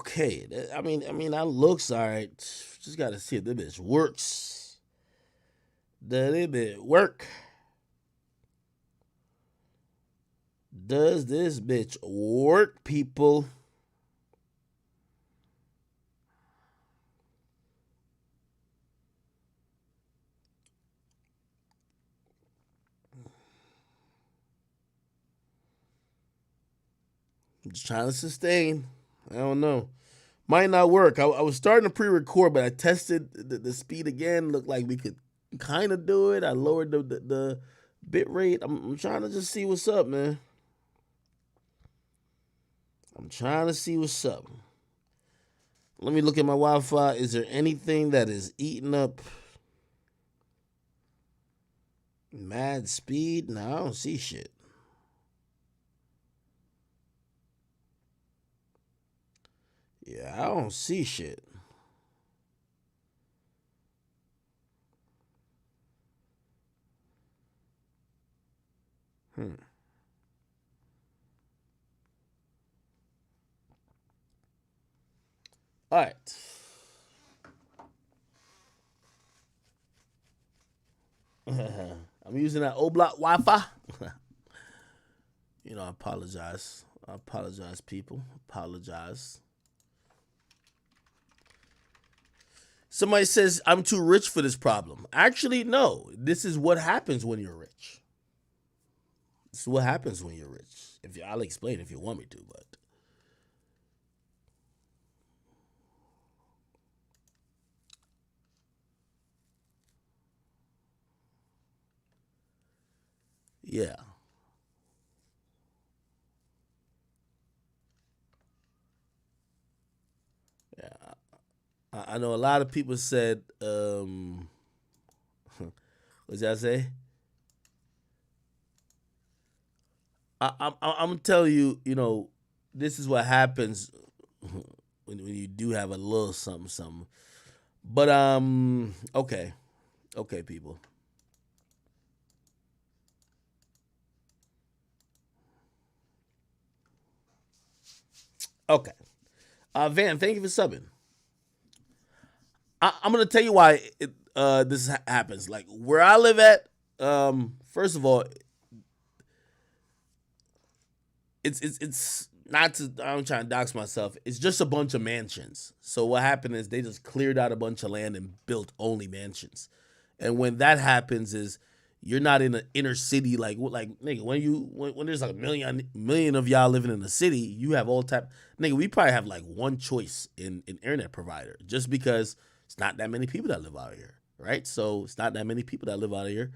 okay. I mean, that looks alright. Just gotta see if this bitch works. Does it bitch work? Does this bitch work, people? I'm just trying to sustain. I don't know. Might not work. I was starting to pre-record, but I tested the speed again. Looked like we could kind of do it. I lowered the bit rate. I'm trying to just see what's up, man. I'm trying to see what's up. Let me look at my Wi-Fi. Is there anything that is eating up mad speed? No, I don't see shit. Yeah, I don't see shit. Hmm. All right. I'm using that O block Wi-Fi. I apologize. I apologize, people. Apologize. Somebody says I'm too rich for this problem. Actually, no. This is what happens when you're rich. This is what happens when you're rich. I'll explain if you want me to, but yeah. Yeah. I know a lot of people said, what did I say? I'm gonna tell you, this is what happens when you do have a little something, something. But okay, okay, people. Okay, Van, thank you for subbing. I'm gonna tell you why this happens. Like where I live at, first of all, it's not to. I'm trying to dox myself. It's just a bunch of mansions. So what happened is they just cleared out a bunch of land and built only mansions. And when that happens, is you're not in an inner city like nigga when there's like a million of y'all living in the city, you have all type nigga. We probably have like one choice in internet provider just because it's not that many people that live out here, right? So it's not that many people that live out here.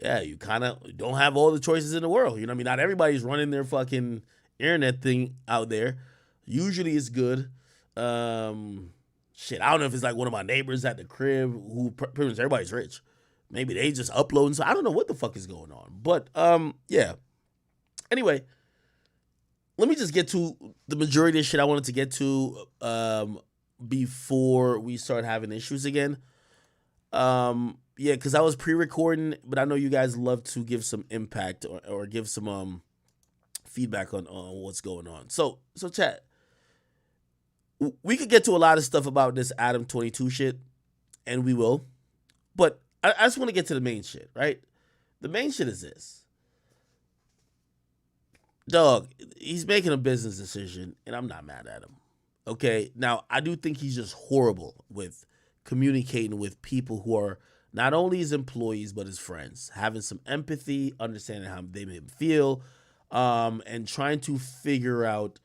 Yeah, you kind of don't have all the choices in the world. You know what I mean? Not everybody's running their fucking internet thing out there. Usually it's good. Shit, I don't know if it's like one of my neighbors at the crib who pretty much everybody's rich. Maybe they just uploading. So I don't know what the fuck is going on. But yeah. Anyway, let me just get to the majority of shit I wanted to get to before we start having issues again. Yeah, because I was pre-recording, but I know you guys love to give some impact or give some feedback on what's going on. So chat. We could get to a lot of stuff about this Adam 22 shit, and we will. But I just want to get to the main shit, right? The main shit is this. Dog, he's making a business decision, and I'm not mad at him. Okay? Now, I do think he's just horrible with communicating with people who are not only his employees, but his friends. Having some empathy, understanding how they may feel, and trying to figure out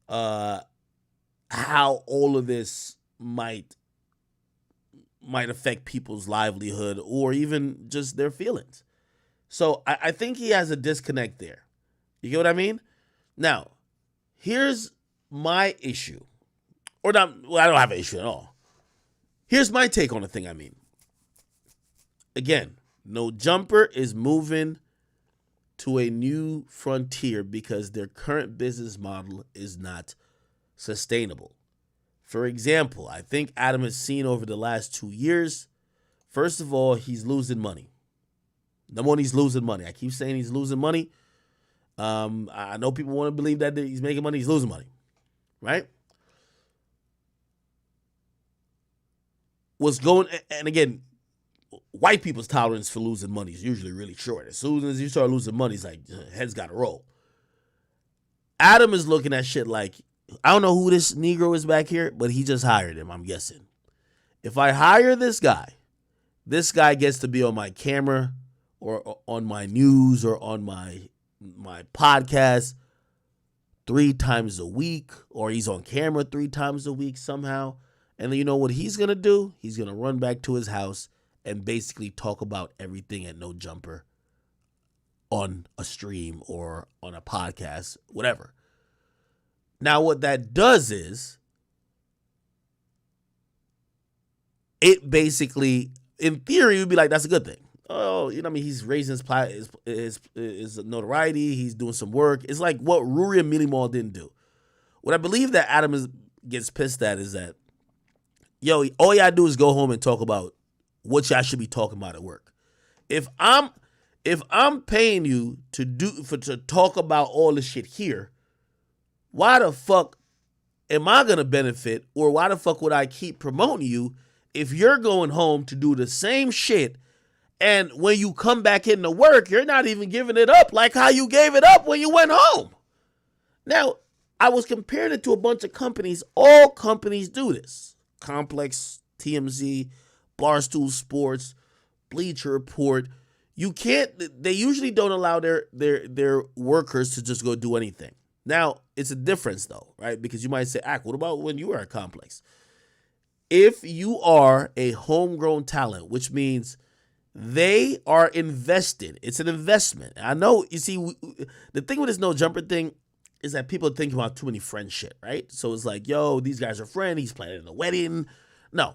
how all of this might affect people's livelihood or even just their feelings. So I think he has a disconnect there. You get what I mean? Now, here's my issue. Or not, well, I don't have an issue at all. Here's my take on the thing I mean. Again, No Jumper is moving to a new frontier because their current business model is not sustainable. For example, I think Adam has seen over the last 2 years, first of all, he's losing money. Number one, he's losing money. I keep saying he's losing money. I know people want to believe that he's making money. He's losing money, right? was going, and again, white people's tolerance for losing money is usually really short. As soon as you start losing money, it's like heads got to roll. Adam is looking at shit like, I don't know who this Negro is back here, but he just hired him, I'm guessing. If I hire this guy gets to be on my camera or on my news or on my podcast 3 times a week, or he's on camera 3 times a week somehow. And then you know what he's going to do? He's going to run back to his house and basically talk about everything at No Jumper on a stream or on a podcast, whatever. Now, what that does is it basically, in theory, would be like, that's a good thing. Oh, you know what I mean? He's raising his notoriety. He's doing some work. It's like what Ruri and Millie Mall didn't do. What I believe that Adam gets pissed at is that, yo, all y'all do is go home and talk about what y'all should be talking about at work. If I'm paying you to talk about all this shit here, why the fuck am I gonna benefit, or why the fuck would I keep promoting you if you're going home to do the same shit, and when you come back into work, you're not even giving it up like how you gave it up when you went home? Now, I was comparing it to a bunch of companies. All companies do this. Complex, TMZ, Barstool Sports, Bleacher Report. They usually don't allow their workers to just go do anything. Now, it's a difference though, right? Because you might say, what about when you were at Complex? If you are a homegrown talent, which means they are invested, it's an investment. I know, you see, the thing with this No Jumper thing is that people think about too many friend shit, right? So it's like, yo, these guys are friends, he's planning a wedding. No,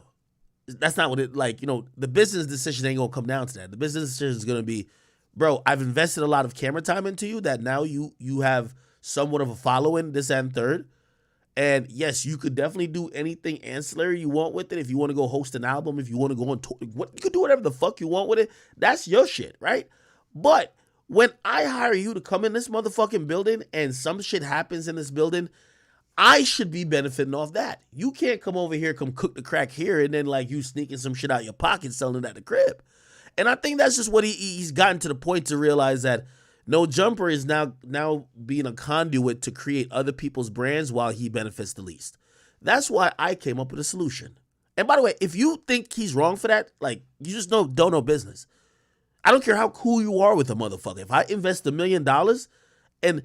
that's not what it, like, you know, the business decision ain't gonna come down to that. The business decision is gonna be, bro, I've invested a lot of camera time into you that now you have somewhat of a following, this and third. And yes, you could definitely do anything ancillary you want with it. If you want to go host an album, if you want to go on tour, you could do whatever the fuck you want with it. That's your shit, right? But when I hire you to come in this motherfucking building and some shit happens in this building, I should be benefiting off that. You can't come over here, come cook the crack here, and then like you sneaking some shit out your pocket selling it at the crib. And I think that's just what he's gotten to the point to realize that No Jumper is now being a conduit to create other people's brands while he benefits the least. That's why I came up with a solution. And by the way, if you think he's wrong for that, like, you just don't know business. I don't care how cool you are with a motherfucker. If I invest $1 million, and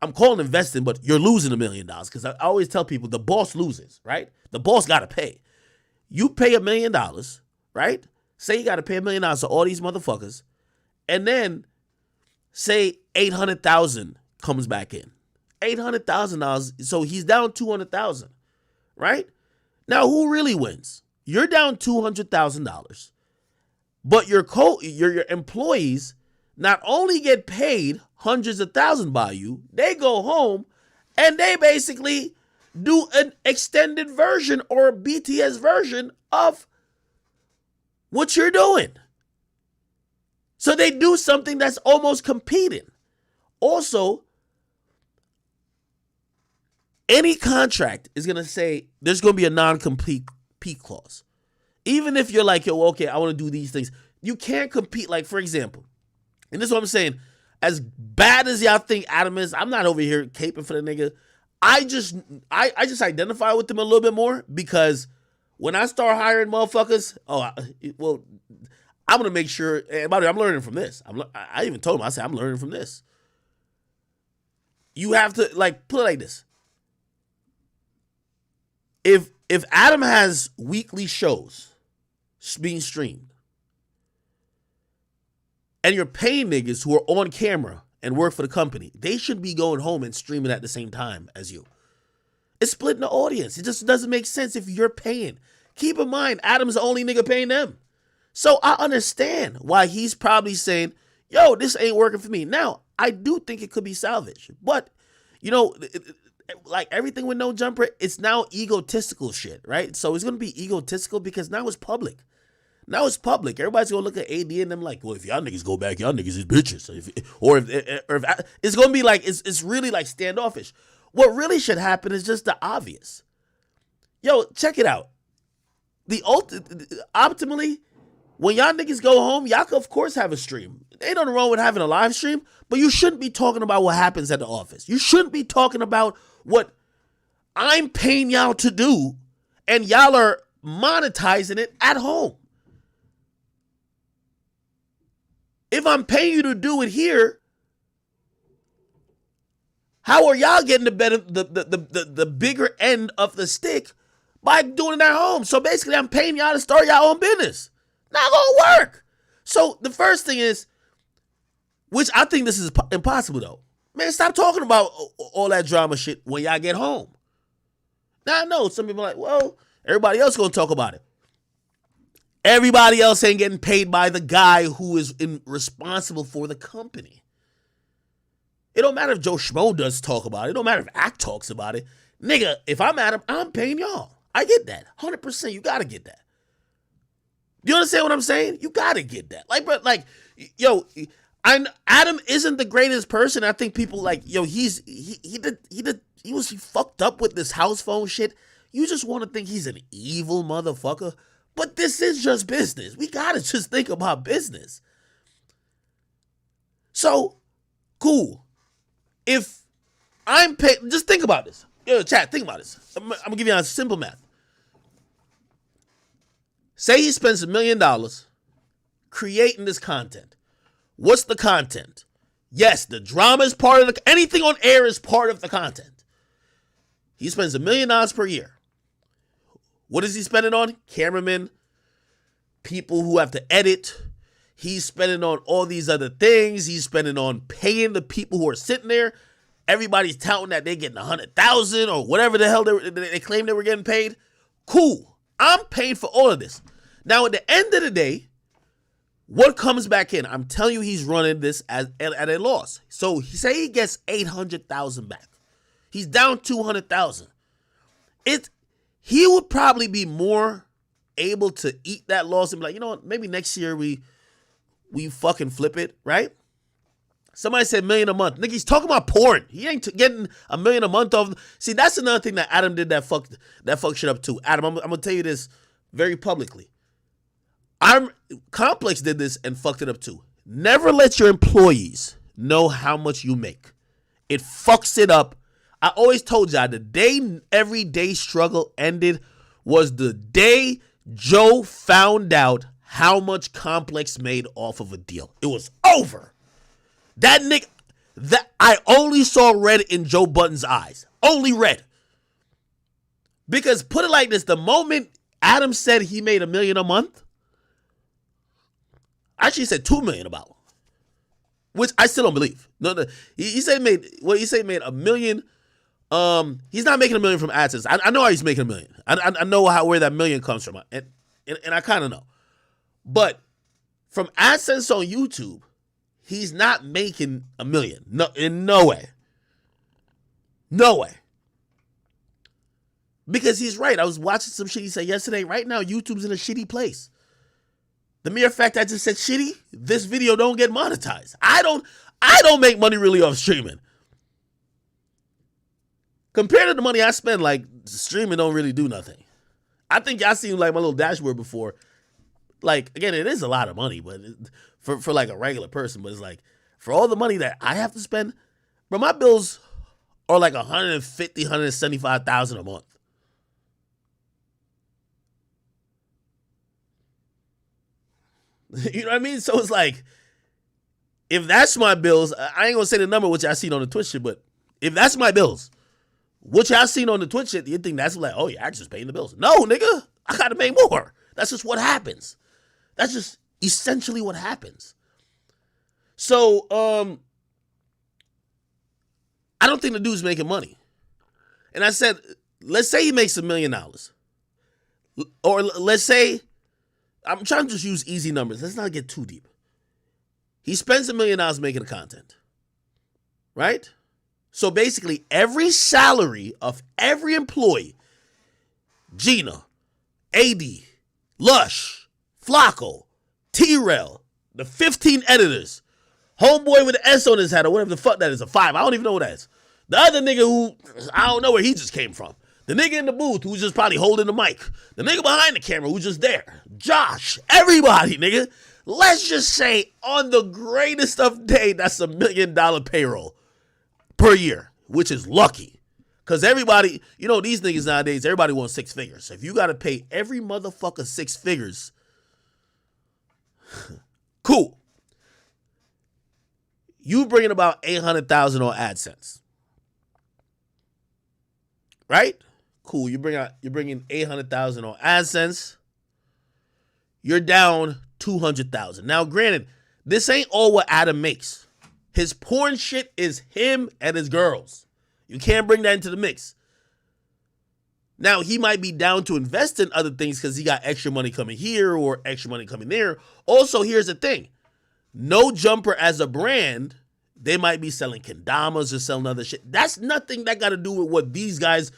I'm calling investing, but you're losing $1 million, because I always tell people the boss loses, right? The boss got to pay. You pay $1 million, right? Say you got to pay $1 million to all these motherfuckers, and then say 800,000 comes back in. $800,000, so he's down 200,000, right? Now, who really wins? You're down $200,000, but your employees not only get paid hundreds of thousands by you, they go home and they basically do an extended version or a BTS version of what you're doing. So they do something that's almost competing. Also, any contract is going to say there's going to be a non-compete clause. Even if you're like, yo, okay, I want to do these things. You can't compete. Like, for example, and this is what I'm saying, as bad as y'all think Adam is, I'm not over here caping for the nigga. I just identify with him a little bit more, because when I start hiring motherfuckers, I'm going to make sure, and by the way, I'm learning from this. I even told him, I said, I'm learning from this. You have to, like, put it like this. If Adam has weekly shows being streamed, and you're paying niggas who are on camera and work for the company, they should be going home and streaming at the same time as you. It's splitting the audience. It just doesn't make sense if you're paying. Keep in mind, Adam's the only nigga paying them. So I understand why he's probably saying, yo, this ain't working for me. Now, I do think it could be salvaged. But, you know, like everything with No Jumper, it's now egotistical shit, right? So it's going to be egotistical because now it's public. Now it's public. Everybody's going to look at AD and them like, well, if y'all niggas go back, y'all niggas is bitches. If it's going to be like, it's really like standoffish. What really should happen is just the obvious. Yo, check it out. Optimally, when y'all niggas go home, y'all could of course have a stream. Ain't nothing wrong with having a live stream, but you shouldn't be talking about what happens at the office. You shouldn't be talking about what I'm paying y'all to do, and y'all are monetizing it at home. If I'm paying you to do it here, how are y'all getting the bigger end of the stick by doing it at home? So basically, I'm paying y'all to start y'all own business. Not gonna work. So the first thing is, which I think this is impossible though. Man, stop talking about all that drama shit when y'all get home. Now I know some people are like, well, everybody else gonna talk about it. Everybody else ain't getting paid by the guy who is responsible for the company. It don't matter if Joe Schmo does talk about it. It don't matter if Act talks about it. Nigga, if I'm Adam, I'm paying y'all. I get that. 100%. You gotta get that. You understand what I'm saying? You gotta get that. Like, bro, like, yo, Adam isn't the greatest person. I think people like, yo, he was fucked up with this house phone shit. You just want to think he's an evil motherfucker. But this is just business. We gotta just think about business. So, cool. If I'm paid, just think about this. Yo, chat, think about this. I'm gonna give you a simple math. Say he spends $1 million creating this content. What's the content? Yes, the drama is part of anything on air is part of the content. He spends $1 million per year. What is he spending on? Cameramen, people who have to edit. He's spending on all these other things. He's spending on paying the people who are sitting there. Everybody's touting that they're getting $100,000 or whatever the hell they claim they were getting paid. Cool. I'm paying for all of this. Now, at the end of the day, what comes back in? I'm telling you, he's running this at a loss. So say he gets $800,000 back. He's down $200,000. He would probably be more able to eat that loss and be like, you know what? Maybe next year we fucking flip it, right? Somebody said $1 million a month. Nigga, he's talking about porn. He ain't getting $1 million a month off. See, that's another thing that Adam did that fuck shit up too. Adam, I'm gonna tell you this very publicly. Complex did this and fucked it up too. Never let your employees know how much you make. It fucks it up. I always told y'all the day everyday struggle ended was the day Joe found out how much Complex made off of a deal. It was over. That nigga, I only saw red in Joe Budden's eyes. Only red. Because put it like this, the moment Adam said he made $1 million a month, actually said $2 million about, which I still don't believe. No, he said he made $1 million. He's not making $1 million from AdSense. I know how he's making $1 million. I know where that $1 million comes from, and I kind of know. But from AdSense on YouTube, he's not making $1 million. No, in no way. No way. Because he's right. I was watching some shit he said yesterday. Right now, YouTube's in a shitty place. The mere fact I just said shitty, this video don't get monetized. I don't make money really off streaming. Compared to the money I spend, like, streaming don't really do nothing. I think y'all seen like my little dashboard before. Like, again, it is a lot of money, but for like a regular person, but it's like, for all the money that I have to spend, bro, my bills are like $150,000, $175,000 a month. You know what I mean? So it's like, if that's my bills, I ain't gonna say the number which I seen on the Twitch shit, but if that's my bills, which I seen on the Twitch shit, you think that's like, oh yeah, I just paying the bills. No, nigga, I gotta make more. That's just what happens. That's just essentially what happens. So, I don't think the dude's making money. And I said, let's say he makes $1 million. Or let's say, I'm trying to just use easy numbers. Let's not get too deep. He spends $1 million making the content. Right? So basically, every salary of every employee, Gina, AD, Lush, Flacco, T-Rail, the 15 editors, homeboy with an S on his head or whatever the fuck that is, a 5. I don't even know what that is. The other nigga who, I don't know where he just came from. The nigga in the booth who's just probably holding the mic. The nigga behind the camera who's just there. Josh, everybody, nigga. Let's just say on the greatest of day, that's $1 million payroll per year, which is lucky. Because everybody, these niggas nowadays, everybody wants 6 figures. So if you got to pay every motherfucker 6 figures, cool. You bringing about $800,000 on AdSense. Right? Cool. You're bringing $800,000 on AdSense. You're down $200,000. Now, granted, this ain't all what Adam makes. His porn shit is him and his girls. You can't bring that into the mix. Now, he might be down to invest in other things because he got extra money coming here or extra money coming there. Also, here's the thing. No Jumper as a brand, they might be selling kendamas or selling other shit. That's nothing that got to do with what these guys...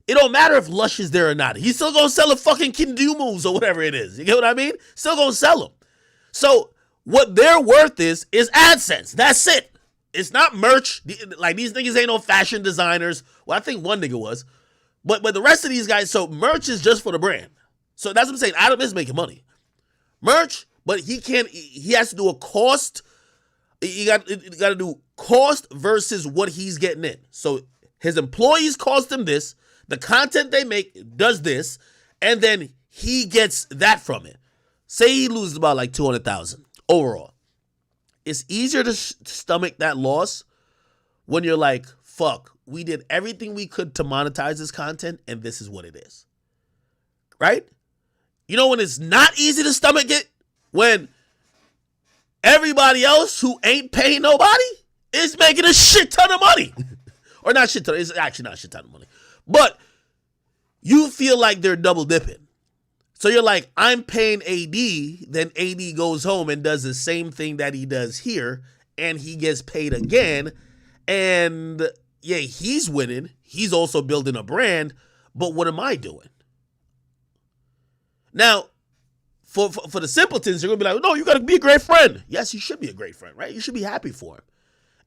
It don't matter if Lush is there or not. He's still going to sell a fucking kendamas or whatever it is. You get what I mean? Still going to sell them. So, what their worth is AdSense. That's it. It's not merch. Like, these niggas ain't no fashion designers. Well, I think one nigga was. But the rest of these guys, so merch is just for the brand. So that's what I'm saying. Adam is making money. Merch, but he has to do a cost. You got to do cost versus what he's getting in. So his employees cost him this. The content they make does this. And then he gets that from it. Say he loses about like $200,000 overall. It's easier to stomach that loss when you're like, fuck, we did everything we could to monetize this content, and this is what it is. Right? You know when it's not easy to stomach it? When everybody else who ain't paying nobody is making a shit ton of money. Or not shit ton, it's actually not a shit ton of money. But you feel like they're double dipping. So you're like, I'm paying AD, then AD goes home and does the same thing that he does here, and he gets paid again. And yeah, he's winning. He's also building a brand. But what am I doing? Now, for the simpletons, they're going to be like, no, you got to be a great friend. Yes, you should be a great friend, right? You should be happy for him.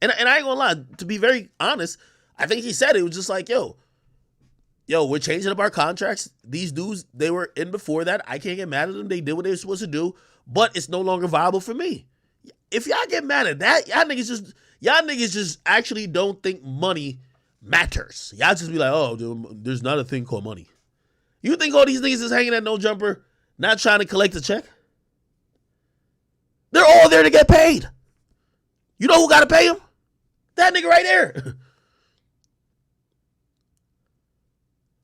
And I ain't going to lie, to be very honest, I think he said it was just like, yo, we're changing up our contracts. These dudes, they were in before that. I can't get mad at them. They did what they were supposed to do, but it's no longer viable for me. If y'all get mad at that, y'all niggas just actually don't think money matters. Y'all just be like, oh, dude, there's not a thing called money. You think all these niggas is hanging at No Jumper, not trying to collect a check? They're all there to get paid. You know who got to pay them? That nigga right there.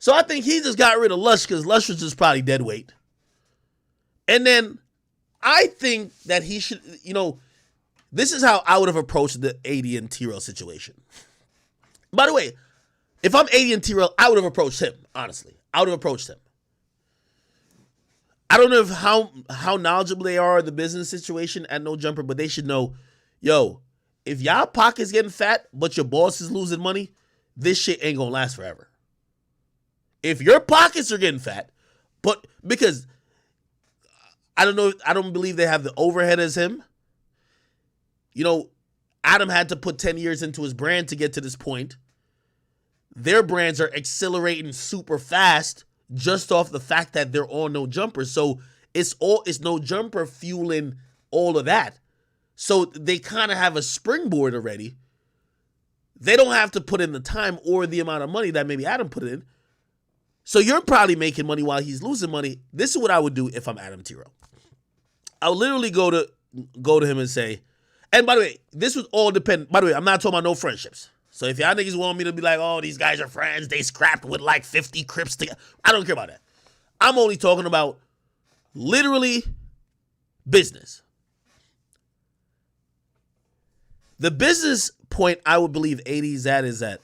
So I think he just got rid of Lush because Lush was just probably dead weight. And then I think that he should, this is how I would have approached the AD and T-Rail situation. By the way, if I'm AD and T-Rail, I would have approached him, honestly. I would have approached him. I don't know how knowledgeable they are of the business situation at No Jumper, but they should know, if y'all pockets getting fat, but your boss is losing money, this shit ain't gonna last forever. If your pockets are getting fat, but because I don't believe they have the overhead as him. Adam had to put 10 years into his brand to get to this point. Their brands are accelerating super fast just off the fact that they're all No Jumper. So it's No Jumper fueling all of that. So they kind of have a springboard already. They don't have to put in the time or the amount of money that maybe Adam put in. So you're probably making money while he's losing money. This is what I would do if I'm Adam T-Rail. I would literally go to him and say, and by the way, this would all depend. By the way, I'm not talking about no friendships. So if y'all niggas want me to be like, oh, these guys are friends, they scrapped with like 50 Crips together, I don't care about that. I'm only talking about literally business. The business point I would believe AD's at is that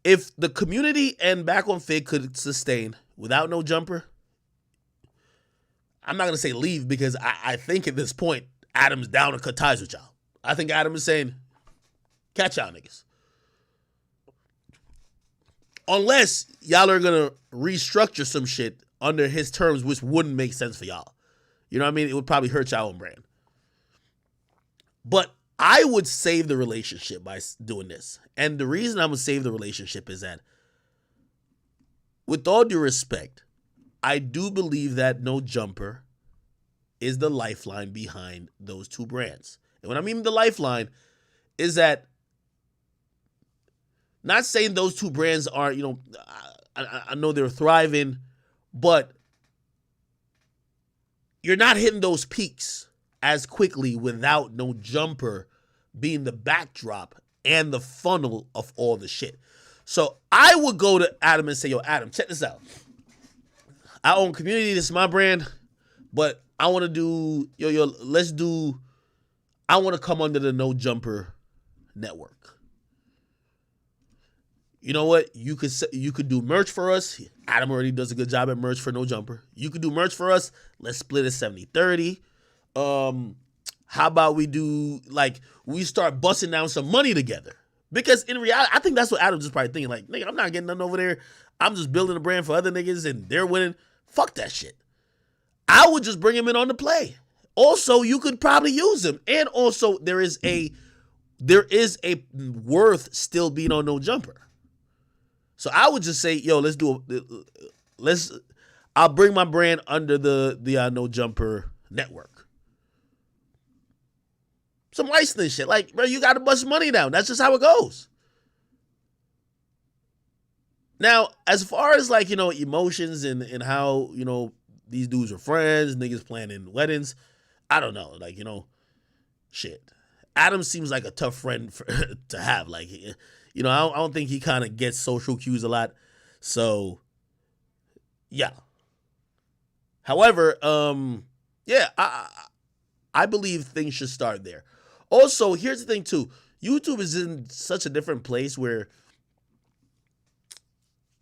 if the community and Back on Fig could sustain without No Jumper, I'm not going to say leave because I think at this point, Adam's down to cut ties with y'all. I think Adam is saying, catch y'all niggas. Unless y'all are going to restructure some shit under his terms, which wouldn't make sense for y'all. You know what I mean? It would probably hurt y'all own brand. But I would save the relationship by doing this. And the reason I'm going to save the relationship is that with all due respect, I do believe that No Jumper is the lifeline behind those two brands. And when I mean the lifeline is that, not saying those two brands are, I know they're thriving, but you're not hitting those peaks as quickly without No Jumper being the backdrop and the funnel of all the shit. So I would go to Adam and say, yo, Adam, check this out. I own Community, this is my brand, but I want to do, I want to come under the No Jumper network. You know what? You could do merch for us. Adam already does a good job at merch for No Jumper. You could do merch for us. Let's split it 70-30. How about we start busting down some money together? Because in reality, I think that's what Adam's just probably thinking. Like, nigga, I'm not getting nothing over there. I'm just building a brand for other niggas and they're winning. Fuck that shit. I would just bring him in on the play. Also, you could probably use him. And also, there is a worth still being on No Jumper. So I would just say, yo, I'll bring my brand under the No Jumper network. Some licensing shit. Like, bro, you got to bust money down. That's just how it goes. Now, as far as emotions and how, these dudes are friends, niggas planning weddings, I don't know. Shit. Adam seems like a tough friend to have. I don't think he kind of gets social cues a lot. So, yeah. However, I believe things should start there. Also, here's the thing, too. YouTube is in such a different place where,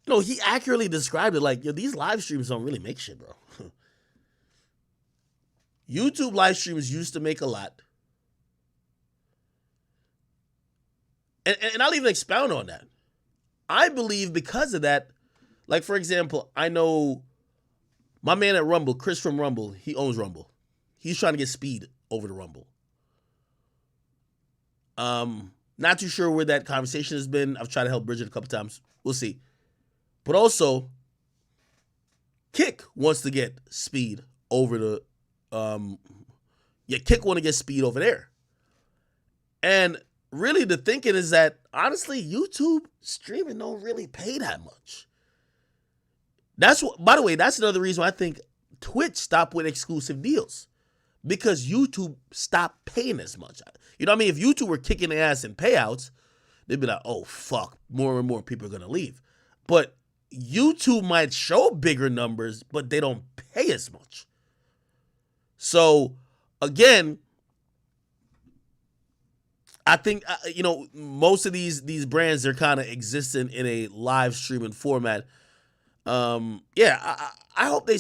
he accurately described it these live streams don't really make shit, bro. YouTube live streams used to make a lot. And I'll even expound on that. I believe because of that, for example, I know my man at Rumble, Chris from Rumble, he owns Rumble. He's trying to get speed over to Rumble. Not too sure where that conversation has been. I've tried to help bridge it a couple times. We'll see. But also, Kick wants to get speed over to, Kick want to get speed over there. And really the thinking is that, honestly, YouTube streaming don't really pay that much. By the way, that's another reason why I think Twitch stopped with exclusive deals. Because YouTube stopped paying as much. You know what I mean? If YouTube were kicking their ass in payouts, they'd be like, oh, fuck, more and more people are going to leave. But YouTube might show bigger numbers, but they don't pay as much. So, again, I think, most of these brands, they're kind of existing in a live streaming format. I hope they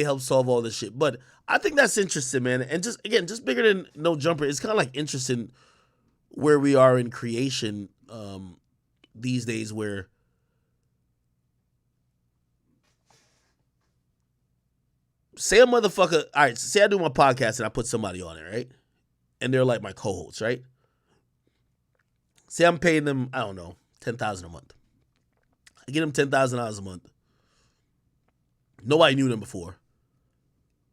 help solve all this shit. But I think that's interesting, man. And just bigger than No Jumper, it's kind of interesting where we are in creation these days, where say a motherfucker, all right, say I do my podcast and I put somebody on it, right? And they're like my co-hosts, right? Say I'm paying them, I don't know, $10,000 a month. I get them $10,000 a month. Nobody knew them before.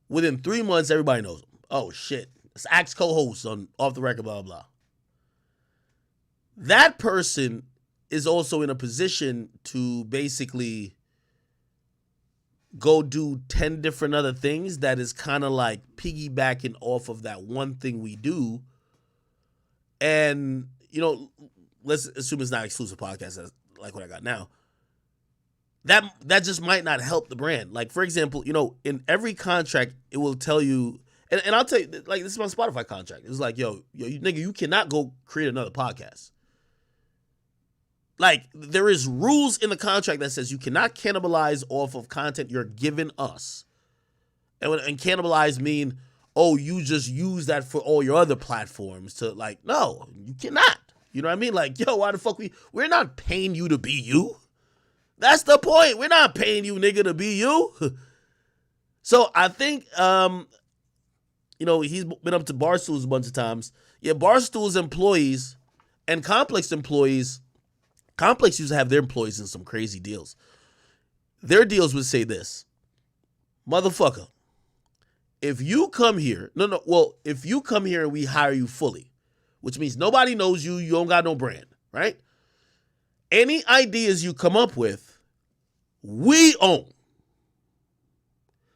Within 3 months, everybody knows them. Oh, shit. It's Axe co-host on Off the Record, blah, blah, blah. That person is also in a position to basically go do 10 different other things that is kind of piggybacking off of that one thing we do. And, let's assume it's not exclusive podcast like what I got now. That just might not help the brand. For example, in every contract, it will tell you, and I'll tell you, this is my Spotify contract. It's yo, nigga, you cannot go create another podcast. There is rules in the contract that says you cannot cannibalize off of content you're giving us. And cannibalize mean, oh, you just use that for all your other platforms to no, you cannot. You know what I mean? Yo, why the fuck we're not paying you to be you. That's the point. We're not paying you, nigga, to be you. So I think, he's been up to Barstool's a bunch of times. Yeah, Barstool's employees and Complex employees, Complex used to have their employees in some crazy deals. their deals would say this, motherfucker, if you come here, if you come here and we hire you fully, which means nobody knows you, you don't got no brand, right? Any ideas you come up with, we own.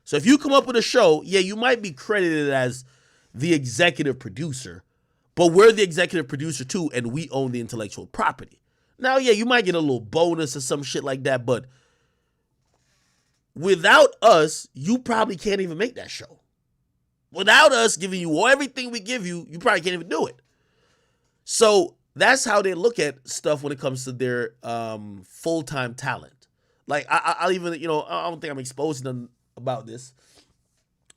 So if you come up with a show, yeah, you might be credited as the executive producer, but we're the executive producer too, and we own the intellectual property. Now, yeah, you might get a little bonus or some shit like that, but without us, you probably can't even make that show. Without us giving you everything we give you, you probably can't even do it. So that's how they look at stuff when it comes to their full-time talent. Like, I'll even, I don't think I'm exposing them about this.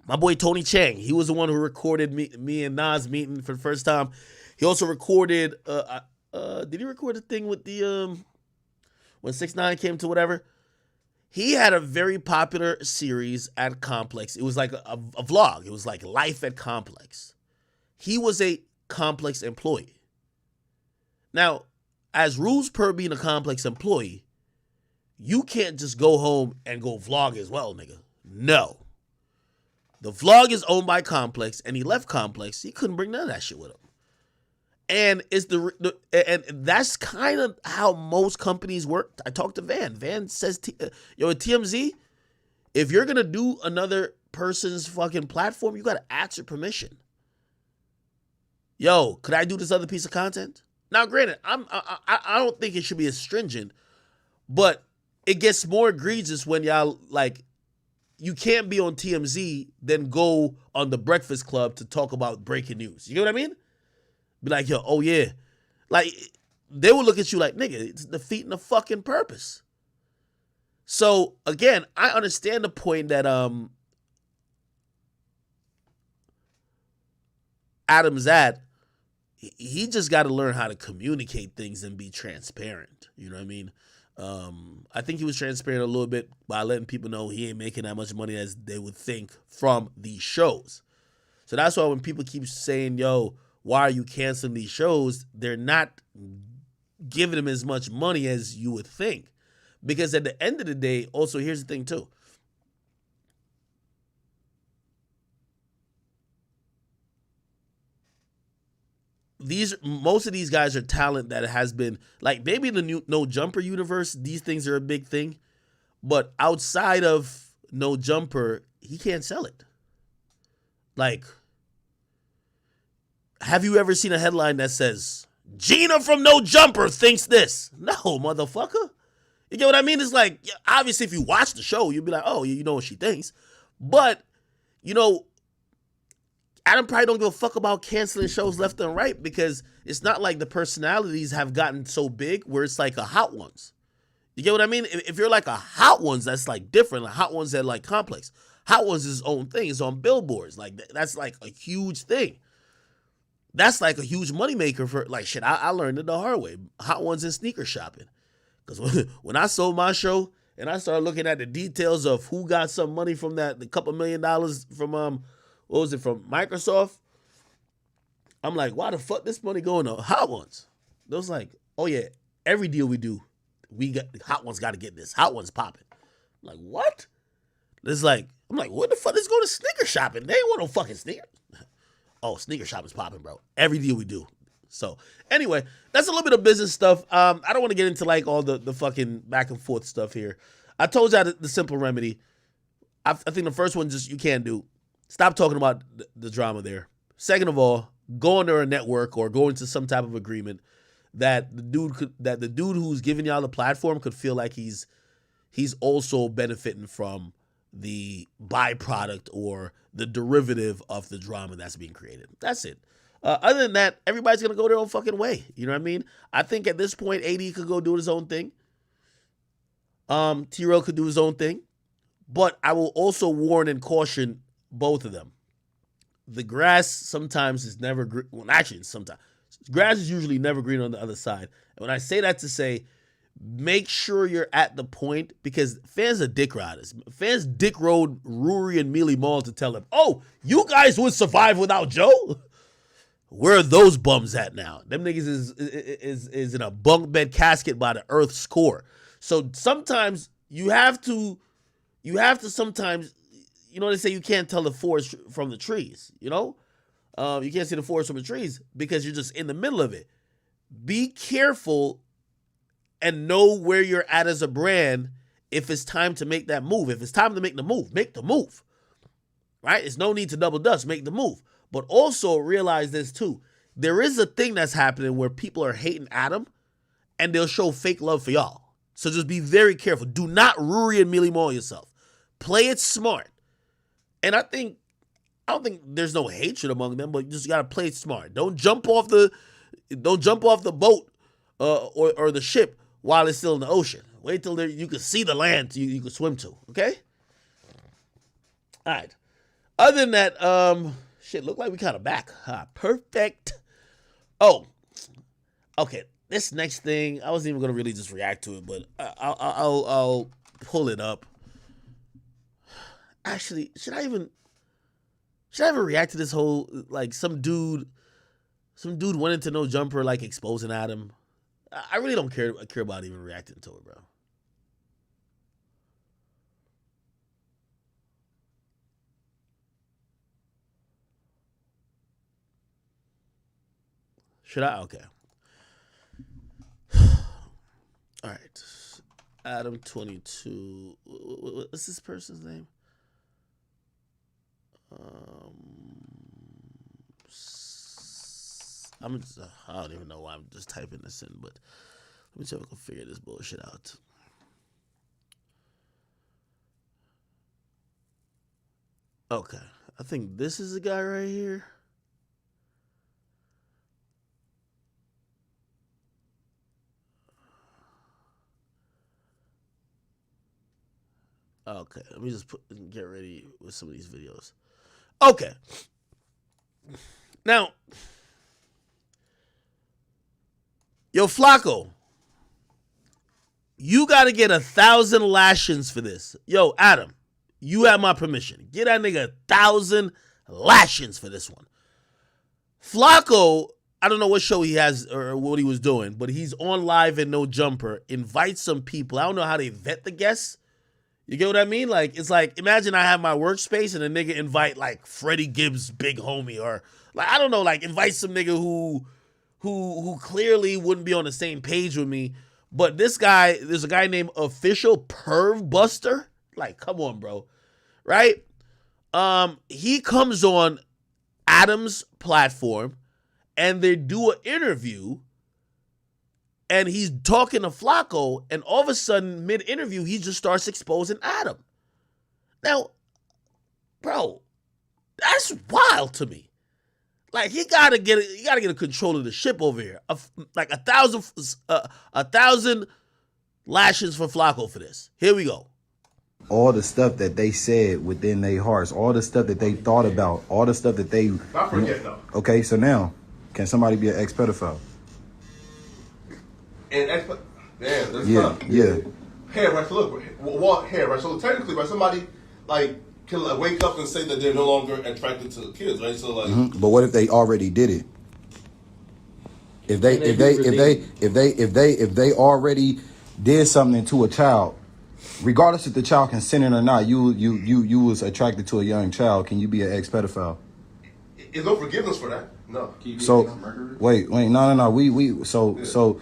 My boy Tony Chang, he was the one who recorded me and Nas meeting for the first time. He also recorded, did he record the thing with the, when 6ix9ine came to whatever? He had a very popular series at Complex. It was like a vlog. It was like Life at Complex. He was a Complex employee. Now, as rules per being a Complex employee, you can't just go home and go vlog as well, nigga. No. The vlog is owned by Complex, and he left Complex. He couldn't bring none of that shit with him. And it's and that's kind of how most companies work. I talked to Van. Van says, at TMZ, if you're gonna do another person's fucking platform, you gotta ask your permission. Yo, could I do this other piece of content? Now, granted, I don't think it should be as stringent, but it gets more egregious when y'all like. You can't be on TMZ, then go on the Breakfast Club to talk about breaking news. You get what I mean? Be like, yo, oh yeah. Like, they will look at you like, nigga, it's defeating the fucking purpose. So, again, I understand the point that Adam's at. He just got to learn how to communicate things and be transparent. You know what I mean? I think he was transparent a little bit by letting people know he ain't making that much money as they would think from these shows. So that's why when people keep saying, yo, why are you canceling these shows? They're not giving him as much money as you would think. Because at the end of the day, also, here's the thing too. Most of these guys are talent that has been, like, maybe in the new No Jumper universe, these things are a big thing. But outside of No Jumper, he can't sell it. Like, have you ever seen a headline that says, Gina from No Jumper thinks this? No, motherfucker. You get what I mean? It's like, obviously, if you watch the show, you'll be like, oh, you know what she thinks. But, Adam probably don't give a fuck about canceling shows left and right because it's not like the personalities have gotten so big where it's like a Hot Ones. You get what I mean? If you're like a Hot Ones, that's like different. Like Hot Ones that like Complex. Hot Ones is his own thing. It's on billboards. Like that's like a huge thing. That's like a huge moneymaker for like shit. I learned it the hard way. Hot Ones and sneaker shopping. Because when I sold my show and I started looking at the details of who got some money from that, the couple $1 million from what was it, from Microsoft? I'm like, why the fuck this money going to Hot Ones? They was like, oh yeah, every deal we do, Hot Ones got to get this. Hot Ones popping. I'm like, what? It's like, I'm like, what the fuck? Let's go to sneaker shopping. They ain't want no fucking sneakers. Oh, sneaker shopping's popping, bro. Every deal we do. So anyway, that's a little bit of business stuff. I don't want to get into like all the fucking back and forth stuff here. I told you the simple remedy. I think the first one just you can't do. Stop talking about the drama there. Second of all, go under a network or go into some type of agreement that the dude who's giving y'all the platform could feel like he's also benefiting from the byproduct or the derivative of the drama that's being created. That's it. Other than that, everybody's gonna go their own fucking way. You know what I mean? I think at this point, AD could go do his own thing. T-Rail could do his own thing, but I will also warn and caution both of them. The grass sometimes is never green. Well, actually, sometimes grass is usually never green on the other side. And when I say that to say, make sure you're at the point because fans are dick riders. Fans dick rode Rory and Mealy Mall to tell them, "Oh, you guys would survive without Joe." Where are those bums at now? Them niggas is in a bunk bed casket by the Earth's core. So sometimes you have to sometimes, they say you can't tell the forest from the trees, you can't see the forest from the trees because you're just in the middle of it. Be careful and know where you're at as a brand if it's time to make that move. If it's time to make the move, right? It's no need to double dutch, make the move. But also realize this too. There is a thing that's happening where people are hating Adam and they'll show fake love for y'all. So just be very careful. Do not Ruri and Mealy Mall yourself. Play it smart. And I don't think there's no hatred among them, but you just gotta play it smart. Don't jump off the boat or the ship while it's still in the ocean. Wait till you can see the land you can swim to. Okay. All right. Other than that, look like we kind of back. Perfect. Oh, okay. This next thing, I wasn't even gonna really just react to it, but I'll pull it up. Actually, should I even react to this whole, like, some dude went into No Jumper, like, exposing Adam? I really don't care about even reacting to it, bro. Should I? Okay. All right. Adam 22. What's this person's name? I don't even know why I'm just typing this in, but let me see if I can figure this bullshit out. Okay. I think this is the guy right here. Okay, let me just get ready with some of these videos. Okay. Now, yo, Flacco, you got to get 1,000 lashings for this. Yo, Adam, you have my permission. Get that nigga 1,000 lashings for this one. Flacco, I don't know what show he has or what he was doing, but he's on live and No Jumper. Invite some people. I don't know how they vet the guests. You get what I mean? Like, it's like, imagine I have my workspace and a nigga invite, like, Freddie Gibbs' big homie, or, like, I don't know, like, invite some nigga who clearly wouldn't be on the same page with me. But this guy, there's a guy named Official Perv Buster. Like, come on, bro. Right? He comes on Adam's platform and they do an interview. And he's talking to Flacco, and all of a sudden, mid-interview, he just starts exposing Adam. Now, bro, that's wild to me. Like, you gotta get a control of the ship over here. Like 1,000 lashes for Flacco for this. Here we go. All the stuff that they said within their hearts, all the stuff that they thought about, all the stuff that they. I forget though. Okay, so now, can somebody be an ex-pedophile? And damn, that's tough. Yeah. Hair, right? So look, hair, right? So technically, right, somebody like can like, wake up and say that they're no longer attracted to kids, right? So like, But what if they already did it? If they already did something to a child, regardless if the child consented or not, you was attracted to a young child, can you be an ex-pedophile? Is no forgiveness for that? No. So wait, no.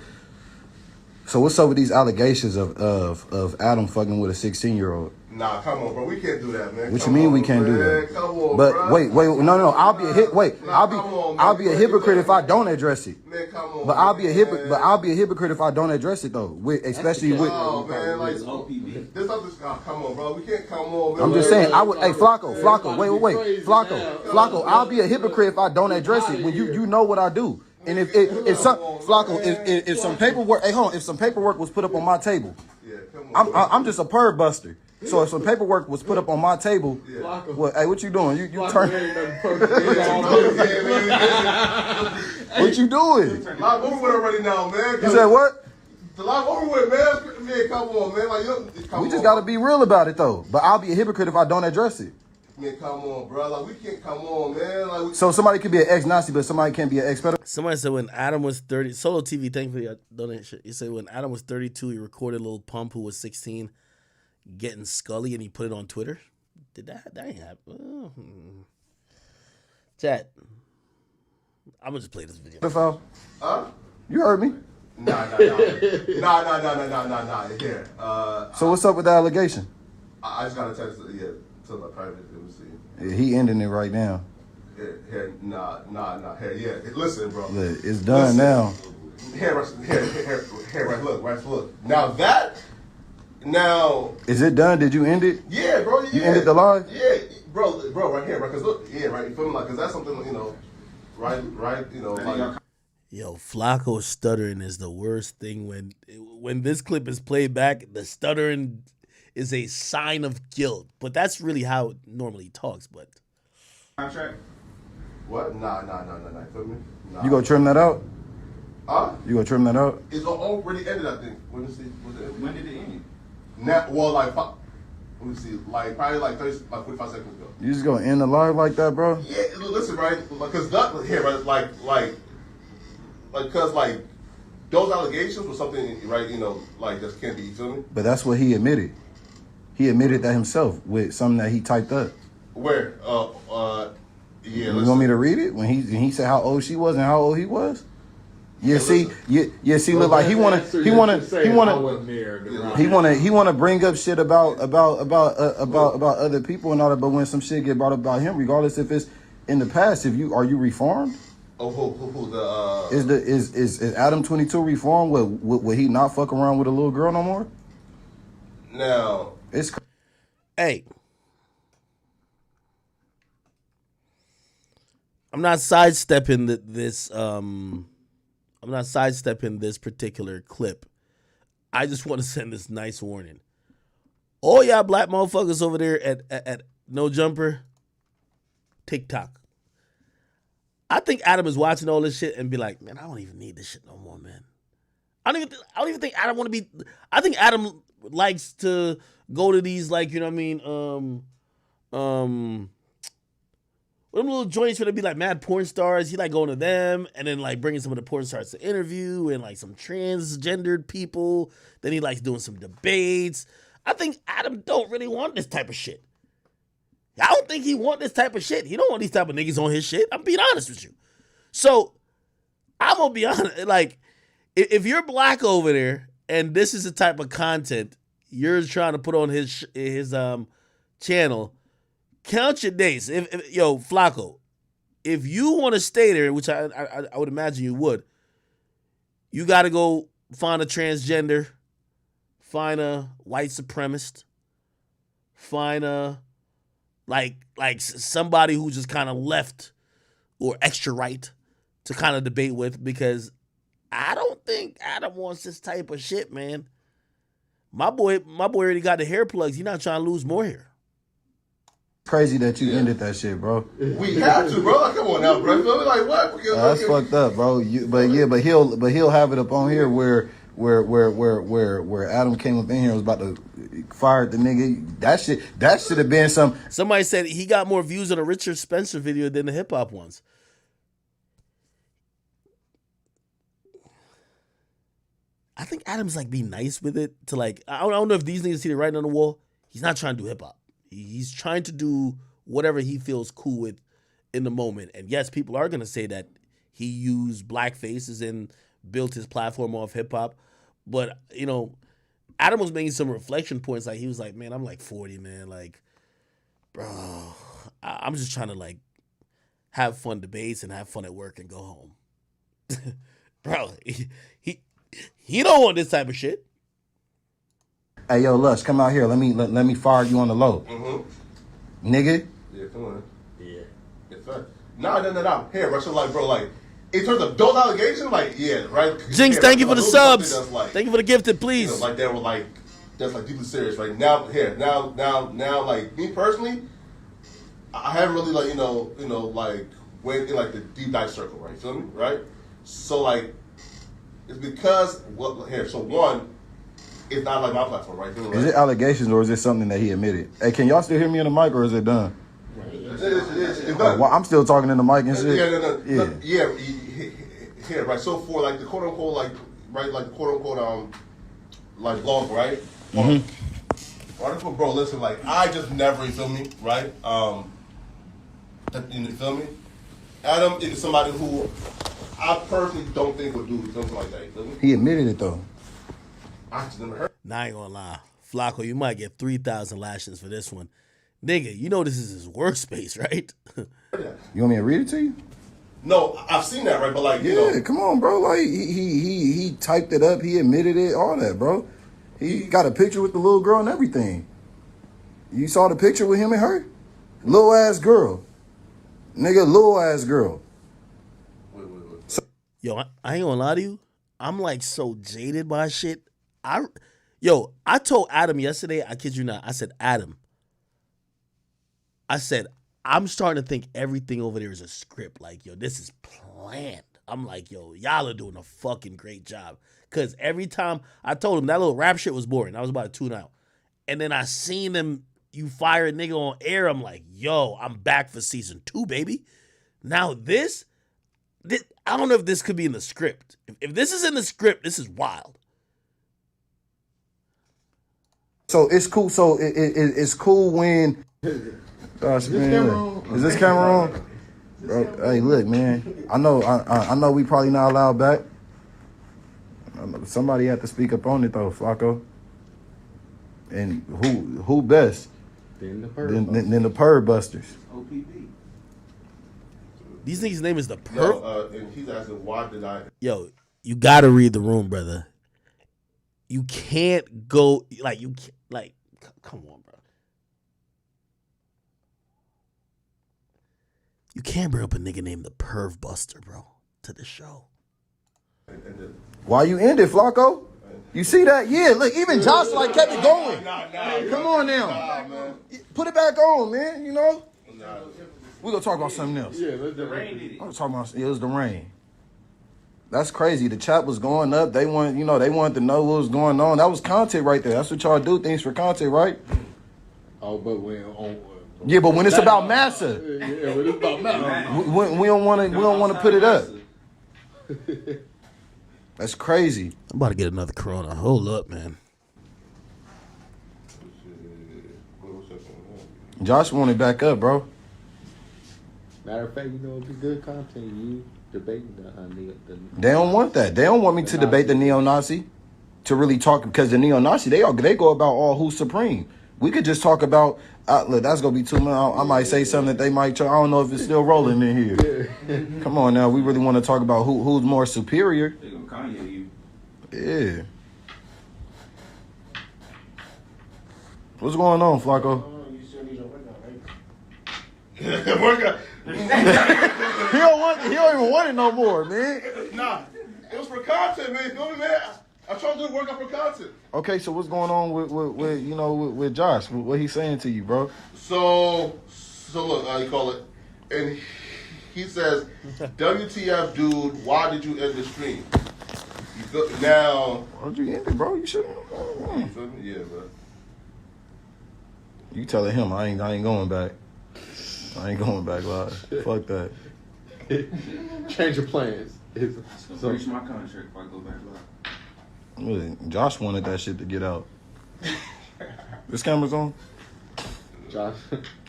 So what's up with these allegations of Adam fucking with a 16-year-old? Nah, come on, bro. We can't do that, man. What you mean we can't do that? Come on, but bro. wait, no. I'll be a hypocrite if I don't address it. Man, come on. But I'll be a hypocrite if I don't address it though. Especially with. Oh man, like this other come on, bro. We can't come on. Man. I'm just saying. I would. Hey, Flacco. Wait. Flacco. I'll be a hypocrite if I don't address it when you know what I do. And if some paperwork, if some paperwork was put up on my table, I'm just a perv buster. So if some paperwork was put up on my table, hey, what you doing? You turn. What you doing? Live over with already now, man. You said what? The live over with, man. Man, come on, man. Like we just gotta be real about it though. But I'll be a hypocrite if I don't address it. Man, come on, bro. Like, we can't come on, man. Like, so somebody could be an ex-Nazi, but somebody can't be an ex-pedophile? Somebody said when Adam was 30, Solo TV, thankfully I donate shit. He said when Adam was 32, he recorded Lil Pump, who was 16. getting Scully and he put it on Twitter? Did that ain't happen? Chat. I'm gonna just play this video. Huh? You heard me. Nah. Here. So what's up with the allegation? I just got a text. Yeah, to my private. Let me see. Yeah, he ending it right now. Here, nah. Here, yeah. Listen, bro. Look, it's done now. Here, right. Look. Now. Is it done? Did you end it? Yeah, bro. Yeah. You ended the live? Yeah, bro. Right here, right. Cause look, yeah, right. You feel me? Like, cause that's something, right. Like. Yo, Flacco stuttering is the worst thing. When this clip is played back, the stuttering is a sign of guilt. But that's really how it normally talks. But contract? What? Nah. Feel me? Nah. You gonna trim that out? Huh? You gonna trim that out? It's already ended, I think. Let me see. When did it end? Now, well, like, let me see. Like, probably like 45 seconds ago. You just gonna end the live like that, bro? Yeah, listen, right? Because here, right? Because those allegations were something, right? Like just can't be. You feel me? But that's what he admitted. He admitted that himself with something that he typed up. Where? Yeah. You want me to read it when he said how old she was and how old he was? Yeah, see, look like he wanna bring up shit about other people and all that. But when some shit get brought up about him, regardless if it's in the past, are you reformed? Oh, who Is Adam 22 reformed? Would he not fuck around with a little girl no more? Now it's hey, I'm not sidestepping this. I'm not sidestepping this particular clip. I just want to send this nice warning. All y'all black motherfuckers over there at No Jumper, TikTok. I think Adam is watching all this shit and be like, man, I don't even need this shit no more, man. I don't even think Adam want to be. I think Adam likes to go to these, like, you know what I mean, them little joints where they be like mad porn stars. He like going to them and then like bringing some of the porn stars to interview and like some transgendered people. Then he likes doing some debates. I think Adam don't really want this type of shit. I don't think he want this type of shit. He don't want these type of niggas on his shit. I'm being honest with you. So I'm gonna be honest. Like, if you're black over there and this is the type of content you're trying to put on his channel, count your days. Yo, Flacco, if you want to stay there, which I would imagine you would, you got to go find a transgender, find a white supremacist, find a like somebody who just kind of left or extra right to kind of debate with, because I don't think Adam wants this type of shit, man. My boy already got the hair plugs. He's not trying to lose more hair. Crazy that you ended that shit, bro. We have to, bro. Come on now, bro. Feel me? Like what? That's fucked up, bro. But he'll have it up on here where Adam came up in here and was about to fire the nigga. That should have been some. Somebody said he got more views on a Richard Spencer video than the hip hop ones. I think Adam's like be nice with it to like. I don't know if these niggas see the writing on the wall. He's not trying to do hip hop. He's trying to do whatever he feels cool with in the moment. And yes, people are gonna say that he used black faces and built his platform off hip hop. But Adam was making some reflection points. Like he was like, man, I'm like 40, man. Like, bro, I'm just trying to like have fun debates and have fun at work and go home. Bro, he don't want this type of shit. Hey, yo, Lush, come out here. Let me fire you on the low. Mm-hmm. Nigga. Yeah, come on. Yeah. Yes, sir. No. Here, Russell, like, bro, like, in terms of those allegations, like, yeah, right? Jinx, thank you for the subs. Thank you for the gifted, please. Like, they were like, that's like deeply serious, right? Now, like, me personally, I haven't really, like, like, went in, like, the deep dive circle, right? Feel me? Right? So, like, it's because, so one, it's not like my platform, right? Is it allegations or is it something that he admitted? Hey, can y'all still hear me in the mic or is it done? It's done. Well, I'm still talking in the mic and shit. Yeah. Yeah, right. So for like the quote unquote, like, right, like the quote unquote, like blog, right? Mm-hmm. Article, bro. Listen, like I just never, you feel me, right? You feel me? Adam is somebody who I personally don't think would do something like that. You feel me? He admitted it though. I just never heard. Nah, I ain't gonna lie. Flacco, you might get 3,000 lashings for this one. Nigga, you know this is his workspace, right? You want me to read it to you? No, I've seen that, right? But like, you Yeah, know, come on, bro. Like he typed it up. He admitted it. All that, bro. He got a picture with the little girl and everything. You saw the picture with him and her? Little ass girl. Nigga, little ass girl. wait. Yo, I ain't gonna lie to you. I'm like so jaded by shit. I told Adam yesterday, I kid you not, I said, Adam, I'm starting to think everything over there is a script. Like, yo, this is planned. I'm like, yo, y'all are doing a fucking great job. Because every time I told him that little rap shit was boring, I was about to tune out. And then I seen them, you fire a nigga on air. I'm like, yo, I'm back for season 2, baby. Now this I don't know if this could be in the script. If this is in the script, this is wild. So it's cool. So it's cool when. Gosh, man, is this camera on? Bro, hey, look, man. I know we probably not allowed back. Somebody had to speak up on it though, Flacco. And who best? Then the Purr Busters. OPP. These niggas' name is the Perp. No, and he's asking why did I? Yo, you gotta read the room, brother. You can't go come on, bro. You can't bring up a nigga named the Perv Buster, bro, to the show. Why you end it, Flacco? You see that? Yeah, look, even Josh like kept it going. Come on now. Put it back on, man, you know? We're gonna talk about something else. Yeah, let's do The rain did it. I'm talking about it was the rain. That's crazy. The chat was going up. They wanted to know what was going on. That was content right there. That's what y'all do, things for content, right? Oh, but when on. Yeah, but when it's about massa, Yeah, when it's about Massa. we don't want to put it up. That's crazy. I'm about to get another Corona. Hold up, man. Josh wanted back up, bro. Matter of fact, you know, it'd be good content. You debating the They don't want that. They don't want me to debate the neo-Nazi, to really talk, because the neo-Nazi, they go about all who's supreme. We could just talk about, look, that's going to be too much. I might say something that they might try. I don't know if it's still rolling in here. Come on now. We really want to talk about who's more superior. They gonna Kanye you. Yeah. What's going on, Flacco? Workout. He don't even want it no more, man. Nah, it was for content, man. You know what, man? I tried to do workout for content. Okay, so what's going on with Josh? What he's saying to you, bro? So look, how you call it? And he says, WTF, dude, why did you end the stream? You feel, now... Why'd you end it, bro? You shouldn't. You feel me? Yeah, bro. You telling him I ain't going back. I ain't going back live. Fuck that. change your plans. So reach my contract if I go back live. Look, Josh wanted that shit to get out. This camera's on? Josh.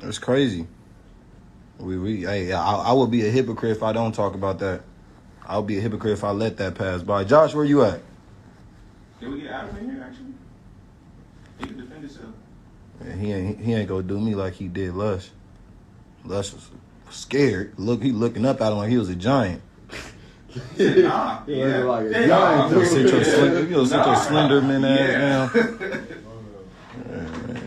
It's crazy. I would be a hypocrite if I don't talk about that. I'll be a hypocrite if I let that pass by. Josh, where you at? Can we get Adam in here, actually? He can defend himself. Man, he ain't gonna do me like he did Lush. Lush was scared. Look, he looking up at him like he was a giant. Nah. He Yeah. look like a Yeah. giant, You sit your Slenderman ass Yeah.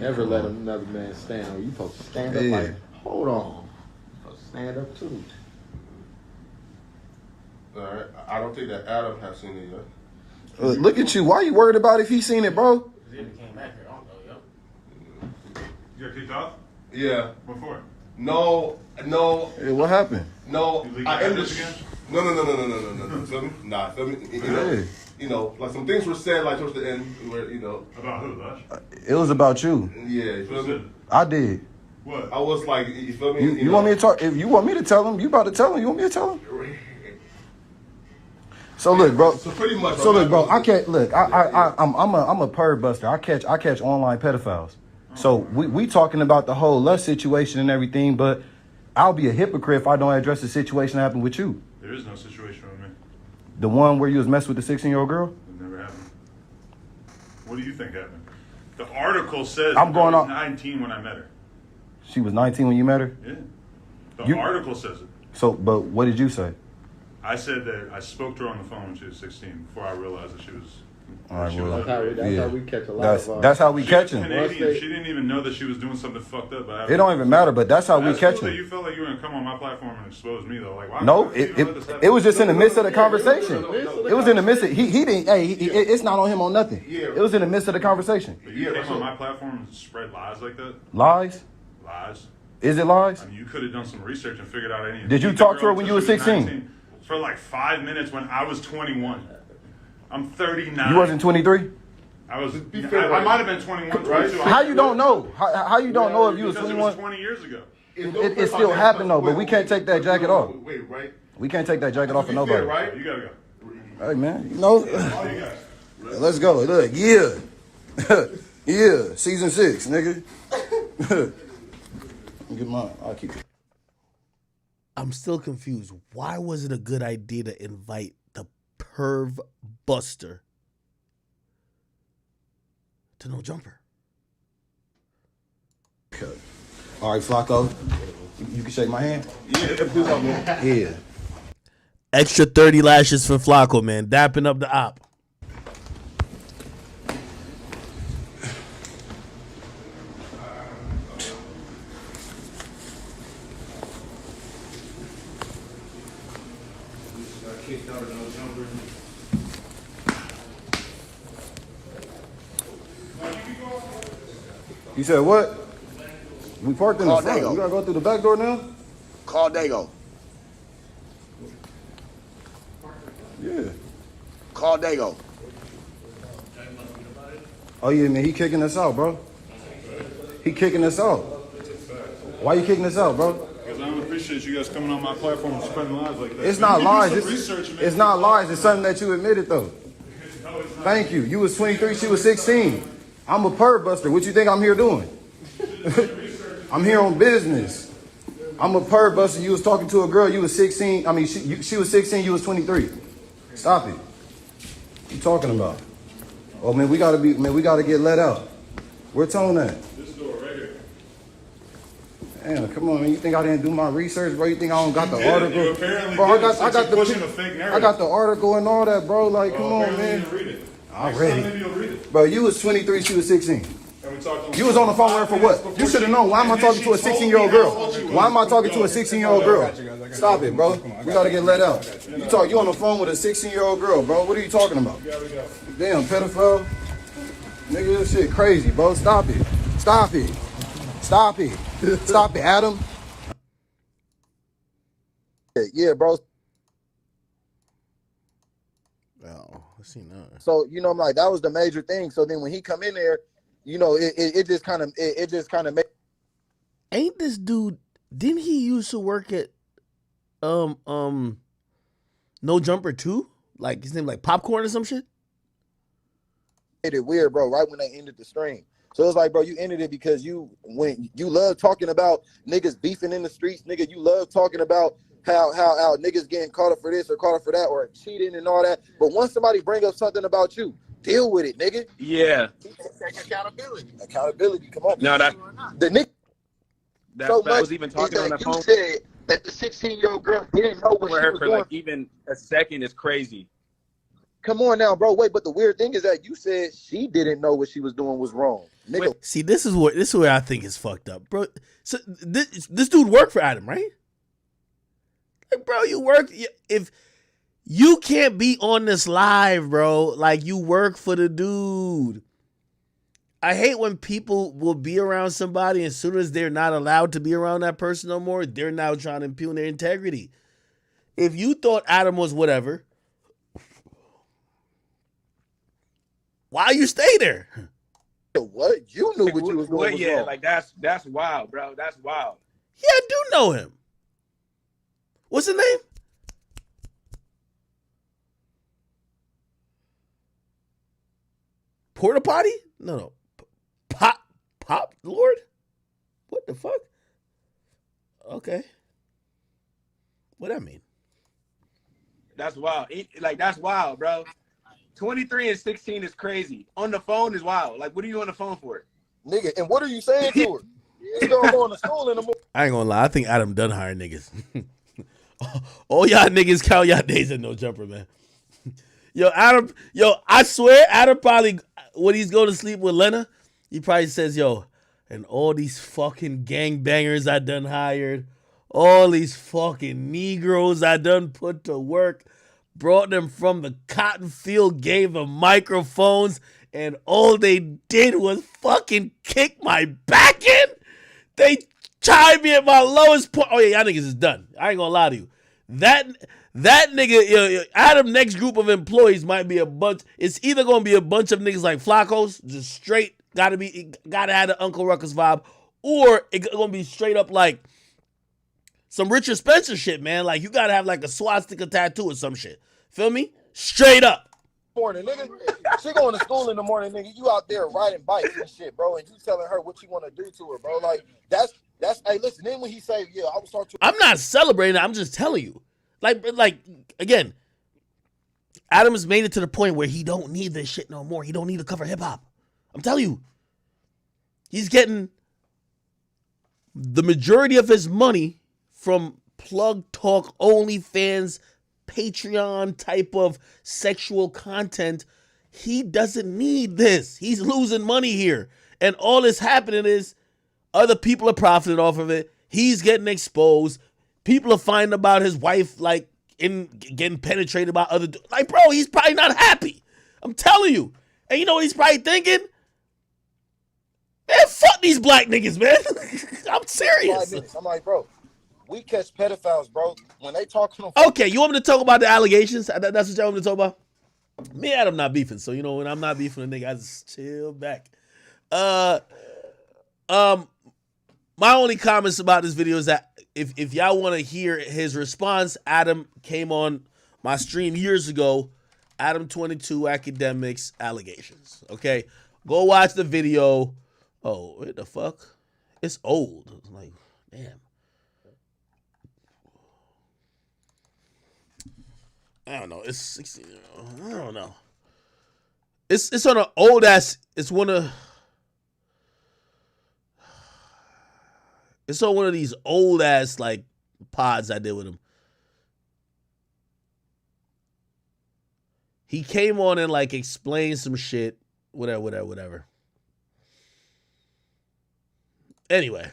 Never let another man stand on. You supposed to stand up Yeah. like, hold on. You supposed to stand up too. All right. I don't think that Adam has seen it yet. Look at you. Why you worried about if he seen it, bro? Came back here. I don't know, yo. You got kicked off? Yeah. Before? No. Hey, what happened? No. You leaked I ended. evidence again? No. Feel me? Nah, feel me? Yeah. You know, like some things were said like towards the end where, About who, Lush? It was about you. yeah, you feel Who said me? it? I did. What? I was like, you feel me? You want me to talk? If you want me to tell him, you about to tell him. You want me to tell him? So look, bro. So pretty much. So look, bro. I can't look. I'm a perv buster. I catch online pedophiles. So we talking about the whole Lush situation and everything, but I'll be a hypocrite if I don't address the situation that happened with you. There is no situation with me. The one where you was messing with the 16-year-old girl? It never happened. What do you think happened? The article says I'm going I was on- 19 when I met her. She was 19 when you met her? Yeah. The You- article says it. So, but what did you say? I said that I spoke to her on the phone when she was 16 before I realized that she was. All right, she was well, That's underage. how we catch a lot of. That's how we She catch was him. Canadian. She didn't even know that she was doing something fucked up. It don't even matter, but that's how we That's catch cool that him. you felt like you were gonna come on my platform and expose me though. Like, why? No, why did you let this happen? it was just in the midst of the conversation. It was in the midst of he didn't. Hey, it's not on him on nothing. It was in the midst of the conversation. But you came on my platform and spread lies like that. Lies? Lies. Is it lies? I mean, you could have done some research and figured out any. Did you talk to her when you were 16? For like 5 minutes when I was 21. I'm 39. You wasn't 23? I was. I might have been 21, 22. How you don't know? How you don't know if you was Because it was 21? 20 years ago. It still happened though, but we can't take that jacket off. Wait, right? We can't take that jacket off for To be fair, nobody. right? You gotta go. Hey man, you know. All you got. Let's go. Look, yeah. Yeah, season 6, nigga. Get mine. I'll keep it. I'm still confused. Why was it a good idea to invite the perv buster to No Jumper? All right, Flacco. You can shake my hand? Yeah. Extra 30 lashes for Flacco, man. Dapping up the op. You said what? We parked in the Call front. Dago. You gotta go through the back door now? Call Dago. Yeah. Call Dago. Oh yeah, man, he kicking us out, bro. He kicking us out. Why you kicking us out, bro? Because I don't appreciate you guys coming on my platform and spreading lies like that. It's not lies. Do some research and make It's not lies. It's something that you admitted though. Thank you. You was 23, she was 16. I'm a perv buster. What you think I'm here doing? I'm here on business. I'm a perv buster. You was talking to a girl. You was 16. I mean, she was 16. You was 23. Stop it. What you talking about? Oh man, we gotta get let out. Where Tone at? This door right here. Damn, come on, man. You think I didn't do my research, bro? You think I don't got the did. article? You apparently Bro, did. It's like you're pushing a fake narrative. I got the article and all that, bro. Like, come on, Apparently you man. didn't read it. I Next read time it. maybe you'll read it. Bro, you was 23, she was 16. And we talked You was on the phone with her for what? You should have known. Why am I talking to a 16-year-old girl? Why am I talking to a 16-year-old girl? Stop it, bro. We gotta get let out. You on the phone with a 16-year-old girl, bro. What are you talking about? Damn, pedophile. Nigga, this shit crazy, bro. Stop it. Stop it. Stop it. Stop it, Adam. Yeah, bro. Oh, I see that. So, you know, I'm like, that was the major thing. So then when he come in there, you know, it just kind of made. Ain't this dude? Didn't he used to work at No Jumper too? Like his name, like Popcorn or some shit. It weird, bro. Right when they ended the stream, so it's like, bro, you ended it because when you love talking about niggas beefing in the streets, nigga. You love talking about how niggas getting caught up for this or caught up for that or cheating and all that. But once somebody bring up something about you, deal with it, nigga. Yeah. Take accountability. Accountability. Come on. No, that The nigga. that was even talking on the phone You said that the 16-year-old girl didn't know what with she her was for doing. like even a second is crazy. Come on now, bro. Wait, but the weird thing is that you said she didn't know what she was doing was wrong, nigga. See, this is where I think is fucked up, bro. So this dude worked for Adam, right? Like, bro, you work. If you can't be on this live, bro, like you work for the dude. I hate when people will be around somebody, and as soon as they're not allowed to be around that person no more, they're now trying to impugn their integrity. If you thought Adam was whatever, why you stay there? What? You knew what you was doing Well, was yeah, wrong. like that's wild, bro. That's wild. Yeah, I do know him. What's his name? Porta Potty? No. Hop Lord? What the fuck? Okay. What that mean? That's wild. That's wild, bro. 23 and 16 is crazy. On the phone is wild. Like, what are you on the phone for? Nigga, and what are you saying to her? You gonna go to school in the morning. I ain't gonna lie. I think Adam done hiring niggas. All y'all niggas count y'all days at No Jumper, man. Adam, I swear, Adam probably, when he's going to sleep with Lena, he probably says, and all these fucking gangbangers I done hired, all these fucking Negroes I done put to work, brought them from the cotton field, gave them microphones, and all they did was fucking kick my back in. They tried me at my lowest point. Oh yeah, y'all niggas is done. I ain't gonna lie to you. That nigga, Adam, next group of employees might be a bunch. It's either gonna be a bunch of niggas like Flacco's, just straight gotta have the Uncle Ruckus vibe, or it's gonna be straight up like some Richard Spencer shit, man. Like you gotta have like a swastika tattoo or some shit. Feel me? Straight up. Morning, nigga. She going to school in the morning, nigga. You out there riding bikes and shit, bro, and you telling her what you want to do to her, bro. Like that's. Hey, listen. Then when he say, "Yeah, I was talking to," I'm not celebrating. I'm just telling you. Like again, Adam has made it to the point where he don't need this shit no more. He don't need to cover hip hop. I'm telling you. He's getting the majority of his money from Plug Talk, OnlyFans, Patreon type of sexual content. He doesn't need this. He's losing money here. And all that's happening is other people are profiting off of it. He's getting exposed. People are finding about his wife, like, getting penetrated by other dudes. Like, bro, he's probably not happy. I'm telling you. And you know what he's probably thinking? Man, fuck these black niggas, man. I'm serious. 5 minutes. I'm like, bro, we catch pedophiles, bro. When they talk to them. Okay, you want me to talk about the allegations? That's what y'all want me to talk about? Me and Adam not beefing, so you know when I'm not beefing a nigga, I just chill back. My only comments about this video is that if y'all want to hear his response, Adam came on my stream years ago. Adam 22 academics allegations. Okay, go watch the video. Oh, what the fuck? It's old. It's like, damn. I don't know. It's 16. I don't know. It's on an old ass. It's on one of these old ass like pods I did with him. He came on and like explained some shit. Whatever. Anyway.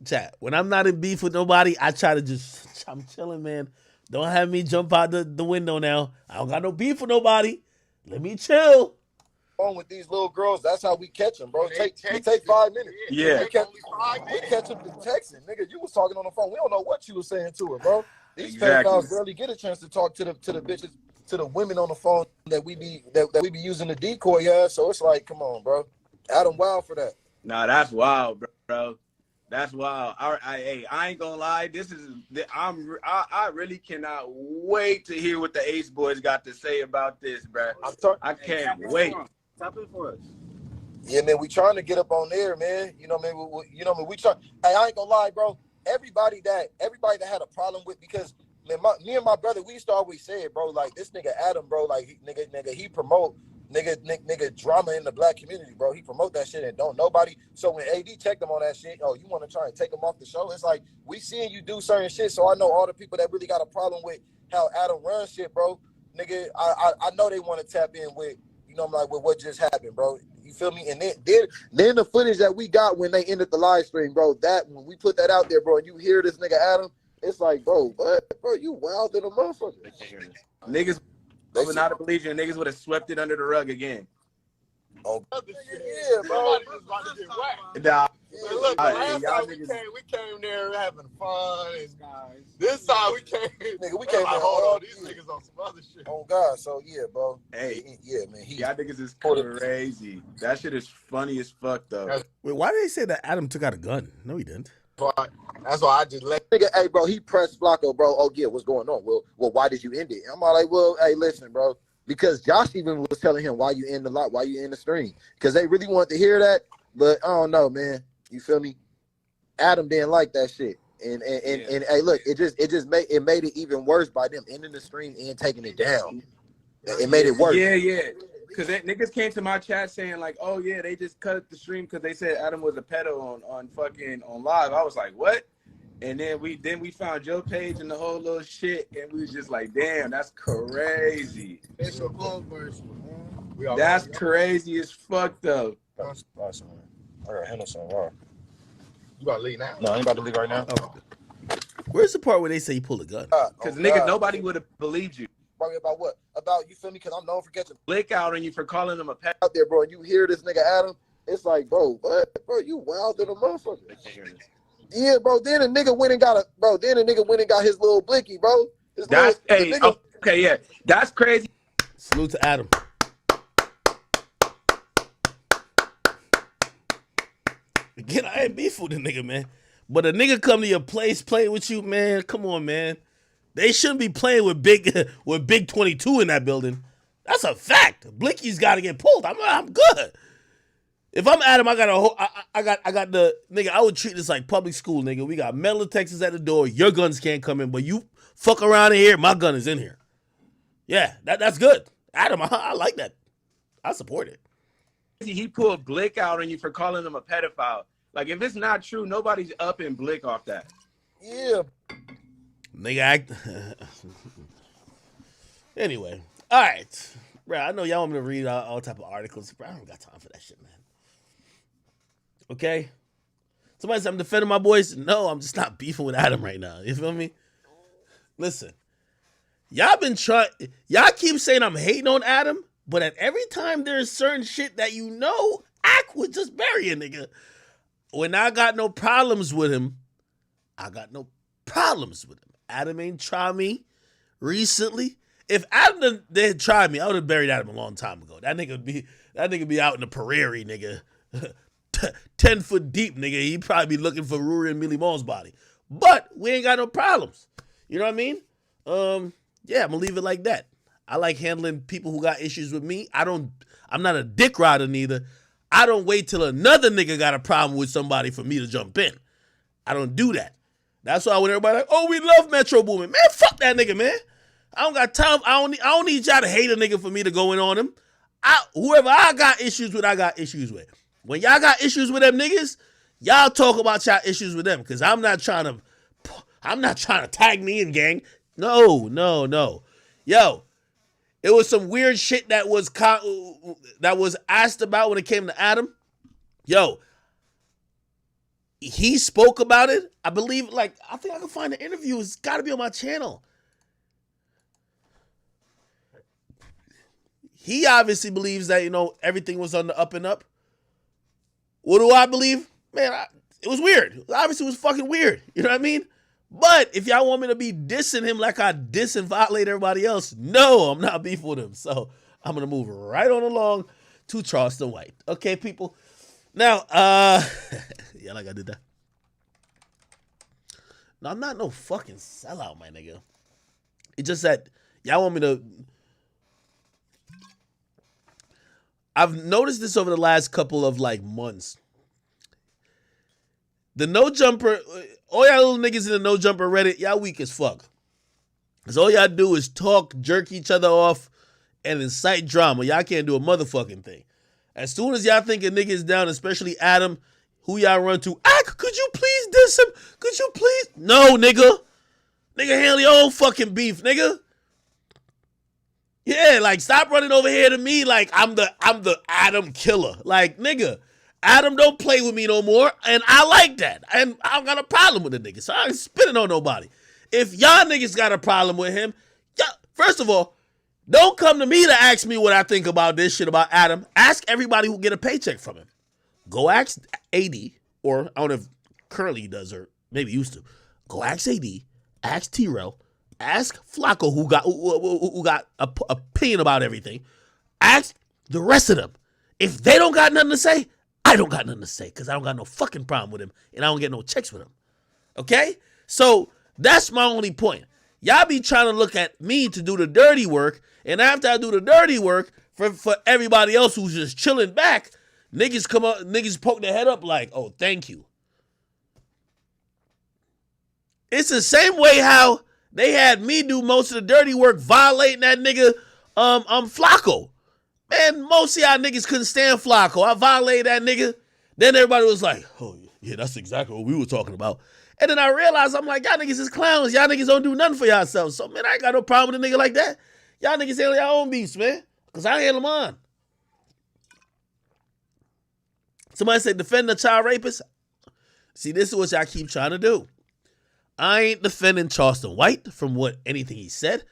Chat. When I'm not in beef with nobody, I try to I'm chilling, man. Don't have me jump out the window now. I don't got no beef with nobody. Let me chill. On with these little girls, that's how we catch them, bro. We take 5 minutes. Yeah. We catch them texting, nigga. You was talking on the phone. We don't know what you was saying to her, bro. These pedophiles barely get a chance to talk to the bitches, to the women on the phone that we be using the decoy, yeah. So it's like, come on, bro. Adam wild for that. Nah, that's wild, bro. That's wild. I ain't gonna lie. I really cannot wait to hear what the Ace Boys got to say about this, bro. I can't wait. Stop it for us. Yeah, man, we trying to get up on there, man. You know what I mean? We try. Hey, I ain't gonna lie, bro. Everybody that had a problem with, because man, me and my brother, we used to always say it, bro. Like this nigga Adam, bro. Like nigga, he promote nigga drama in the black community, bro. He promote that shit and don't nobody. So when AD checked him on that shit, you want to try and take him off the show? It's like we seeing you do certain shit. So I know all the people that really got a problem with how Adam runs shit, bro. Nigga, I know they want to tap in with, you know, like with what just happened, bro. You feel me? And then the footage that we got when they ended the live stream, bro, that when we put that out there, bro, and you hear this nigga Adam, it's like, bro, what? Bro, you wild than a motherfucker. Niggas would not have believed you, and niggas would have swept it under the rug again. Oh, yeah, bro. Nah. Look, last time we came there having fun. And this time we came there all these niggas on some other shit. Oh God, so yeah, bro. Hey, yeah, man. Y'all niggas is crazy. That shit is funny as fuck though. Wait, why did they say that Adam took out a gun? No, he didn't. That's why I just let nigga. Hey, bro, he pressed Flacco, bro. Oh yeah, what's going on? Well, why did you end it? I'm all like, well, hey, listen, bro. because Josh even was telling him why you in the stream, because they really wanted to hear that. But I don't know, man. You feel me? Adam didn't like that shit, and hey, look, it made it even worse by them ending the stream and taking it down. It made it worse. Yeah. Because niggas came to my chat saying like, oh yeah, they just cut the stream because they said Adam was a pedo on live. I was like, what? And then we found Joe Page and the whole little shit, and we was just like, damn, that's crazy. That's crazy as fuck though. I gotta handle something wrong. You about to leave now? No, I ain't about to leave right now. Oh. Where's the part where they say you pull a gun? Because nigga, nobody would have believed you. About what? About, you feel me? Because I'm known for catching Blick out on you for calling him a pet out there, bro. And you hear this nigga Adam, it's like, bro, what? Bro, you wild than a motherfucker. Yeah, bro. Then a nigga went and got his little blicky, bro. Okay, yeah. That's crazy. Salute to Adam. Again, I ain't beef with the nigga, man. But a nigga come to your place, play with you, man. Come on, man. They shouldn't be playing with big 22 in that building. That's a fact. Blicky's got to get pulled. I'm good. If I'm Adam, I got the nigga. I would treat this like public school, nigga. We got metal detectors at the door. Your guns can't come in, but you fuck around in here. My gun is in here. Yeah, that's good. Adam, I like that. I support it. He pulled Blick out on you for calling him a pedophile. Like, if it's not true, nobody's up in Blick off that. Yeah. Nigga, anyway, all right, bro. I know y'all want me to read all type of articles, bro. I don't got time for that shit, man. Okay, somebody said I'm defending my boys. No, I'm just not beefing with Adam right now. You feel me? Listen, y'all keep saying I'm hating on Adam, but at every time there's certain shit that Ack would just bury a nigga. When I got no problems with him, I got no problems with him. Adam ain't tried me recently. If Adam did try me, I would have buried Adam a long time ago. That nigga be out in the prairie, nigga. 10 foot deep, nigga. He'd probably be looking for Rory and Millie Mo's body. But we ain't got no problems. You know what I mean? Yeah, I'm gonna leave it like that. I like handling people who got issues with me. I'm not a dick rider neither. I don't wait till another nigga got a problem with somebody for me to jump in. I don't do that. That's why when everybody like, oh, we love Metro Boomin. Man, fuck that nigga, man. I don't got time. I don't need y'all to hate a nigga for me to go in on him. Whoever I got issues with, I got issues with. When y'all got issues with them niggas, y'all talk about y'all issues with them, because I'm not trying to tag me in, gang. No. Yo, it was some weird shit that was asked about when it came to Adam. Yo, he spoke about it. I believe, I think I can find the interview. It's got to be on my channel. He obviously believes that, everything was on the up and up. What do I believe? Man, it was weird. Obviously, it was fucking weird. You know what I mean? But if y'all want me to be dissing him like I diss and violate everybody else, no, I'm not beefing with him. So I'm going to move right on along to Charleston White. Okay, people? Now, yeah, like I did that. No, I'm not no fucking sellout, my nigga. It's just that y'all want me to... I've noticed this over the last couple of, months. The no jumper... All y'all little niggas in the no jumper Reddit, y'all weak as fuck. Because all y'all do is talk, jerk each other off, and incite drama. Y'all can't do a motherfucking thing. As soon as y'all think a nigga is down, especially Adam, who y'all run to? Could you please diss him? Could you please? No, nigga. Nigga, handle your own fucking beef, nigga. Yeah, stop running over here to me like I'm the Adam killer. Nigga, Adam don't play with me no more, and I like that. And I don't got a problem with the nigga, so I ain't spitting on nobody. If y'all niggas got a problem with him, first of all, don't come to me to ask me what I think about this shit about Adam. Ask everybody who get a paycheck from him. Go ask AD, or I don't know if currently he does, or maybe used to. Go ask AD, ask T-Rail, ask Flacco, who got a opinion about everything. Ask the rest of them. If they don't got nothing to say, I don't got nothing to say, because I don't got no fucking problem with him, and I don't get no checks with him. Okay? So that's my only point. Y'all be trying to look at me to do the dirty work, And after I do the dirty work for everybody else who's just chilling back, niggas come up, niggas poke their head up like, oh, thank you. It's the same way how they had me do most of the dirty work violating that nigga Flacco. Man, most of y'all niggas couldn't stand Flacco. I violated that nigga. Then everybody was like, oh, yeah, that's exactly what we were talking about. And then I realized, I'm like, y'all niggas is clowns. Y'all niggas don't do nothing for yourselves. So, man, I ain't got no problem with a nigga like that. Y'all niggas handle your own beefs, man. Because I handle mine. Somebody said, defend the child rapist. See, this is what y'all keep trying to do. I ain't defending Charleston White from anything he said.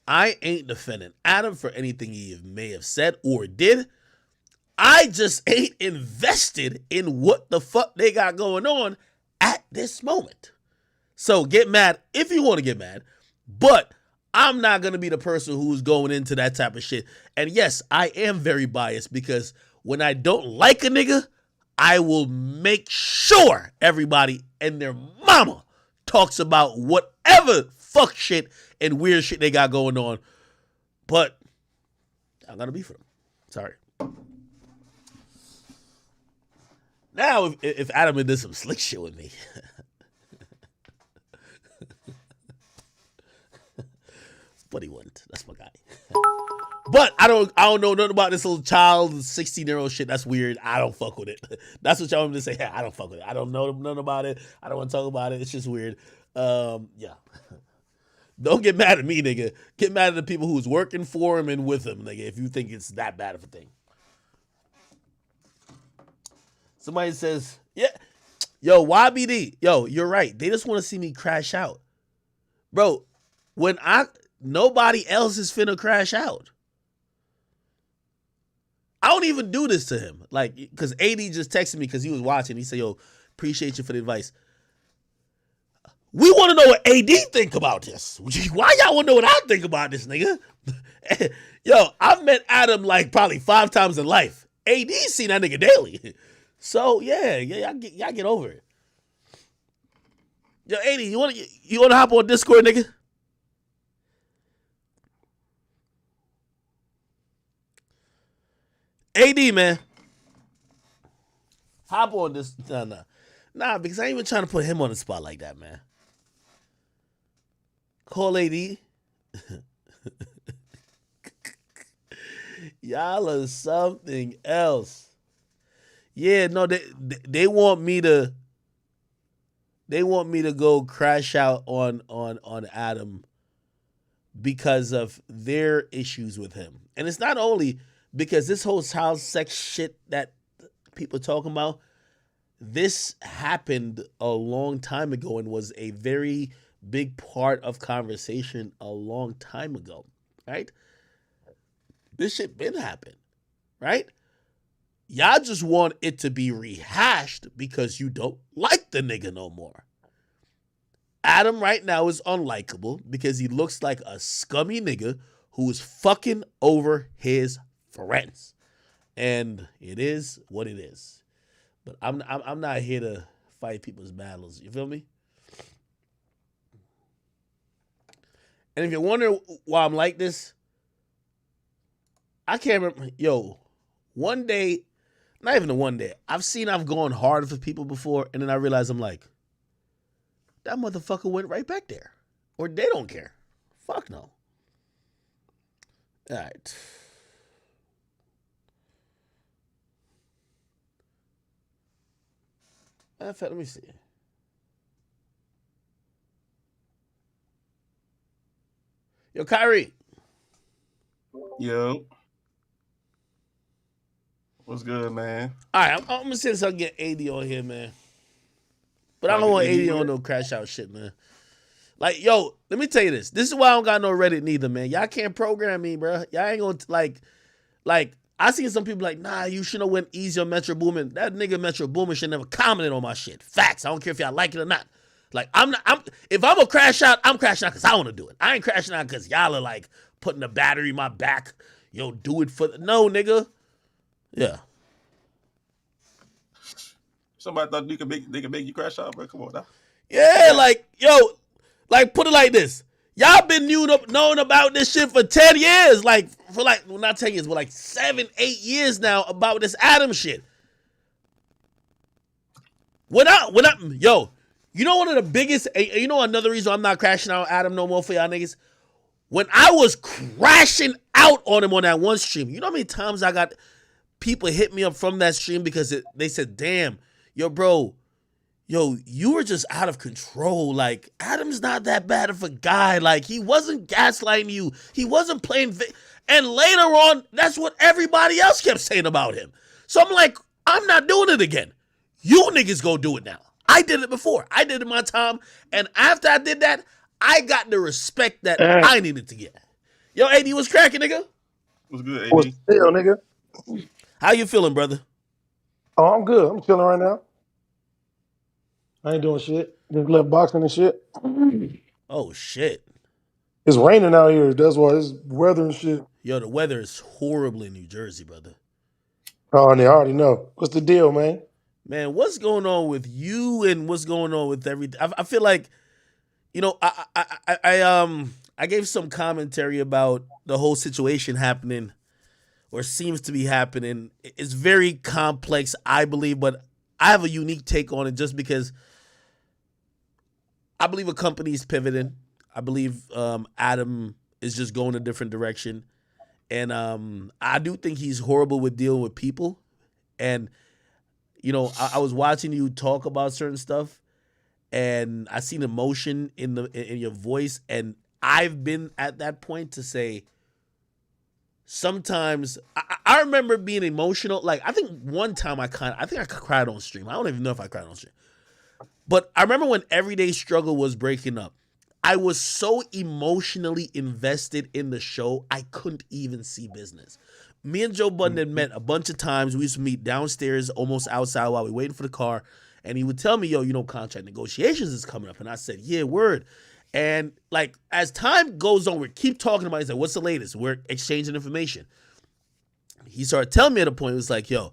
I ain't defending Adam for anything he may have said or did. I just ain't invested in what the fuck they got going on at this moment. So get mad if you want to get mad, but I'm not going to be the person who's going into that type of shit. And yes, I am very biased because when I don't like a nigga, I will make sure everybody and their mama talks about whatever fuck shit and weird shit they got going on. But I'm going to be for them. Sorry. Now, if Adam had did some slick shit with me, but he wouldn't. That's my guy. But I don't know nothing about this little child, 16-year-old shit. That's weird. I don't fuck with it. That's what y'all want me to say. Yeah, I don't fuck with it. I don't know nothing about it. I don't want to talk about it. It's just weird. Yeah. Don't get mad at me, nigga. Get mad at the people who's working for him and with him, nigga, if you think it's that bad of a thing. Somebody says, yeah, yo, YBD, yo, you're right. They just want to see me crash out. Bro, nobody else is finna crash out. I don't even do this to him. Like, because AD just texted me because he was watching. He said, yo, appreciate you for the advice. We want to know what AD think about this. Why y'all want to know what I think about this, nigga? Yo, I've met Adam like probably 5 times in life. AD seen that nigga daily. So yeah, y'all get over it. Yo, 80, you wanna hop on Discord, nigga? AD, man. Hop on this. Nah, because I ain't even trying to put him on the spot like that, man. Call AD. Y'all are something else. Yeah, no, they want me to go crash out on Adam because of their issues with him. And it's not only because this whole child sex shit that people talking about, this happened a long time ago and was a very big part of conversation a long time ago, right? This shit been happening, right? Y'all just want it to be rehashed because you don't like the nigga no more. Adam right now is unlikable because he looks like a scummy nigga who is fucking over his friends. And it is what it is. But I'm not here to fight people's battles. You feel me? And if you're wondering why I'm like this, I can't remember. Yo, one day, not even a one day, I've gone hard for people before, and then I realize I'm like, that motherfucker went right back there. Or they don't care. Fuck no. All right. In fact, let me see. Yo, Kyrie. Yo. What's good, man? All right, I'm going to see if I can get 80 on here, man. But I don't want 80 on no crash out shit, man. Like, yo, let me tell you this. This is why I don't got no Reddit neither, man. Y'all can't program me, bro. Y'all ain't going to, like, I seen some people like, nah, you should have went easy on Metro Boomin. That nigga Metro Boomin should never commented on my shit. Facts. I don't care if y'all like it or not. Like, if I'm going to crash out, I'm crashing out because I want to do it. I ain't crashing out because y'all are, like, putting a battery in my back. Yo, do it for no, nigga. Yeah. Somebody thought they could make you crash out, bro. Come on now. Yeah, like, yo, like, put it like this. Y'all been knowing about this shit for 10 years. Not 10 years, but like 7, 8 years now about this Adam shit. Yo, you know one of the biggest, you know another reason I'm not crashing out Adam no more for y'all niggas? When I was crashing out on him on that one stream, you know how many times I got people hit me up from that stream because they said, damn, yo, bro, you were just out of control. Like, Adam's not that bad of a guy. Like, he wasn't gaslighting you. He wasn't playing. And later on, that's what everybody else kept saying about him. So I'm like, I'm not doing it again. You niggas go do it now. I did it before. I did it my time. And after I did that, I got the respect that I needed to get. Yo, AD, what's cracking, nigga? What's good, AD? What's the deal, nigga? How you feeling, brother? Oh, I'm good. I'm chilling right now. I ain't doing shit. Just left boxing and shit. Oh, shit. It's raining out here. That's why it's weather and shit. Yo, the weather is horrible in New Jersey, brother. Oh, and I already know. What's the deal, man? Man, what's going on with you and what's going on with everything? I feel like, you know, I gave some commentary about the whole situation happening or seems to be happening. It's very complex, I believe, but I have a unique take on it just because I believe a company is pivoting. I believe Adam is just going a different direction. And I do think he's horrible with dealing with people. And, you know, I was watching you talk about certain stuff and I seen emotion in your voice. And I've been at that point to say, sometimes I remember being emotional. Like, I think one time I think I cried on stream. I don't even know if I cried on stream. But I remember when Everyday Struggle was breaking up, I was so emotionally invested in the show, I couldn't even see business. Me and Joe Budden had met a bunch of times. We used to meet downstairs, almost outside while we waiting for the car. And he would tell me, yo, you know, contract negotiations is coming up. And I said, yeah, word. And like, as time goes on, we keep talking about it. He's like, what's the latest? We're exchanging information. He started telling me at a point, it was like, yo,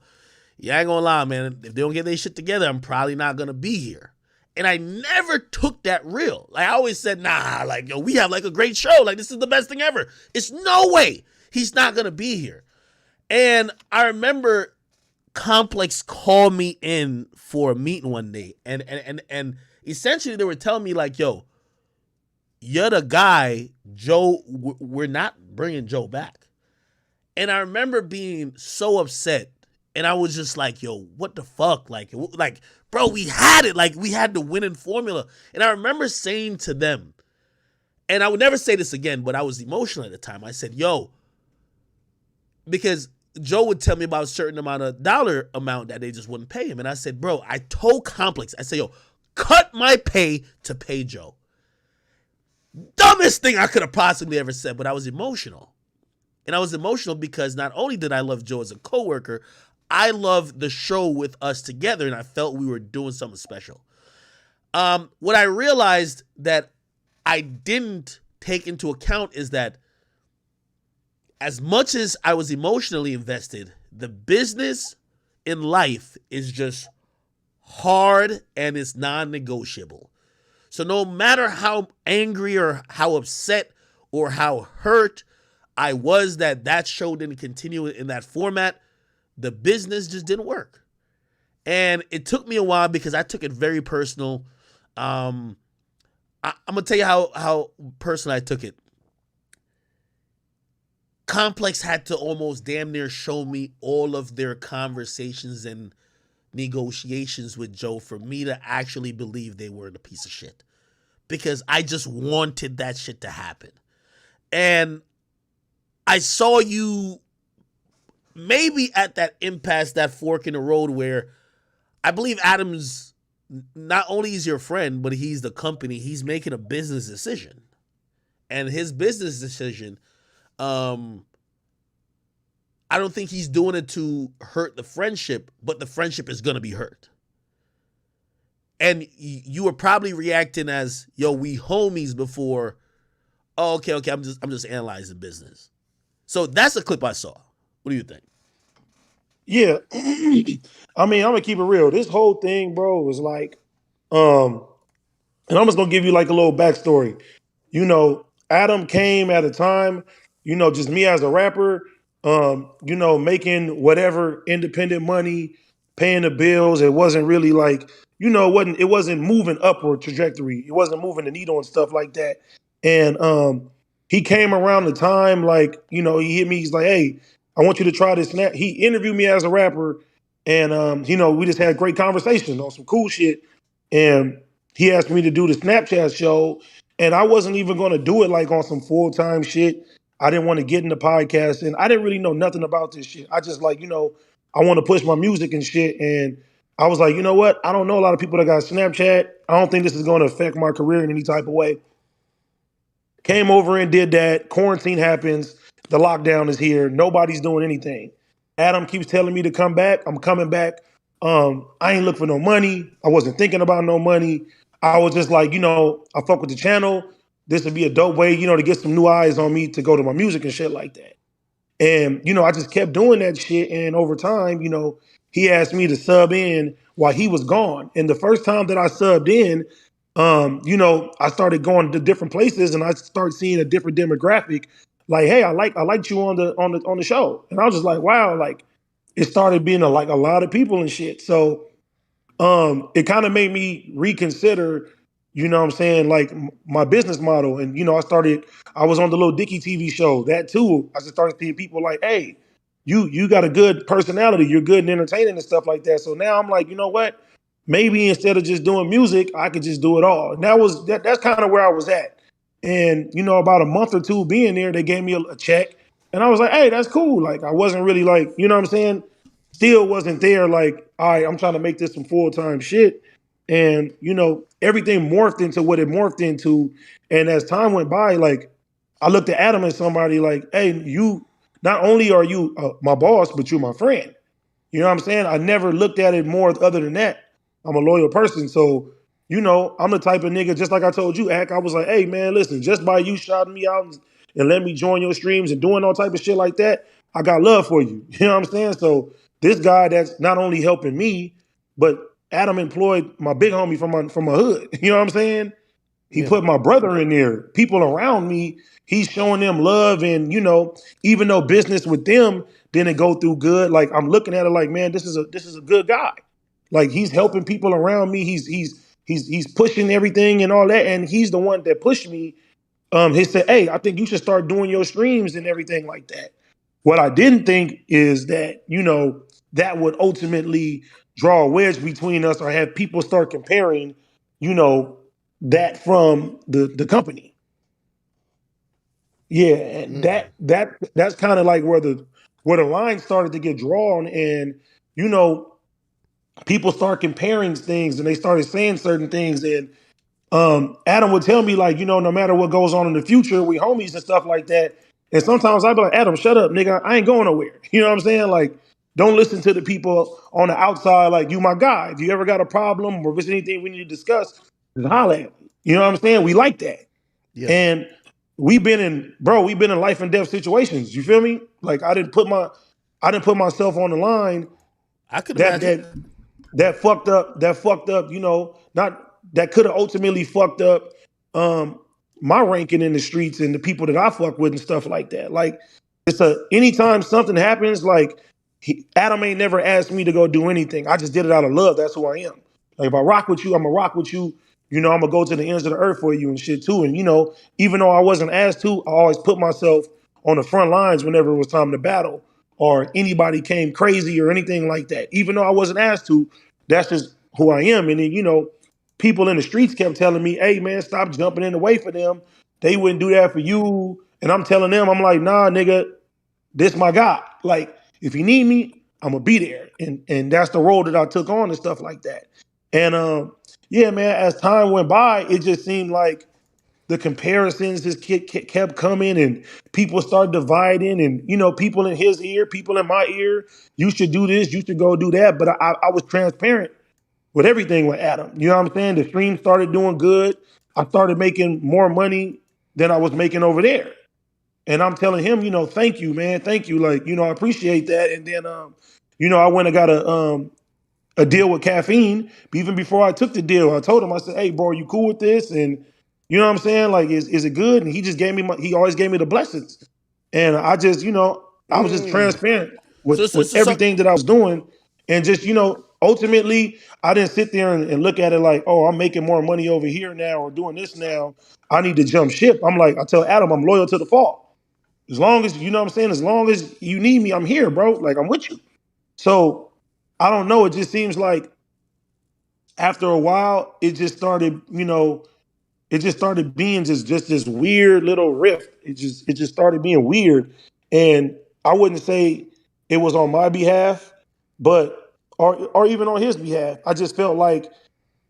yeah, I ain't gonna lie, man. If they don't get their shit together, I'm probably not gonna be here. And I never took that real. Like, I always said, nah, like, yo, we have like a great show. Like, this is the best thing ever. It's no way he's not gonna be here. And I remember Complex called me in for a meeting one day. And essentially they were telling me like, yo, you're the guy, Joe, we're not bringing Joe back. And I remember being so upset. And I was just like, yo, what the fuck? Like, bro, we had it. Like, we had the winning formula. And I remember saying to them, and I would never say this again, but I was emotional at the time. I said, yo, because Joe would tell me about a certain amount of dollar amount that they just wouldn't pay him. And I said, bro, I told Complex, I said, yo, cut my pay to pay Joe. Dumbest thing I could have possibly ever said, but I was emotional. And I was emotional because not only did I love Joe as a coworker, I loved the show with us together, and I felt we were doing something special. What I realized that I didn't take into account is that as much as I was emotionally invested, the business in life is just hard and it's non-negotiable. So no matter how angry or how upset or how hurt I was that show didn't continue in that format, the business just didn't work. And it took me a while because I took it very personal. I'm going to tell you how personal I took it. Complex had to almost damn near show me all of their conversations and negotiations with Joe for me to actually believe they weren't a piece of shit. Because I just wanted that shit to happen. And I saw you maybe at that impasse, that fork in the road where I believe Adam's not only is your friend, but he's the company. He's making a business decision. And his business decision, I don't think he's doing it to hurt the friendship, but the friendship is going to be hurt. And you were probably reacting as, yo, we homies before, oh, okay, I'm just analyzing business. So that's a clip I saw. What do you think? Yeah. I mean, I'm gonna keep it real. This whole thing, bro, was like, and I'm just gonna give you like a little backstory. You know, Adam came at a time, just me as a rapper, making whatever independent money, paying the bills. It wasn't really like, it wasn't moving upward trajectory. It wasn't moving the needle and stuff like that. And he came around the time like, he hit me. He's like, hey, I want you to try this. Snap. He interviewed me as a rapper, and we just had great conversation on some cool shit. And he asked me to do the Snapchat show, and I wasn't even going to do it like on some full-time shit. I didn't want to get into podcasting. I didn't really know nothing about this shit. I just like, I want to push my music and shit. And I was like, you know what? I don't know a lot of people that got Snapchat. I don't think this is going to affect my career in any type of way. Came over and did that. Quarantine happens. The lockdown is here. Nobody's doing anything. Adam keeps telling me to come back. I'm coming back. I ain't look for no money. I wasn't thinking about no money. I was just like, I fuck with the channel. This would be a dope way, to get some new eyes on me to go to my music and shit like that. And, I just kept doing that shit. And over time, he asked me to sub in while he was gone. And the first time that I subbed in, I started going to different places and I started seeing a different demographic. Like, hey, I liked you on the show. And I was just like, wow, like it started being a lot of people and shit. So it kind of made me reconsider, what I'm saying, like my business model. And, I was on the Lil Dicky TV show. That too, I just started seeing people like, hey, you got a good personality. You're good and entertaining and stuff like that. So now I'm like, you know what? Maybe instead of just doing music, I could just do it all. And that's kind of where I was at. And, about a month or two being there, they gave me a check. And I was like, hey, that's cool. Like, I wasn't really like, what I'm saying? Still wasn't there like, all right, I'm trying to make this some full-time shit. And, everything morphed into what it morphed into. And as time went by, like, I looked at Adam as somebody like, hey, you, not only are you my boss, but you're my friend. You know what I'm saying? I never looked at it more other than that. I'm a loyal person. So, I'm the type of nigga, just like I told you, Ak, I was like, hey, man, listen, just by you shouting me out and letting me join your streams and doing all type of shit like that, I got love for you. You know what I'm saying? So this guy that's not only helping me, but Adam employed my big homie from my hood. You know what I'm saying? He put my brother in there, people around me. He's showing them love. And, even though business with them didn't go through good, like I'm looking at it like, man, this is a good guy. Like he's helping people around me. He's pushing everything and all that. And he's the one that pushed me. He said, hey, I think you should start doing your streams and everything like that. What I didn't think is that, that would ultimately draw a wedge between us or have people start comparing, that from the company. Yeah, and that's kind of like where the line started to get drawn, and people start comparing things, and they started saying certain things, and Adam would tell me like, no matter what goes on in the future, we homies and stuff like that. And sometimes I'd be like, Adam, shut up, nigga. I ain't going nowhere. You know what I'm saying? Like, don't listen to the people on the outside. Like, you my guy. If you ever got a problem or if there's anything we need to discuss, just holler at me. You know what I'm saying? We like that. Yeah. And we've been in life and death situations. You feel me? Like I didn't put myself on the line. I could imagine that fucked up, not that could have ultimately fucked up my ranking in the streets and the people that I fuck with and stuff like that. Like anytime something happens, like Adam ain't never asked me to go do anything. I just did it out of love. That's who I am. Like if I rock with you, I'm gonna rock with you. I'm gonna go to the ends of the earth for you and shit too. And even though I wasn't asked to, I always put myself on the front lines whenever it was time to battle or anybody came crazy or anything like that. Even though I wasn't asked to, that's just who I am. And then, people in the streets kept telling me, hey man, stop jumping in the way for them. They wouldn't do that for you. And I'm telling them, I'm like, nah, nigga, this my guy. Like, if you need me, I'm gonna be there. And that's the role that I took on and stuff like that. And yeah, man, as time went by, it just seemed like the comparisons just kept coming and people started dividing and, people in his ear, people in my ear, you should do this, you should go do that. But I was transparent with everything with Adam. You know what I'm saying? The stream started doing good. I started making more money than I was making over there. And I'm telling him, thank you, man. Thank you. Like, I appreciate that. And then, I went and got a deal with Caffeine. Even before I took the deal, I told him, I said, hey, bro, you cool with this? And You know what I'm saying? Like, is it good? And he just gave me he always gave me the blessings. And I just, I was just transparent So, with so, so, so everything that I was doing. And just, ultimately, I didn't sit there and look at it like, oh, I'm making more money over here now or doing this now. I need to jump ship. I'm like, I tell Adam, I'm loyal to the fall. As long as, you know what I'm saying? As long as you need me, I'm here, bro. Like, I'm with you. So I don't know. It just seems like after a while, it just started being just this weird little rift. It just started being weird. And I wouldn't say it was on my behalf, but or even on his behalf. I just felt like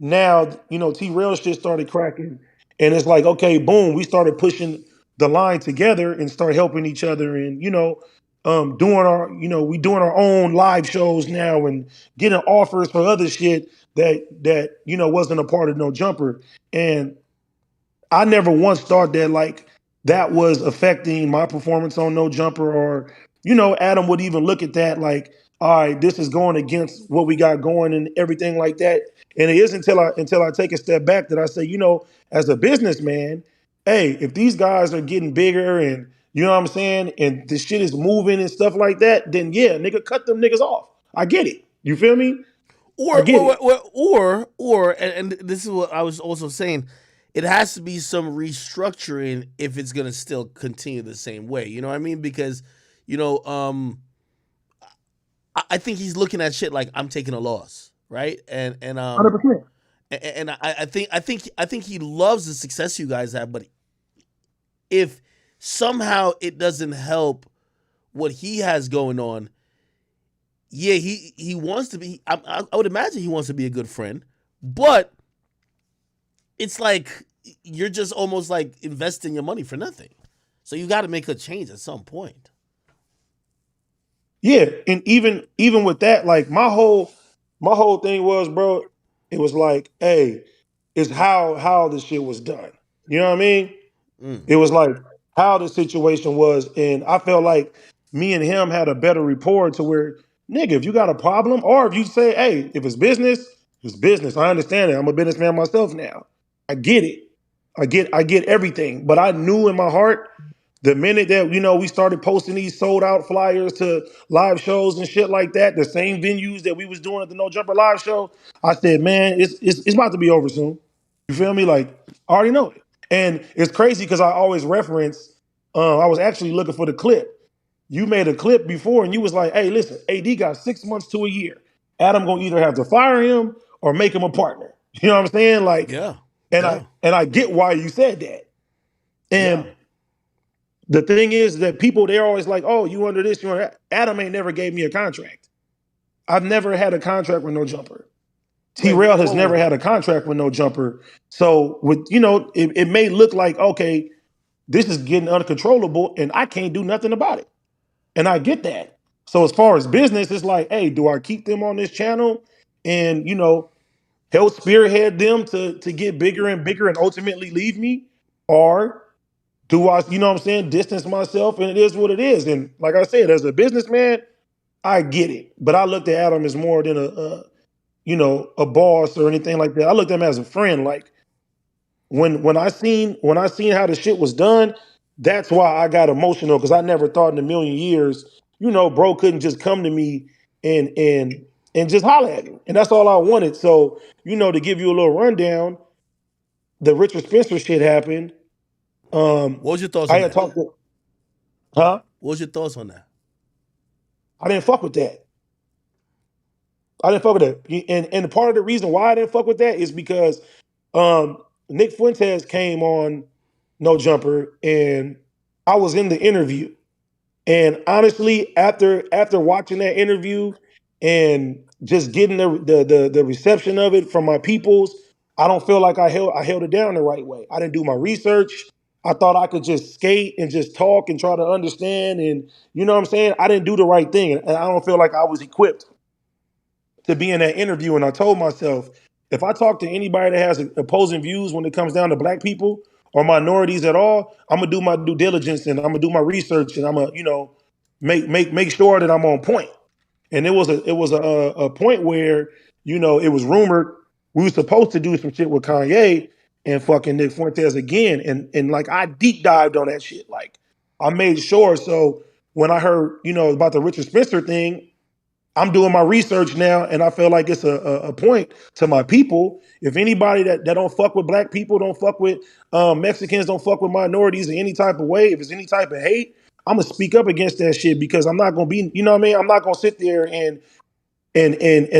now, T-Rail shit started cracking. And it's like, okay, boom, we started pushing the line together and start helping each other and, we doing our own live shows now and getting offers for other shit that wasn't a part of No Jumper. And I never once thought that like that was affecting my performance on No Jumper or, Adam would even look at that like, all right, this is going against what we got going and everything like that. And it is until I take a step back that I say, as a businessman, hey, if these guys are getting bigger and you know what I'm saying, and the shit is moving and stuff like that, then yeah, nigga, cut them niggas off. I get it. You feel me? I get it. And this is what I was also saying. It has to be some restructuring if it's gonna still continue the same way. You know what I mean? Because, you know, I think he's looking at shit like I'm taking a loss, right? And 100%. and I think he loves the success you guys have, but if somehow it doesn't help what he has going on, yeah, he wants to be. I would imagine he wants to be a good friend, but it's like you're just almost like investing your money for nothing. So you got to make a change at some point. Yeah, and even with that, like my whole thing was, bro, it was like, hey, it's how the shit was done. You know what I mean? Mm. It was like how the situation was, and I felt like me and him had a better rapport to where, nigga, if you got a problem, or if you say, hey, if it's business. I understand it. I'm a businessman myself now. I get it. I get everything. But I knew in my heart the minute that we started posting these sold out flyers to live shows and shit like that, the same venues that we was doing at the No Jumper live show, I said, man, it's about to be over soon. You feel me? Like I already know it, and it's crazy because I always reference. I was actually looking for the clip. You made a clip before, and you was like, "Hey, listen, AD got 6 months to a year. Adam gonna either have to fire him or make him a partner." You know what I'm saying? Like, Yeah, and yeah, I get why you said that. yeah. And the thing is that people they're always like, "Oh, you under this, you under that." Adam ain't never gave me a contract. I've never had a contract with No Jumper. Wait, T-Rail has never had a contract with No Jumper. So with it may look like, okay, this is getting uncontrollable and I can't do nothing about it. And I get that. So as far as business, it's like, hey, do I keep them on this channel and help spearhead them to get bigger and bigger and ultimately leave me? Or do I, what I'm saying, distance myself and it is what it is? And like I said, as a businessman, I get it. But I looked at Adam as more than a boss or anything like that. I looked at him as a friend. Like when I seen how the shit was done, that's why I got emotional because I never thought in a million years, bro couldn't just come to me and just holler at me. And that's all I wanted. So, to give you a little rundown, the Richard Spencer shit happened. What was your thoughts I on had that? talked to huh? What was your thoughts on that? I didn't fuck with that. I didn't fuck with that. And part of the reason why I didn't fuck with that is because um, Nick Fuentes came on No Jumper and I was in the interview. And honestly, after watching that interview and just getting the reception of it from my peoples, I don't feel like I held it down the right way. I didn't do my research. I thought I could just skate and just talk and try to understand and you know what I'm saying? I didn't do the right thing and I don't feel like I was equipped to be in that interview. And I told myself, if I talk to anybody that has opposing views when it comes down to black people or minorities at all, I'm gonna do my due diligence and I'm gonna do my research and I'm gonna, make sure that I'm on point. And it was a point where, it was rumored we were supposed to do some shit with Kanye. and fucking Nick Fuentes again. And like I deep dived on that shit. Like I made sure. So when I heard, about the Richard Spencer thing, I'm doing my research now, and I feel like it's a point to my people. If anybody that don't fuck with black people, don't fuck with Mexicans, don't fuck with minorities in any type of way, if it's any type of hate, I'm gonna speak up against that shit because I'm not gonna be, you know what I mean? I'm not gonna sit there and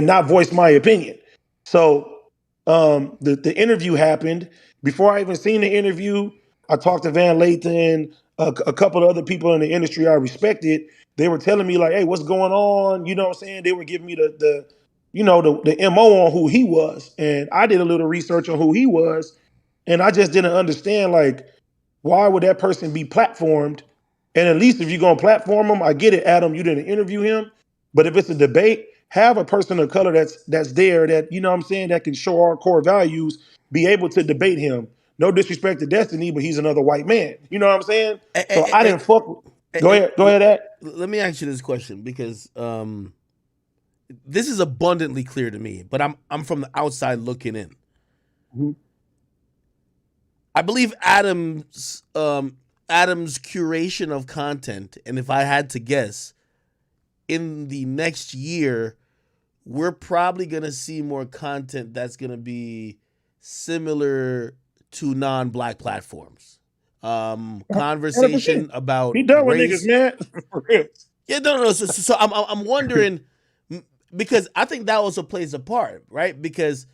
not voice my opinion. So the interview happened. Before I even seen the interview, I talked to Van Lathan, a couple of other people in the industry I respected. They were telling me like, hey, what's going on? You know what I'm saying? They were giving me the MO on who he was. And I did a little research on who he was. And I just didn't understand, like, why would that person be platformed? And at least if you're going to platform him, I get it, Adam, you didn't interview him. But if it's a debate, have a person of color that's there that, you know what I'm saying, that can show our core values, be able to debate him. No disrespect to Destiny, but he's another white man. You know what I'm saying? So I didn't fuck with... Go ahead, Ed. Let me ask you this question because this is abundantly clear to me, but I'm from the outside looking in. Mm-hmm. I believe Adam's curation of content, and if I had to guess, in the next year, we're probably gonna see more content that's gonna be similar to non-black platforms. Conversation 100%. about He done with race. niggas, man. For real. Yeah, no. So I'm wondering because I think that also plays a part, right? Because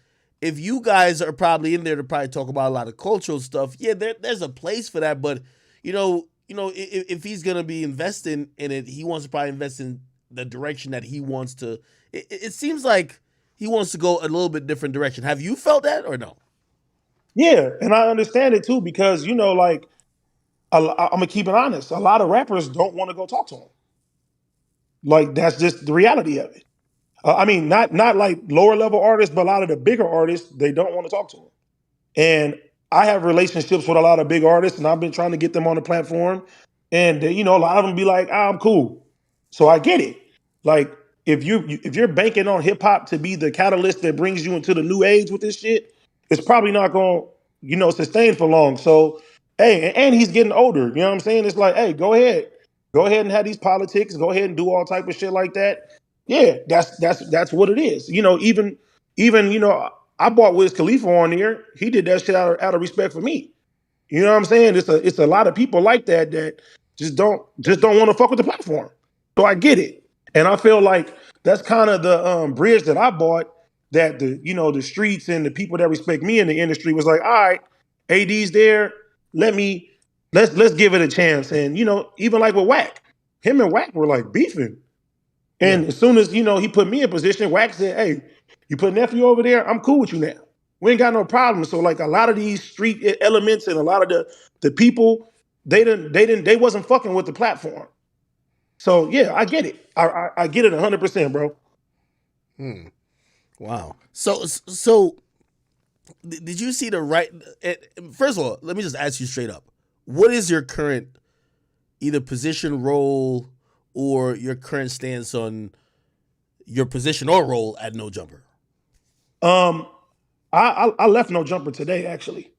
if you guys are probably in there to probably talk about a lot of cultural stuff, yeah, there's a place for that. But if he's gonna be investing in it, he wants to probably invest in the direction that he wants to. It seems like he wants to go a little bit different direction. Have you felt that or no? Yeah, and I understand it too because like I'm gonna keep it honest. A lot of rappers don't want to go talk to him. Like that's just the reality of it. I mean, not like lower level artists, but a lot of the bigger artists, they don't want to talk to him. And I have relationships with a lot of big artists, and I've been trying to get them on the platform. And a lot of them be like, I'm cool. So I get it. Like if you're banking on hip hop to be the catalyst that brings you into the new age with this shit, it's probably not going to sustain for long. So hey, and he's getting older. You know what I'm saying? It's like, hey, go ahead and have these politics. Go ahead and do all type of shit like that. Yeah, that's what it is. Even I bought Wiz Khalifa on here. He did that shit out of respect for me. You know what I'm saying? It's a lot of people like that just don't want to fuck with the platform. So I get it, and I feel like that's kind of the bridge that I bought. That the streets and the people that respect me in the industry was like, all right, AD's there. Let's give it a chance. And even like with Wack, him and Wack were like beefing. And as soon as, he put me in position, Wack said, hey, you put nephew over there, I'm cool with you now. We ain't got no problem. So like a lot of these street elements and a lot of the people, they wasn't fucking with the platform. So yeah, I get it. I get it 100%, bro. Wow. So did you see the right? First of all, let me just ask you straight up. What is your current either position, role, or your current stance on your position or role at No Jumper? I left No Jumper today, actually.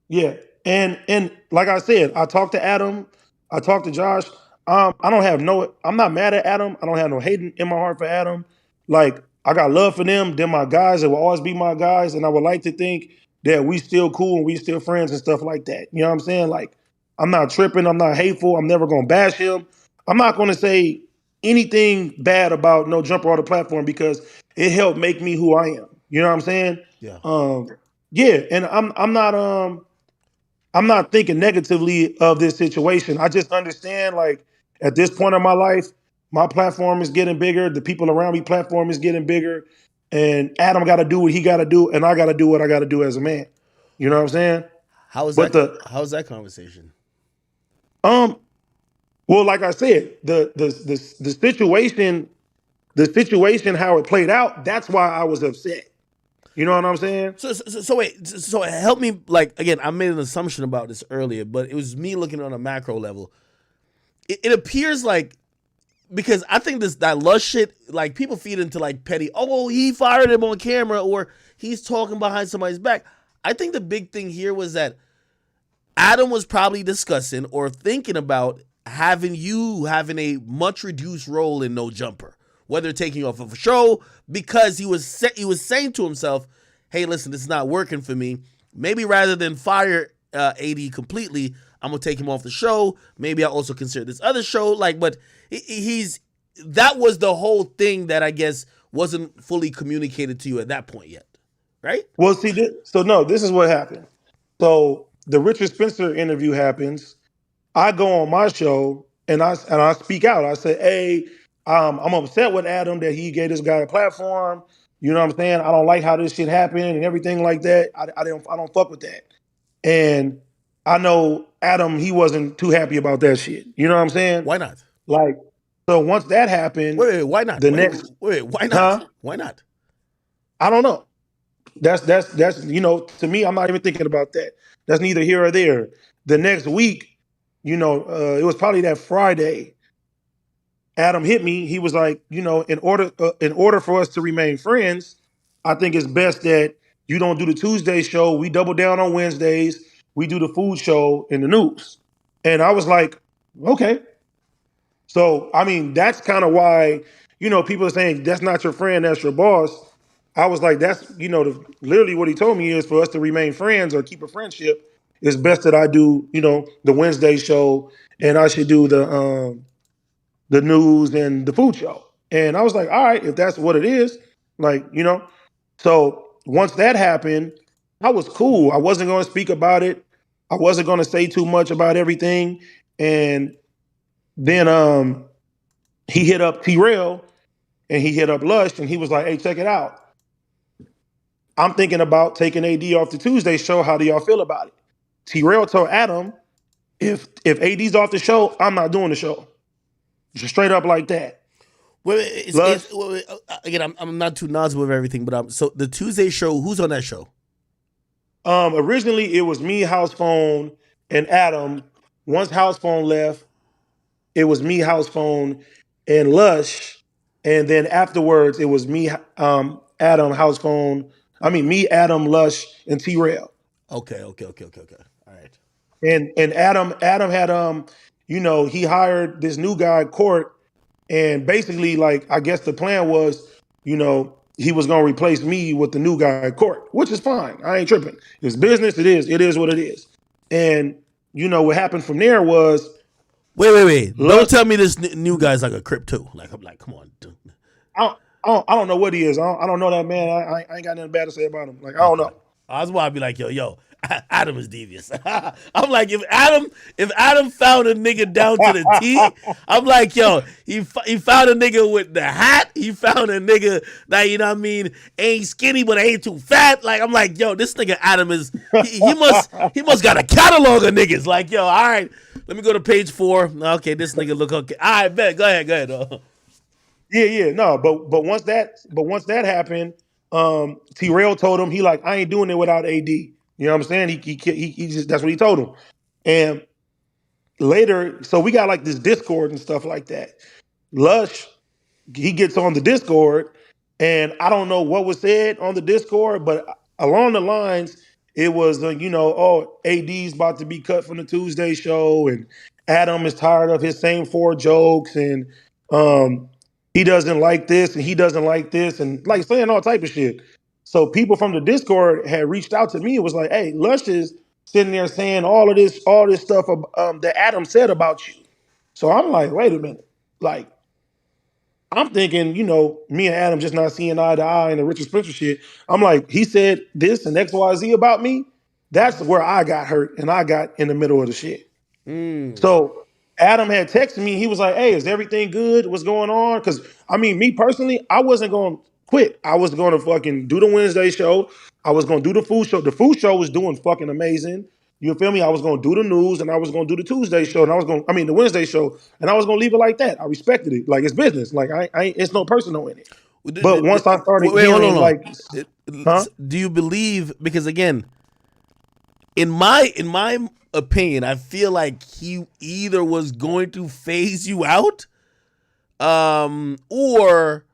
Yeah, and like I said, I talked to Adam, I talked to Josh. I'm not mad at Adam. I don't have no hate in my heart for Adam. Like I got love for them. They're my guys. They will always be my guys, and I would like to think that we still cool and we still friends and stuff like that. You know what I'm saying? Like I'm not tripping. I'm not hateful. I'm never gonna bash him. I'm not going to say anything bad about No Jumper or the platform because it helped make me who I am. You know what I'm saying? Yeah. Yeah, and I'm not thinking negatively of this situation. I just understand like at this point in my life, my platform is getting bigger. The people around me platform is getting bigger, and Adam got to do what he got to do, and I got to do what I got to do as a man. You know what I'm saying? How's that conversation? Well, like I said, the situation, how it played out, that's why I was upset. You know what I'm saying? So wait, so help me. Like again, I made an assumption about this earlier, but it was me looking on a macro level. It appears like because I think that Lush shit, like people feed into like petty. Oh, he fired him on camera, or he's talking behind somebody's back. I think the big thing here was that Adam was probably discussing or thinking about having a much reduced role in No Jumper, whether taking off of a show, because he was saying to himself, hey, listen, this is not working for me. Maybe rather than fire AD completely, I'm gonna take him off the show. Maybe I'll also consider this other show. But that was the whole thing that I guess wasn't fully communicated to you at that point yet, right? Well, see, this is what happened. So the Richard Spencer interview happens. I go on my show and I speak out. I say, hey, I'm upset with Adam that he gave this guy a platform. You know what I'm saying? I don't like how this shit happened and everything like that. I don't fuck with that. And I know Adam, he wasn't too happy about that shit. You know what I'm saying? Why not? So once that happened, why not? Why not? Huh? Why not? I don't know. That's to me, I'm not even thinking about that. That's neither here or there. The next week, it was probably that Friday. Adam hit me. He was like, in order for us to remain friends, I think it's best that you don't do the Tuesday show. We double down on Wednesdays. We do the food show in the news. And I was like, okay. So, I mean, that's kind of why, people are saying that's not your friend, that's your boss. I was like, that's, literally what he told me is for us to remain friends or keep a friendship, it's best that I do, the Wednesday show and I should do the news and the food show. And I was like, all right, if that's what it is, So once that happened, I was cool. I wasn't going to speak about it. I wasn't going to say too much about everything. And then he hit up T-Rail and he hit up Lush and he was like, hey, check it out. I'm thinking about taking AD off the Tuesday show. How do y'all feel about it? T-Rail told Adam, if AD's off the show, I'm not doing the show. Just straight up like that. Again, I'm not too knowledgeable of everything, but so the Tuesday show, who's on that show? Originally, it was me, House Phone, and Adam. Once House Phone left, it was me, House Phone, and Lush. And then afterwards, it was me, Adam, House Phone. Me, Adam, Lush, and T-Rail. Okay. All right. And Adam had he hired this new guy, Court, and basically, I guess the plan was, he was gonna replace me with the new guy, Court, which is fine. I ain't tripping. It's business. It is what it is. And what happened from there was, wait. Don't tell me this new guy's like a Crip too. I'm like, come on, dude. I don't know what he is. I don't know that man. I ain't got nothing bad to say about him. I don't know. That's why I'd be like, yo, Adam is devious. I'm like, if Adam found a nigga down to the T, I'm like, yo, he found a nigga with the hat. He found a nigga that, ain't skinny but ain't too fat. I'm like, yo, this nigga Adam is he must got a catalog of niggas. Like, yo, all right, let me go to page 4. Okay, this nigga look okay. All right, bet. Go ahead. Yeah, no, but once that happened, T-Rail told him I ain't doing it without AD. You know what I'm saying? He just, that's what he told him. And later, so we got this Discord and stuff like that. Lush, he gets on the Discord, and I don't know what was said on the Discord, but along the lines, it was AD's about to be cut from the Tuesday show, and Adam is tired of his same 4 jokes, and he doesn't like this and he doesn't like this, and saying all type of shit. So people from the Discord had reached out to me. It was like, hey, Lush is sitting there saying all this stuff that Adam said about you. So I'm like, wait a minute. I'm thinking, me and Adam just not seeing eye to eye in the Richard Spencer shit. I'm like, he said this and XYZ about me. That's where I got hurt and I got in the middle of the shit. So Adam had texted me. He was like, hey, is everything good? What's going on? Because, me personally, I wasn't going to quit. I was going to fucking do the Wednesday show. I was going to do the food show. The food show was doing fucking amazing. You feel me? I was going to do the news and I was going to do the Tuesday show and the Wednesday show, and I was going to leave it like that. I respected it. It's business. I it's no personal in it. But once I started hearing do you believe, because again, in my opinion, I feel like he either was going to phase you out, or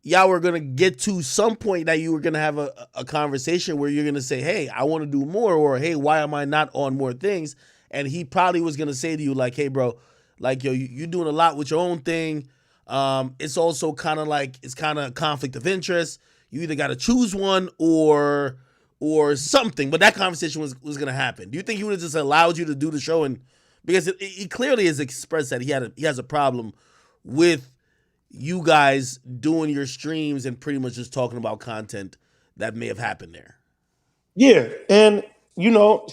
y'all were gonna get to some point that you were gonna have a conversation where you're gonna say, hey, I want to do more, or hey, why am I not on more things? And he probably was gonna say to you, like, hey, bro, like, yo, you're doing a lot with your own thing. It's also kind of like, it's kind of conflict of interest. You either got to choose one or something. But that conversation was gonna happen. Do you think he would have just allowed you to do the show? And because he clearly has expressed that he has a problem with you guys doing your streams and pretty much just talking about content that may have happened there. Yeah, and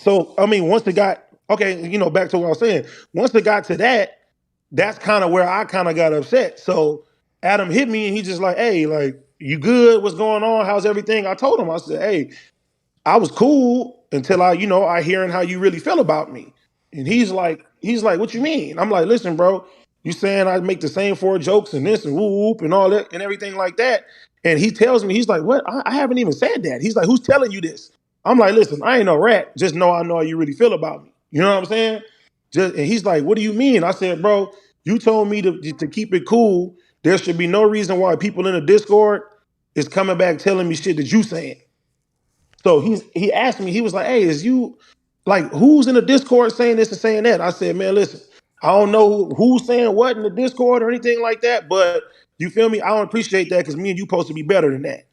so I mean, once it got back to what I was saying. Once it got to that, that's kind of where I kind of got upset. So Adam hit me, and he just like, hey, like, you good? What's going on? How's everything? I told him, I said, hey, I was cool until I hearing how you really feel about me. And he's like, what you mean? I'm like, listen, bro, you saying I make the same 4 jokes and this and whoop and all that and everything like that. And he tells me, he's like, what? I haven't even said that. He's like, who's telling you this? I'm like, listen, I ain't no rat. Just know I know how you really feel about me. You know what I'm saying? And he's like, what do you mean? I said, bro, you told me to keep it cool. There should be no reason why people in the Discord is coming back telling me shit that you saying. So he asked me, he was like, hey, is you, like, who's in the Discord saying this and saying that? I said, man, listen, I don't know who's saying what in the Discord or anything like that, but you feel me? I don't appreciate that because me and you supposed to be better than that.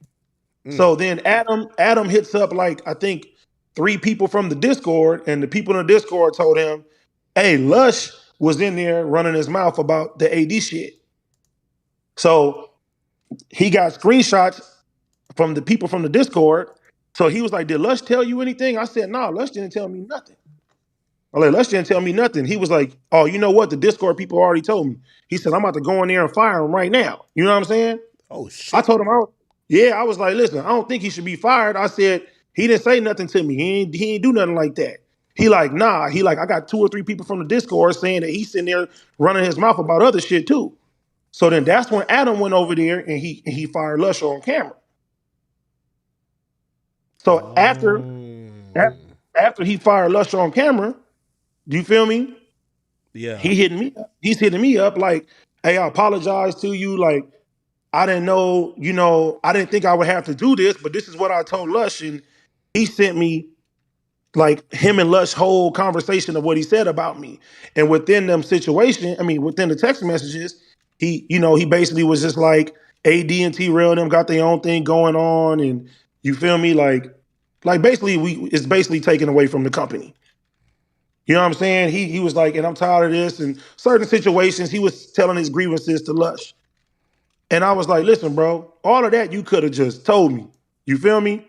So then Adam hits up, like, I think 3 people from the Discord, and the people in the Discord told him, hey, Lush was in there running his mouth about the AD shit. So he got screenshots from the people from the Discord. So he was like, did Lush tell you anything? I said, nah, Lush didn't tell me nothing. I'm like, Lush didn't tell me nothing. He was like, oh, you know what? The Discord people already told me. He said, I'm about to go in there and fire him right now. You know what I'm saying? Oh, shit. I told him, I was like, listen, I don't think he should be fired. I said, he didn't say nothing to me. He ain't do nothing like that. He like, nah. He like, I got 2 or 3 people from the Discord saying that he's sitting there running his mouth about other shit too. So then that's when Adam went over there and he fired Lush on camera. So after he fired Lush on camera, do you feel me? Yeah. He's hitting me up like, hey, I apologize to you. Like, I didn't know, I didn't think I would have to do this, but this is what I told Lush. And he sent me, like, him and Lush whole conversation of what he said about me. And within them situation, within the text messages, he basically was just like, AD and T-Rail and them got their own thing going on. And you feel me? Like basically it's basically taken away from the company. You know what I'm saying? He was like, and I'm tired of this. And certain situations, he was telling his grievances to Lush. And I was like, listen, bro, all of that you could have just told me. You feel me?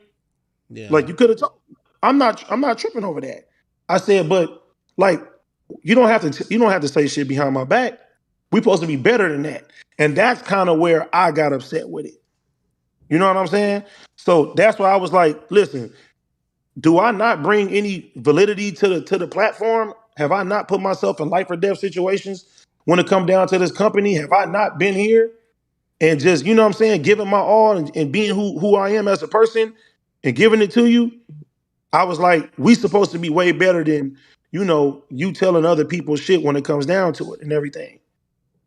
Yeah. Like, you could have told me. I'm not tripping over that. I said, but, like, you don't have to say shit behind my back. We're supposed to be better than that. And that's kind of where I got upset with it. You know what I'm saying? So that's why I was like, listen, do I not bring any validity to the platform? Have I not put myself in life or death situations when it come down to this company? Have I not been here and just, you know what I'm saying, giving my all and being who I am as a person and giving it to you? I was like, we supposed to be way better than, you telling other people shit when it comes down to it and everything.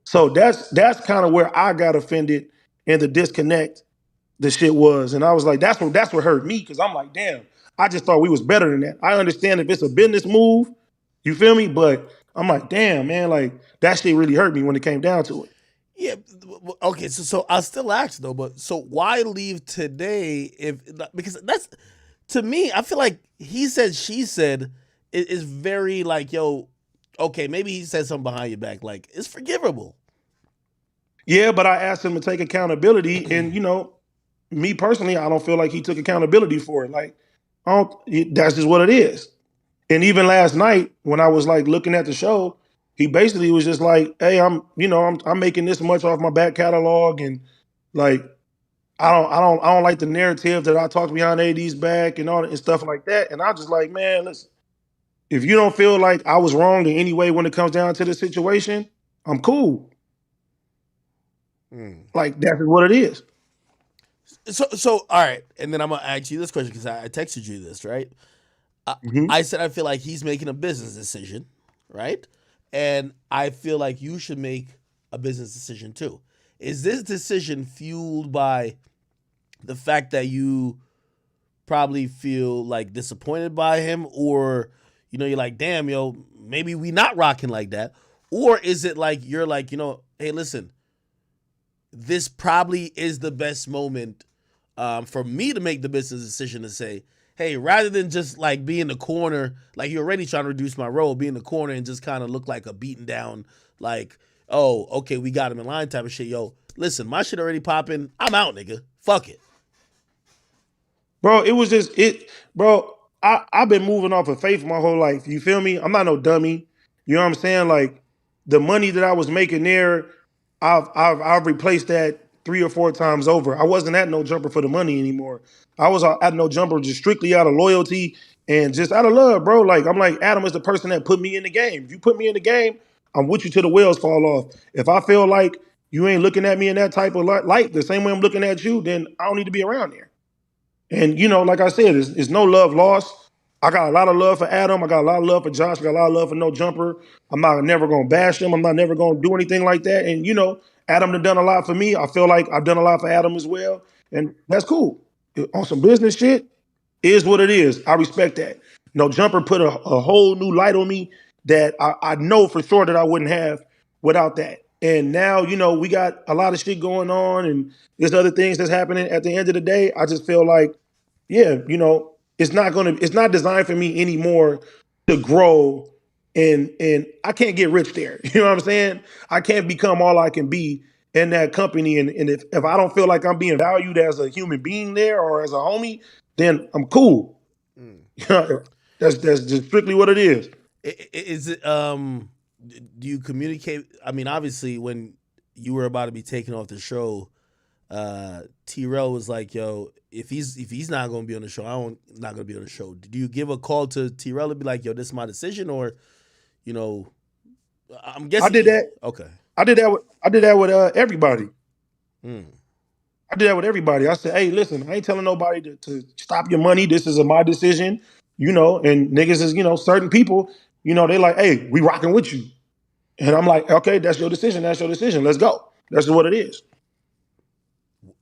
So that's kind of where I got offended and the disconnect the shit was. And I was like, that's what hurt me, because I'm like, damn, I just thought we was better than that. I understand if it's a business move, you feel me? But I'm like, damn, man, like, that shit really hurt me when it came down to it. Yeah. Okay. So I'll still ask though, but so why leave today because that's, to me, I feel like he said, she said is very like, yo, okay, maybe he said something behind your back. Like, it's forgivable. Yeah, but I asked him to take accountability, and me personally, I don't feel like he took accountability for it. Like, that's just what it is. And even last night when I was like looking at the show, he basically was just like, hey, I'm making this much off my back catalog, and like, I don't like the narrative that I talked behind AD's back and all that and stuff like that. And I just like, man, listen, if you don't feel like I was wrong in any way when it comes down to the situation, I'm cool. Like, that's what it is. So all right, and then I'm gonna ask you this question because I texted you this, right? I said I feel like he's making a business decision, right? And I feel like you should make a business decision too. is this decision fueled by the fact that you probably feel like disappointed by him, or you're like, damn, yo, maybe we not rocking like that, or is it like you're like, hey, listen, this probably is the best moment for me to make the business decision to say, hey, rather than just like be in the corner, like you're already trying to reduce my role, be in the corner and just kind of look like a beaten down, like, oh, okay, we got him in line type of shit. Yo, listen, my shit already popping. I'm out, nigga. Fuck it. Bro, it was just bro. I've been moving off of faith my whole life. You feel me? I'm not no dummy. You know what I'm saying? Like the money that I was making there, I've replaced that 3 or 4 times over. I wasn't at no jumper for the money anymore. I was at no jumper just strictly out of loyalty and just out of love, bro. Like I'm like, Adam is the person that put me in the game. If you put me in the game, I'm with you till the wheels fall off. If I feel like you ain't looking at me in that type of light, the same way I'm looking at you, then I don't need to be around there. And like I said, it's no love lost. I got a lot of love for Adam. I got a lot of love for Josh. I got a lot of love for No Jumper. I'm not never gonna bash him. I'm not never gonna do anything like that. And Adam done a lot for me. I feel like I've done a lot for Adam as well, and that's cool. On some business shit, is what it is. I respect that. No Jumper put a whole new light on me that I know for sure that I wouldn't have without that. And now, we got a lot of shit going on and there's other things that's happening. At the end of the day, I just feel like, yeah, it's not designed for me anymore to grow and I can't get rich there. You know what I'm saying? I can't become all I can be in that company. And if I don't feel like I'm being valued as a human being there or as a homie, then I'm cool. That's just strictly what it is. Is it do you communicate? I mean, obviously when you were about to be taken off the show, T-Rail was like, yo, if he's not gonna be on the show, I'm not gonna be on the show. Did you give a call to T-Rail to be like, yo, this is my decision? Or I'm guessing I did that. Okay. I did that with everybody. I did that with everybody. I said, hey, listen, I ain't telling nobody to stop your money. This is my decision, and niggas is, certain people, they like, hey, we rocking with you. And I'm like, okay, that's your decision. That's your decision. Let's go. That's what it is.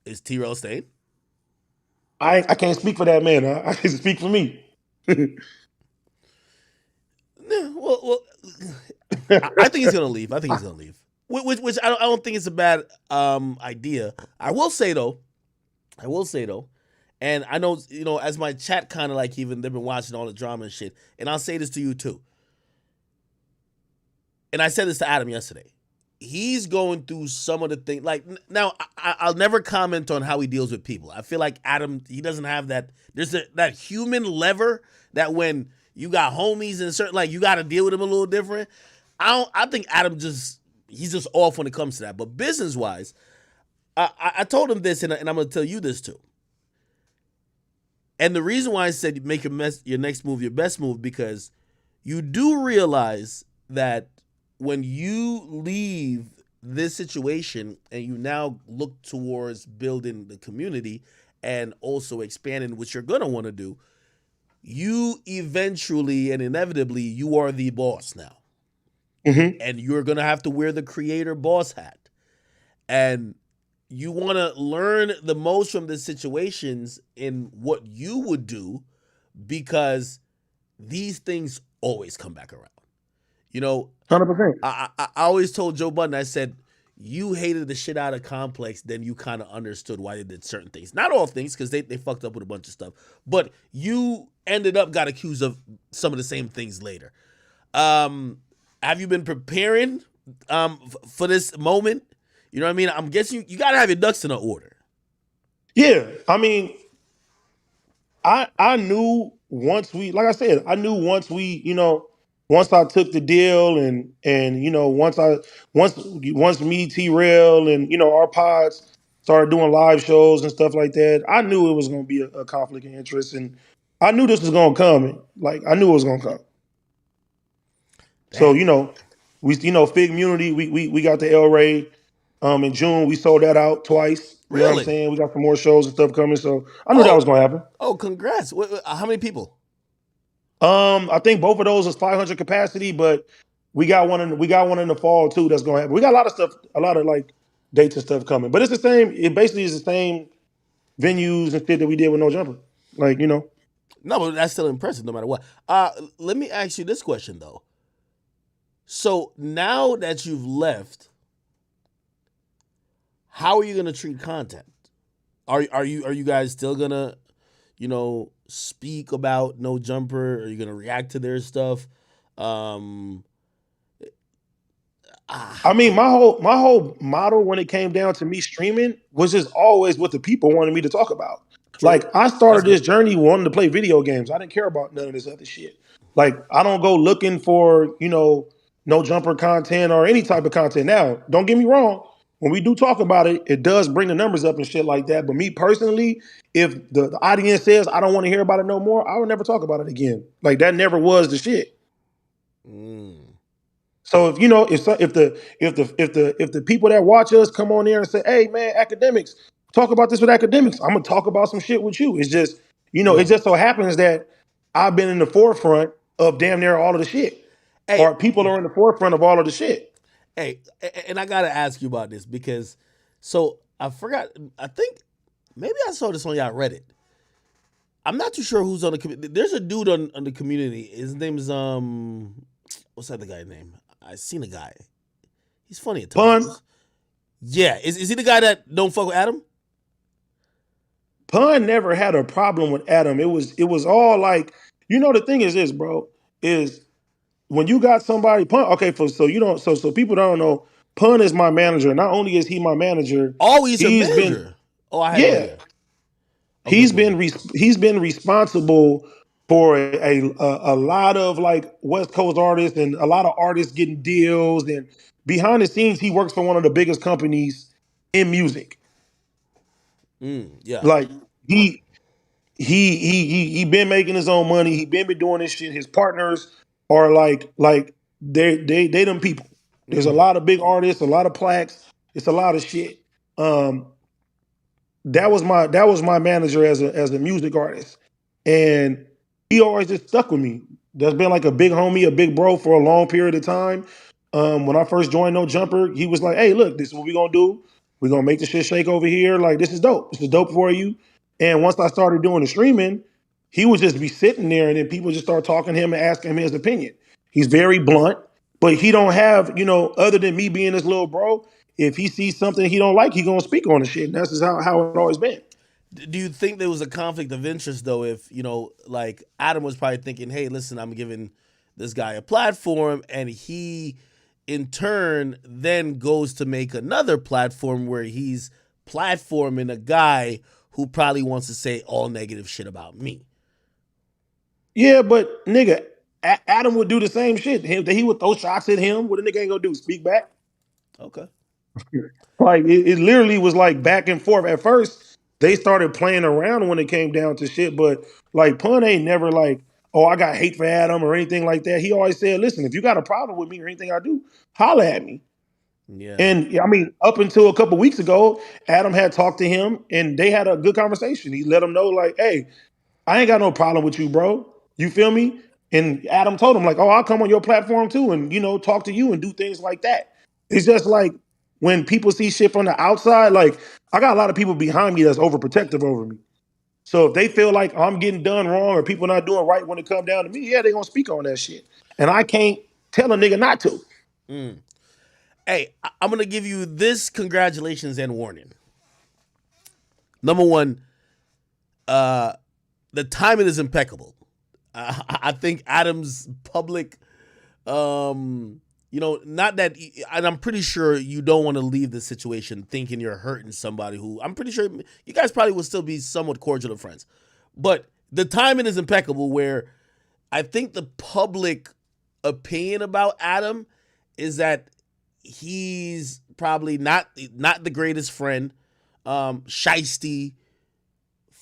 Is T-Rail staying? I can't speak for that man. I can speak for me. Well, I think he's gonna leave. Which I don't think it's a bad idea. I will say though, and I know as my chat kind of like even they've been watching all the drama and shit, and I'll say this to you too. And I said this to Adam yesterday. He's going through some of the things. Like now, I'll never comment on how he deals with people. I feel like Adam, he doesn't have that. There's that human lever that when you got homies and certain, like you got to deal with them a little different. I think Adam he's just off when it comes to that. But business wise, I told him this, and I'm going to tell you this too. And the reason why I said make your next move your best move, because you do realize that when you leave this situation and you now look towards building the community and also expanding what you're going to want to do, you eventually and inevitably, you are the boss now. Mm-hmm. And you're going to have to wear the creator boss hat. And you want to learn the most from the situations in what you would do, because these things always come back around. 100%. I always told Joe Budden, I said, you hated the shit out of Complex, then you kind of understood why they did certain things. Not all things, because they fucked up with a bunch of stuff. But you ended up got accused of some of the same things later. Have you been preparing for this moment? You know what I mean? I'm guessing you got to have your ducks in order. Yeah. I mean, I knew once we, like I said, once I took the deal and once me, T-Rail and, our pods started doing live shows and stuff like that, I knew it was going to be a conflict of interest, and I knew this was going to come. Like, I knew it was going to come. Damn. So, we Fig Munity, we got the El Rey in June. We sold that out twice. You know what I'm saying? We got some more shows and stuff coming, so I knew that was going to happen. Oh, congrats. How many people? I think both of those is 500 capacity, but we got one in the fall too that's going to happen. We got a lot of stuff, a lot of like dates and stuff coming. But it's the same. It basically is the same venues and shit that we did with No Jumper. Like, you know. No, but that's still impressive no matter what. Let me ask you this question though. So now that you've left, how are you gonna treat content? Are you guys still gonna, speak about No Jumper? Are you gonna react to their stuff? I mean, my whole model when it came down to me streaming was just always what the people wanted me to talk about. True. Like, I started this journey wanting to play video games. I didn't care about none of this other shit. Like, I don't go looking for, No Jumper content or any type of content. Now, don't get me wrong. When we do talk about it, it does bring the numbers up and shit like that. But me personally, if the audience says I don't want to hear about it no more, I will never talk about it again. Like, that never was the shit. So if the people that watch us come on there and say, "Hey man, academics, talk about this with academics," I'm gonna talk about some shit with you. It's just, it just so happens that I've been in the forefront of damn near all of the shit, or people are in the forefront of all of the shit. Hey, and I gotta ask you about this because, so I forgot. I think maybe I saw this on y'all Reddit. I'm not too sure who's on the community. There's a dude on the community. His name is what's that the guy's name? I seen a guy. He's funny at times. Pun? Yeah, is he the guy that don't fuck with Adam? Pun never had a problem with Adam. It was all like, the thing is this, bro, is when you got somebody, Pun, okay, so people don't know, Pun is my manager. Not only is he my manager, he's a manager. He's been responsible for a lot of like West Coast artists and a lot of artists getting deals, and behind the scenes he works for one of the biggest companies in music. Yeah. Like he been making his own money. He been doing this shit. His partners are like they them people. There's a lot of big artists, a lot of plaques. It's a lot of shit. That was my manager as a music artist, and he always just stuck with me. That's been like a big homie, a big bro for a long period of time. When I first joined No Jumper, he was like, "Hey, look, this is what we gonna do. We're gonna make the shit shake over here. Like, this is dope. This is dope for you." And once I started doing the streaming, he would just be sitting there, and then people just start talking to him and asking him his opinion. He's very blunt, but he don't have, other than me being this little bro, if he sees something he don't like, he gonna speak on the shit. And that's just how it always been. Do you think there was a conflict of interest though? If like Adam was probably thinking, "Hey, listen, I'm giving this guy a platform," and he, in turn, then goes to make another platform where he's platforming a guy who probably wants to say all negative shit about me. Yeah, but nigga, Adam would do the same shit. He would throw shots at him. What a nigga ain't gonna do? Speak back? Okay. Like it literally was like back and forth. At first, they started playing around when it came down to shit, but like Pun ain't never like, "Oh, I got hate for Adam" or anything like that. He always said, "Listen, if you got a problem with me or anything I do, holla at me." Yeah. And I mean, up until a couple weeks ago, Adam had talked to him and they had a good conversation. He let him know, like, "Hey, I ain't got no problem with you, bro. You feel me?" And Adam told him, like, "Oh, I'll come on your platform too and, talk to you and do things like that." It's just like when people see shit from the outside, like, I got a lot of people behind me that's overprotective over me. So if they feel like I'm getting done wrong or people not doing right when it come down to me, yeah, they gonna speak on that shit. And I can't tell a nigga not to. Hey, I'm going to give you this congratulations and warning. Number one, the timing is impeccable. I think Adam's public, not that, and I'm pretty sure you don't want to leave the situation thinking you're hurting somebody who, I'm pretty sure you guys probably would still be somewhat cordial of friends. But the timing is impeccable where I think the public opinion about Adam is that he's probably not the greatest friend, shiesty,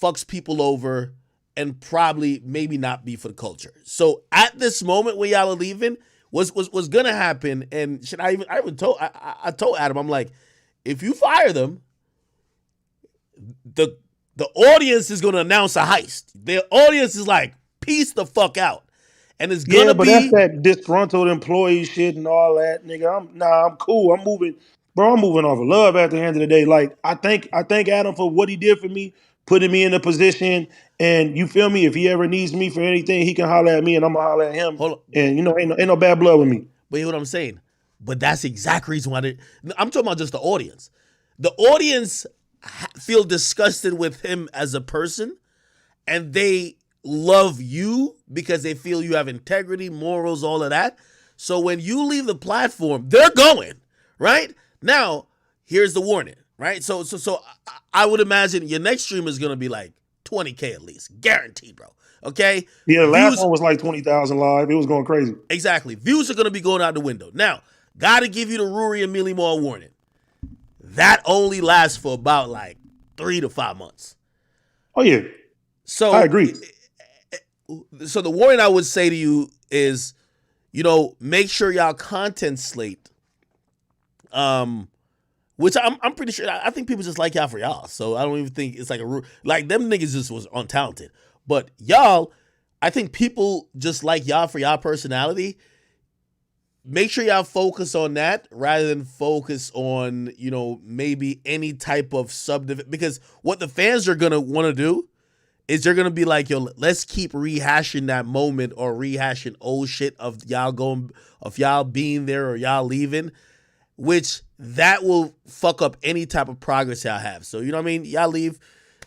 fucks people over, and probably maybe not be for the culture. So at this moment when y'all are leaving, what's gonna happen? And I told Adam, I'm like, if you fire them, the audience is gonna announce a heist. The audience is like, peace the fuck out. And it's gonna but that's that disgruntled employee shit and all that, nigga. I'm cool. I'm moving bro, I'm moving off of love at the end of the day. Like, I thank Adam for what he did for me, putting me in a position. And you feel me? If he ever needs me for anything, he can holler at me, and I'm gonna holler at him. And ain't no bad blood with me. But you know what I'm saying? But that's the exact reason why I'm talking about just the audience. The audience feel disgusted with him as a person, and they love you because they feel you have integrity, morals, all of that. So when you leave the platform, they're going, right? Now, here's the warning, right? So I would imagine your next stream is going to be like 20K at least, guaranteed, bro. Okay? Yeah, the last one was like 20,000 live. It was going crazy. Exactly. Views are going to be going out the window. Now, got to give you the Rory and Millie Moore warning. That only lasts for about like 3 to 5 months. Oh, yeah. So I agree. So the warning I would say to you is, make sure y'all content slate, which I'm pretty sure, I think people just like y'all for y'all. So I don't even think it's like them niggas just was untalented. But y'all, I think people just like y'all for y'all personality. Make sure y'all focus on that rather than focus on, maybe any type of subdivision. Because what the fans are going to want to do is they're going to be like, yo, let's keep rehashing that moment or rehashing old shit of y'all being there or y'all leaving, which that will fuck up any type of progress y'all have. So, you know what I mean? Y'all leave.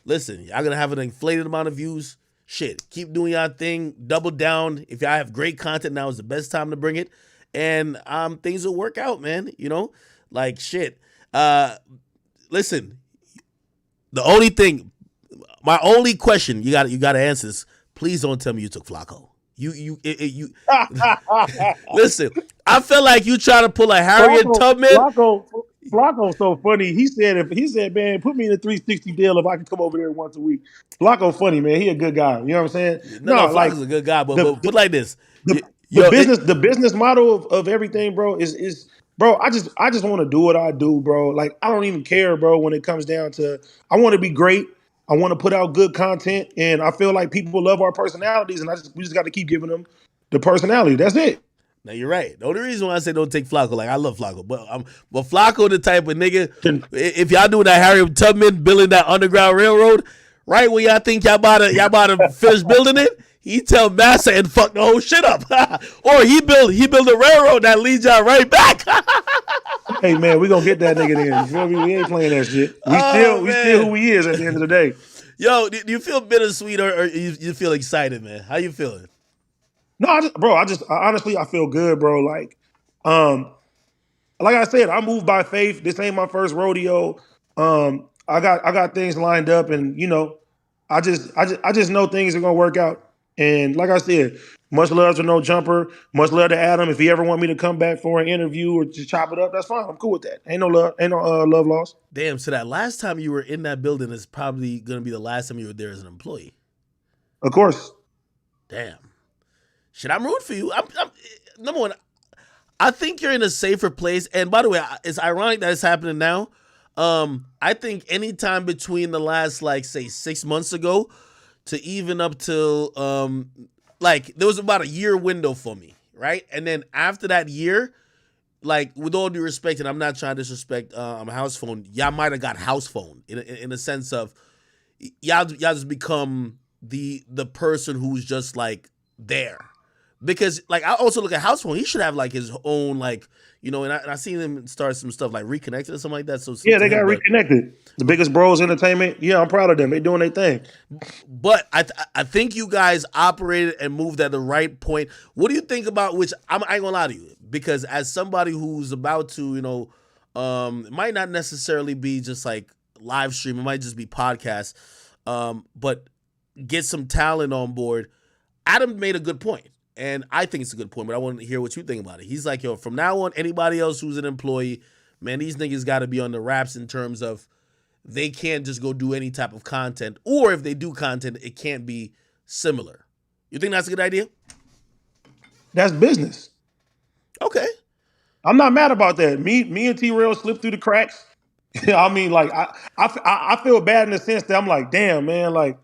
Listen, y'all going to have an inflated amount of views. Shit, keep doing y'all thing. Double down. If y'all have great content, now is the best time to bring it. And things will work out, man. Like shit. Listen, my only question, you got to answer this. Please don't tell me you took Flacco. You listen. I feel like you trying to pull a Harriet Tubman. Flacco's so funny. He said, man, put me in a 360 deal if I can come over there once a week. Flacco funny, man. He a good guy. You know what I'm saying? No, Flacco's a good guy, but put like this. The business model of everything, bro, is bro, I just want to do what I do, bro. Like, I don't even care, bro, when it comes down to, I want to be great. I want to put out good content, and I feel like people love our personalities, and we just got to keep giving them the personality. That's it. Now you're right. The only reason why I say don't take Flacco, like I love Flacco, but Flacco the type of nigga. If y'all doing that Harriet Tubman building that Underground Railroad, right when y'all think y'all about to finish building it, he tell Massa and fuck the whole shit up, or he build a railroad that leads y'all right back. Hey man, we gonna get that nigga in. You feel me? We ain't playing that shit. We still who he is at the end of the day. Yo, do you feel bittersweet or you feel excited, man? How you feeling? No, honestly, I feel good, bro. Like I said, I moved by faith. This ain't my first rodeo. I got things lined up, and I just know things are gonna work out. And like I said, much love to No Jumper. Much love to Adam. If he ever want me to come back for an interview or just chop it up, that's fine. I'm cool with that. Ain't no love lost. Damn. So that last time you were in that building is probably gonna be the last time you were there as an employee. Of course. Damn. Shit, I'm rooting for you. I'm number one. I think you're in a safer place. And by the way, it's ironic that it's happening now. I think anytime between the last, like, say 6 months ago to even up till there was about a year window for me, right? And then after that year, like, with all due respect, and I'm not trying to disrespect house phone, y'all might have got house phone in a sense of y'all just become the person who's just like there. Because, like, I also look at house phone, he should have like his own, like, and I seen him start some stuff like Reconnected or something like that. So yeah, they got Reconnected. The biggest bros entertainment. Yeah, I'm proud of them. They doing their thing. But I think you guys operated and moved at the right point. What do you think about, which I ain't gonna lie to you, because as somebody who's about to, it might not necessarily be just like live stream, it might just be podcast, but get some talent on board. Adam made a good point. And I think it's a good point, but I want to hear what you think about it. He's like, yo, from now on, anybody else who's an employee, man, these niggas got to be on the wraps in terms of they can't just go do any type of content. Or if they do content, it can't be similar. You think that's a good idea? That's business. Okay. I'm not mad about that. Me and T-Rail slipped through the cracks. I mean, like, I feel bad in the sense that I'm like, damn, man, like,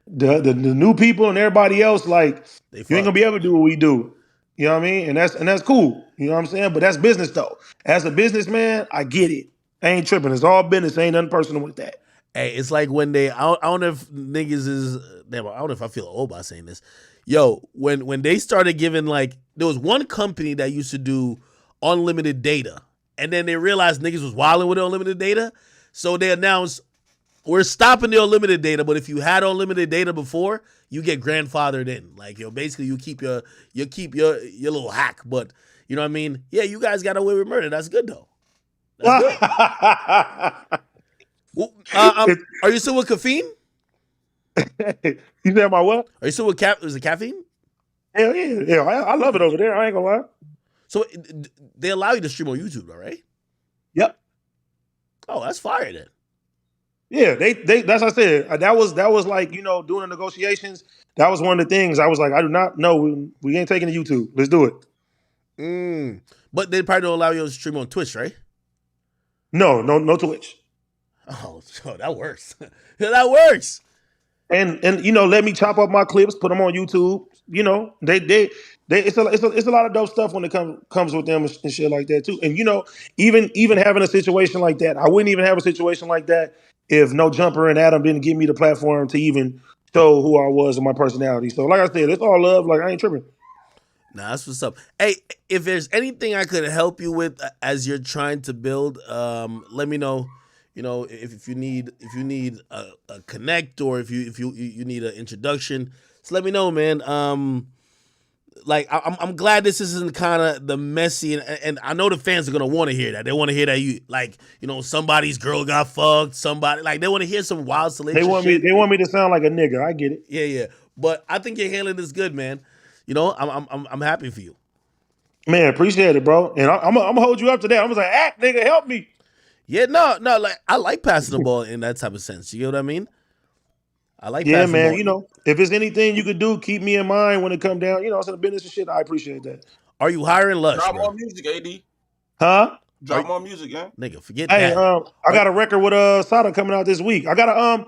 the new people and everybody else, like, you ain't gonna be able to do what we do. You know what I mean? And that's cool. You know what I'm saying? But that's business though. As a businessman, I get it. I ain't tripping. It's all business. Ain't nothing personal with that. Hey, it's like when I don't know if niggas is damn. I don't know if I feel old by saying this. Yo, when they started giving like there was one company that used to do unlimited data, and then they realized niggas was wilding with unlimited data, so they announced we're stopping the unlimited data. But if you had unlimited data before, you get grandfathered in. Like basically you keep your little hack. But you know what I mean? Yeah, you guys got away with murder. That's good though. That's good. Well, are you still with caffeine? You said my what? Are you still with is it caffeine? Hell yeah. I love it over there. I ain't gonna lie. So they allow you to stream on YouTube, though, right? Yep. Oh, that's fire then. Yeah, they that's what I said. That was like, you know, doing the negotiations. That was one of the things I was like, I do not know. We ain't taking the YouTube. Let's do it. But they probably don't allow you to stream on Twitch, right? No Twitch. Oh, that works. That works. And you know, let me chop up my clips, put them on YouTube. You know, it's a lot of dope stuff when it comes with them and shit like that too. And you know, even having a situation like that, I wouldn't even have a situation like that if No Jumper and Adam didn't give me the platform to even show who I was and my personality. So like I said, it's all love. Like I ain't tripping. Nah, that's what's up. Hey, if there's anything I could help you with as you're trying to build, let me know. You know, if you need a connect or if you need an introduction, just let me know, man. Like I'm glad this isn't kind of the messy and I know the fans are gonna want to hear that. They want to hear that you like, you know, somebody's girl got fucked, somebody like they want to hear some wild salacious shit. They want me to sound like a nigga. I get it. Yeah. But I think you're handling this good, man. You know, I'm happy for you. Man, appreciate it, bro. And I'm gonna hold you up to that. I'm gonna say, act, nigga, help me. Yeah, no, like I like passing the ball in that type of sense. You get what I mean? I like passing man. the ball. You know, if there's anything you could do, keep me in mind when it come down. You know, it's in the business and shit. I appreciate that. Are you hiring Lush? Drop bro? more music, AD. Huh? Drop more music, yeah. Nigga, forget Hey, that. I got a record with Sada coming out this week. I got a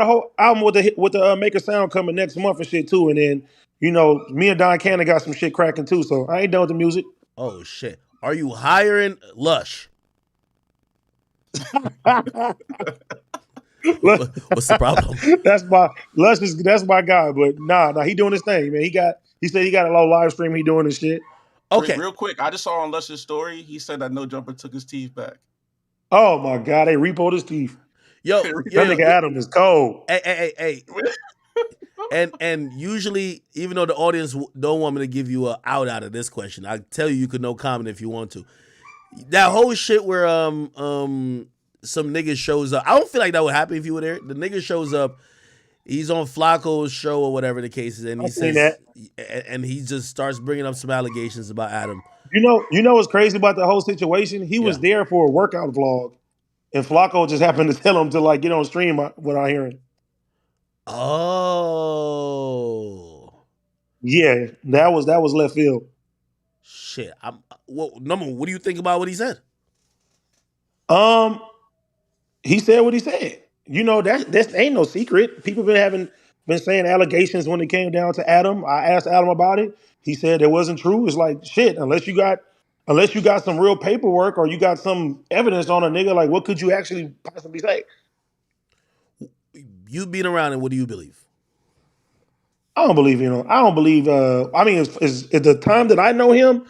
whole album with the Maker Sound coming next month and shit too. And then, you know, me and Don Cannon got some shit cracking too. So I ain't done with the music. Oh shit. Are you hiring Lush? What's the problem? That's my guy, but nah, he doing his thing, man. He said he got a little live stream, he doing his shit. Okay. Real quick, I just saw on Lush's story, he said that No Jumper took his teeth back. Oh my God, they repoed his teeth. Yo, that nigga Adam is cold. Hey. and usually, even though the audience don't want me to give you a out of this question, I tell you could no comment if you want to. That whole shit where some nigga shows up. I don't feel like that would happen if you were there. The nigga shows up. He's on Flacco's show or whatever the case is, and he says that. And he just starts bringing up some allegations about Adam. You know what's crazy about the whole situation? He was there for a workout vlog, and Flacco just happened to tell him to like get on stream without hearing. Oh, yeah, that was left field. Shit, what do you think about what he said? He said what he said. You know, that ain't no secret. People been saying allegations when it came down to Adam. I asked Adam about it. He said it wasn't true. It's like shit, unless you got some real paperwork or you got some evidence on a nigga, like what could you actually possibly say? You being around him, what do you believe? I don't believe, I mean, it's the time that I know him,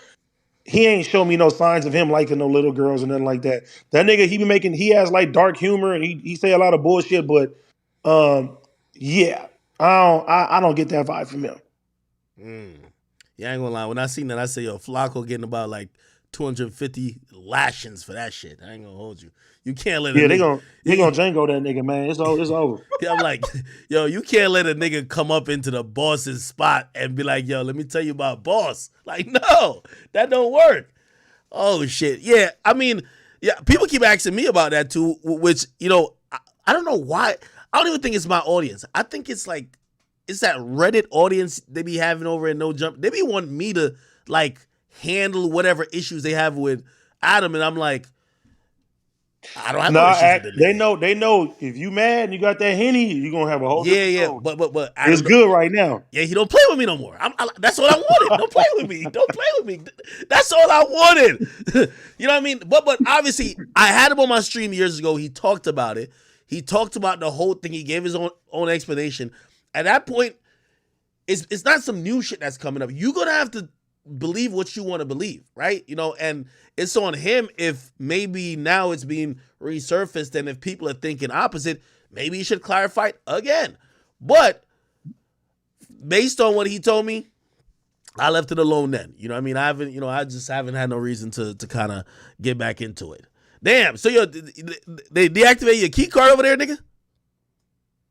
he ain't show me no signs of him liking no little girls or nothing like that. That nigga, he has like dark humor and he say a lot of bullshit, but yeah, I don't get that vibe from him. Yeah, I ain't gonna lie. When I seen that, I say, yo, Flacco getting about like 250 lashings for that shit. I ain't gonna hold you. You can't let they gonna Django that nigga, man. It's over. Yeah, I'm like, yo, you can't let a nigga come up into the boss's spot and be like, yo, let me tell you about boss. Like, no, that don't work. Oh shit. Yeah, I mean, yeah, people keep asking me about that too, which, you know, I don't know why. I don't even think it's my audience. I think it's like, it's that Reddit audience they be having over at No Jump. They be wanting me to like handle whatever issues they have with Adam, and I'm like, I don't have no Nah, issues Act, with the nigga. they know if you mad and you got that Henny, you gonna have a whole different Yeah, tone. but It's Adam, good right now. yeah, he don't play with me no more. That's what I wanted. Don't play with me. Don't play with me. That's all I wanted. You know what I mean? But obviously, I had him on my stream years ago. He talked about it. He talked about the whole thing. He gave his own explanation. At that point, it's not some new shit that's coming up. You're gonna have to believe what you want to believe, right? You know, and it's on him if maybe now it's being resurfaced, and if people are thinking opposite, maybe he should clarify it again. But based on what he told me, I left it alone then. You know what I mean? I just haven't had no reason to kind of get back into it. Damn, so they deactivate your key card over there, nigga?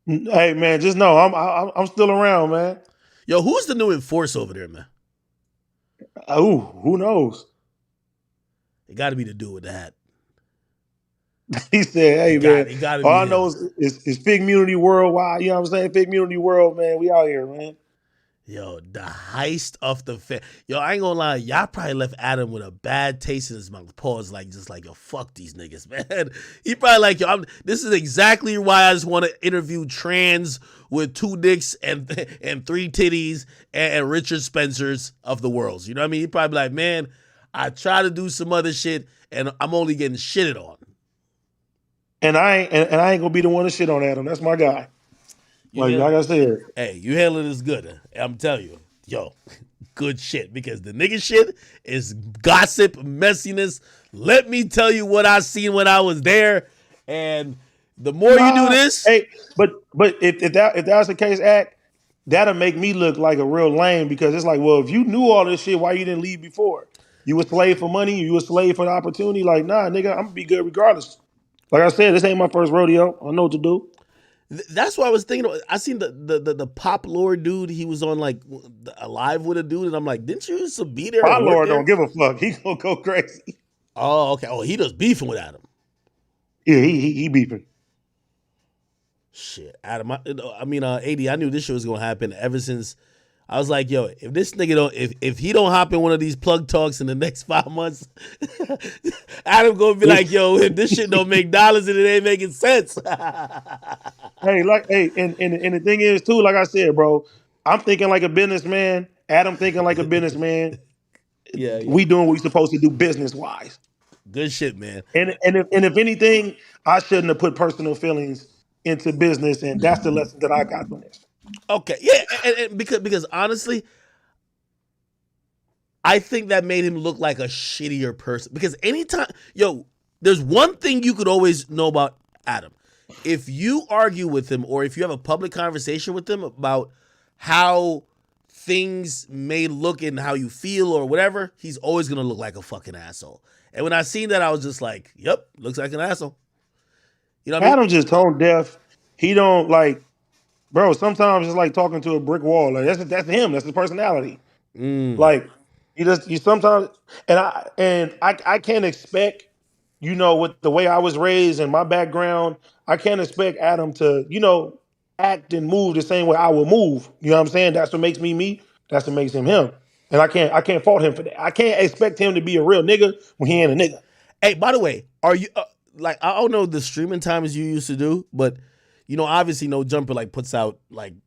Hey man, just know I'm still around, man. Yo, who's the new enforcer over there, man? Ooh, who knows? It got to be the dude with the hat. He said, "Hey man, all I know him. is Fig Community Worldwide. You know what I'm saying? Fig Community World, man. We out here, man." Yo, the heist of the Yo, I ain't gonna lie, y'all probably left Adam with a bad taste in his mouth. Pause, just like, yo, fuck these niggas, man. He probably like, yo, this is exactly why I just want to interview trans with 2 dicks and 3 titties and Richard Spencers of the world. You know what I mean? He probably like, man, I try to do some other shit and I'm only getting shitted on. And I ain't gonna be the one to shit on Adam. That's my guy. Like I said. Hey, you handling this good. I'm telling you. Yo, good shit. Because the nigga shit is gossip, messiness. Let me tell you what I seen when I was there. And the more you do this. Hey, but if that was the case, Act, that'll make me look like a real lame, because it's like, well, if you knew all this shit, why you didn't leave before? You a slave for money? You a slave for the opportunity? Like, nah, nigga, I'm gonna be good regardless. Like I said, this ain't my first rodeo. I know what to do. That's what I was thinking. I seen the Pop Lord dude. He was on like Alive with a dude, and I'm like, didn't you used to be there? Pop Lord don't give a fuck. He gonna go crazy. Oh, okay. Oh, he does beefing with Adam. Yeah, he beefing. Shit, Adam. I mean, AD. I knew this shit was gonna happen ever since. I was like, yo, if this nigga don't, if he don't hop in one of these plug talks in the next 5 months, Adam gonna be like, yo, if this shit don't make dollars and it ain't making sense. And the thing is too, like I said, bro, I'm thinking like a businessman. Adam thinking like a businessman. Yeah. We doing what we supposed to do business wise. Good shit, man. And if anything, I shouldn't have put personal feelings into business, and that's the lesson that I got from this. Okay, yeah, and because honestly, I think that made him look like a shittier person. Because anytime, there's one thing you could always know about Adam. If you argue with him, or if you have a public conversation with him about how things may look and how you feel or whatever, he's always gonna look like a fucking asshole. And when I seen that, I was just like, yep, looks like an asshole. You know what I mean? Adam just tone deaf. He don't like. Bro, sometimes it's like talking to a brick wall. Like that's him. That's his personality. Like he sometimes, and I can't expect, with the way I was raised and my background, I can't expect Adam to, act and move the same way I will move. You know what I'm saying? That's what makes me me. That's what makes him him. And I can't fault him for that. I can't expect him to be a real nigga when he ain't a nigga. Hey, by the way, are you I don't know the streaming times you used to do, but obviously No Jumper puts out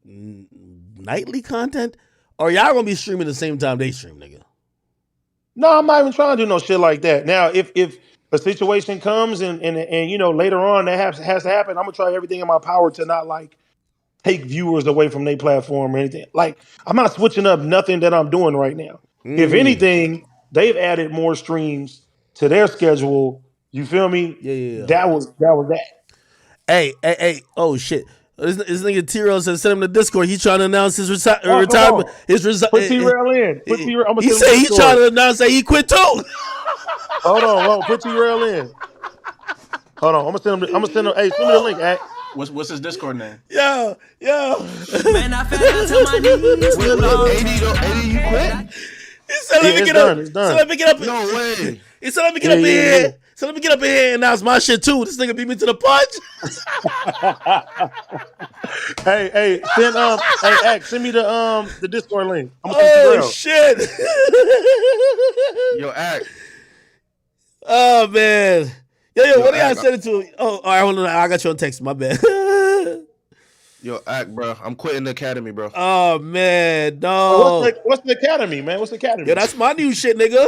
nightly content. Or y'all gonna be streaming the same time they stream, nigga? No, I'm not even trying to do no shit like that. Now, if a situation comes and later on that has to happen, I'm gonna try everything in my power to not take viewers away from their platform or anything. I'm not switching up nothing that I'm doing right now. If anything, they've added more streams to their schedule. You feel me? Yeah. That was that. Hey, oh shit. This nigga T-Rail said send him to Discord. He trying to announce his retirement. Put T-Rail in. He said he trying to announce that he quit too. Hold on. Put T-Rail in. Hold on. I'm gonna send him. Hey, send me the link, Act. What's his Discord name? Yo. Man, I fell down to my knees. AD, you quit? He said, let me get up. It's done. So let me get up. No way. He said, let me get up in here. So let me get up in here and announce my shit too. This nigga beat me to the punch. Hey, send me the Discord link. I'm gonna oh shit. Yo, Act. Oh man. Yo, what do y'all send it to? Oh, all right, hold on. I got you on text. My bad. Yo, act, bro. I'm quitting the academy, bro. Oh man, no. What's the academy, man? What's the academy? Yo, that's my new shit, nigga.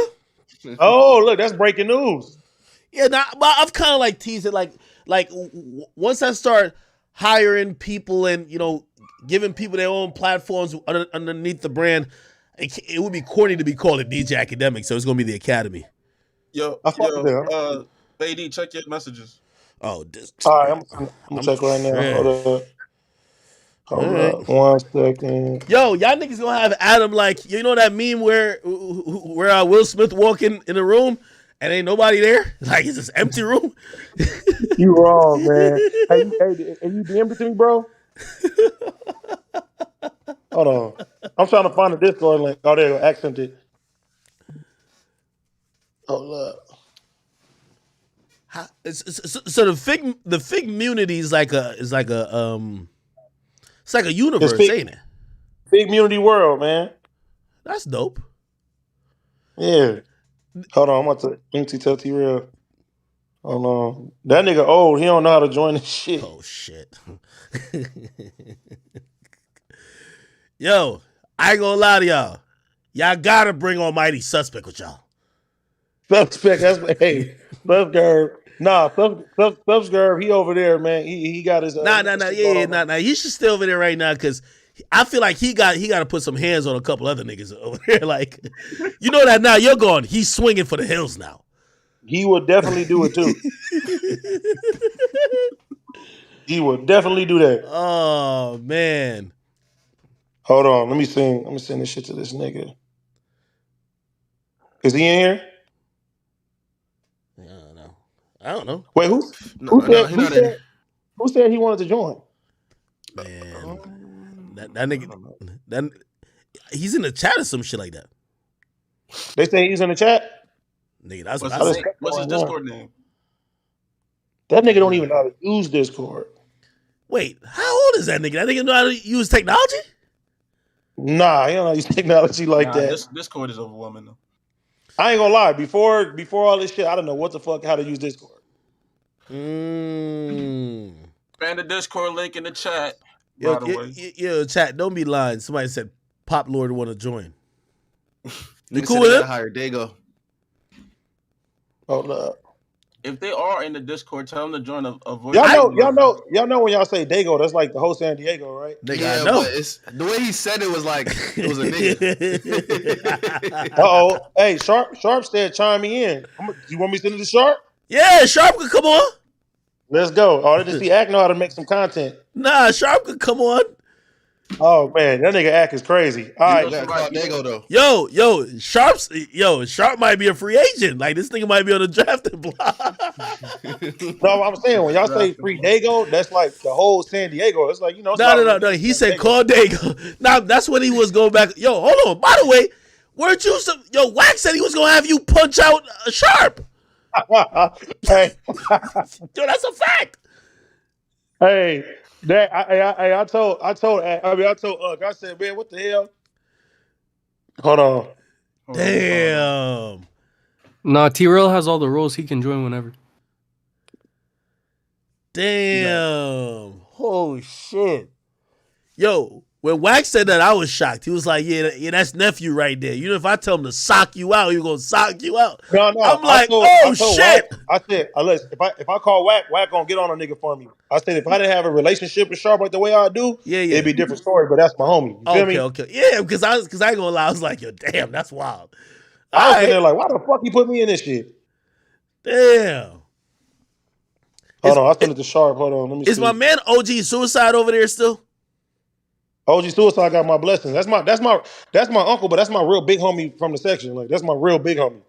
Oh, look, that's breaking news. Yeah, but I've kind of like teased it, like once I start hiring people and giving people their own platforms underneath the brand, it would be corny to be called a DJ Academic, so it's gonna be the Academy. Yo, AD, check your messages. Oh, this. All right, I'm gonna check right now. Hold up. 1 second. Yo, y'all niggas gonna have Adam like that meme where Will Smith walking in the room and ain't nobody there, like it's this empty room. You wrong, man. Hey, you DM'd it to me, bro? Hold on. I'm trying to find the Discord link. Oh, there you go. Accented. Hold up. So the fig community is like a it's like a universe, ain't it? Fig community world, man. That's dope. Yeah. Hold on, I'm about to tell T-Real. Hold on. That nigga old. He don't know how to join this shit. Oh shit. Yo, I ain't gonna lie to y'all. Y'all gotta bring Almighty Suspect with y'all. Suspect, Subscribe. Nah, Subscribe, he over there, man. He got his Nah. He should stay over there right now because I feel like he got to put some hands on a couple other niggas over there. Like, you know that now you're gone. He's swinging for the hills now. He would definitely do it too. He would definitely do that. Oh man. Hold on, let me send this shit to this nigga. Is he in here? I don't know. Wait, who said he wanted to join? Man, that nigga, he's in the chat or some shit like that. They say he's in the chat? Nigga, that's what's his Discord name? That nigga don't even know how to use Discord. Wait, how old is that nigga? That nigga know how to use technology? Nah, he don't know how to use technology like that. Discord is overwhelming though. I ain't gonna lie. Before all this shit, I don't know what the fuck how to use Discord. Find the Discord link in the chat. Yo, chat, don't be lying. Somebody said Pop Lord want to join. You cool with it? Hire Dago. Hold up. If they are in the Discord, tell them to join a voice. Y'all know when y'all say Dago, that's like the whole San Diego, right? Nigga, I know. But the way he said it was like it was a nigga. Uh-oh. Hey, Sharp said chime me in. You want me to send it to Sharp? Yeah, Sharp could come on. Let's go. Oh, does he Act know how to make some content? Nah, Sharp could come on. Oh man, that nigga Act is crazy. All right, Dago though. Sharp might be a free agent. Like this nigga might be on the drafting block. No, I'm saying when y'all say free Dago, that's like the whole San Diego. It's like No. He said call Dago. Nah, that's when he was going back. Yo, hold on. By the way, weren't you? Wax said he was gonna have you punch out Sharp. Hey, yo, that's a fact. Hey. I told I said, man, what the hell? Hold on. Damn. Nah, T-Rail has all the roles. He can join whenever. Damn. Oh shit. Yo, when Wax said that, I was shocked. He was like, yeah, that's nephew right there. You know, if I tell him to sock you out, he's gonna sock you out. No. I'm like, shit. Wack, I said, listen, if I call Wack gonna get on a nigga for me. I said if I didn't have a relationship with Sharp like the way I do, it'd be a different story. But that's my homie. You feel me? Okay. Yeah, because I ain't gonna lie, I was like, yo, damn, that's wild. I was sitting there like, why the fuck you put me in this shit? Damn. Hold on, I sent it to Sharp. Hold on, let me see. Is my man OG Suicide over there still? OG Suicide got my blessings. That's my uncle, but that's my real big homie from the section. Like that's my real big homie.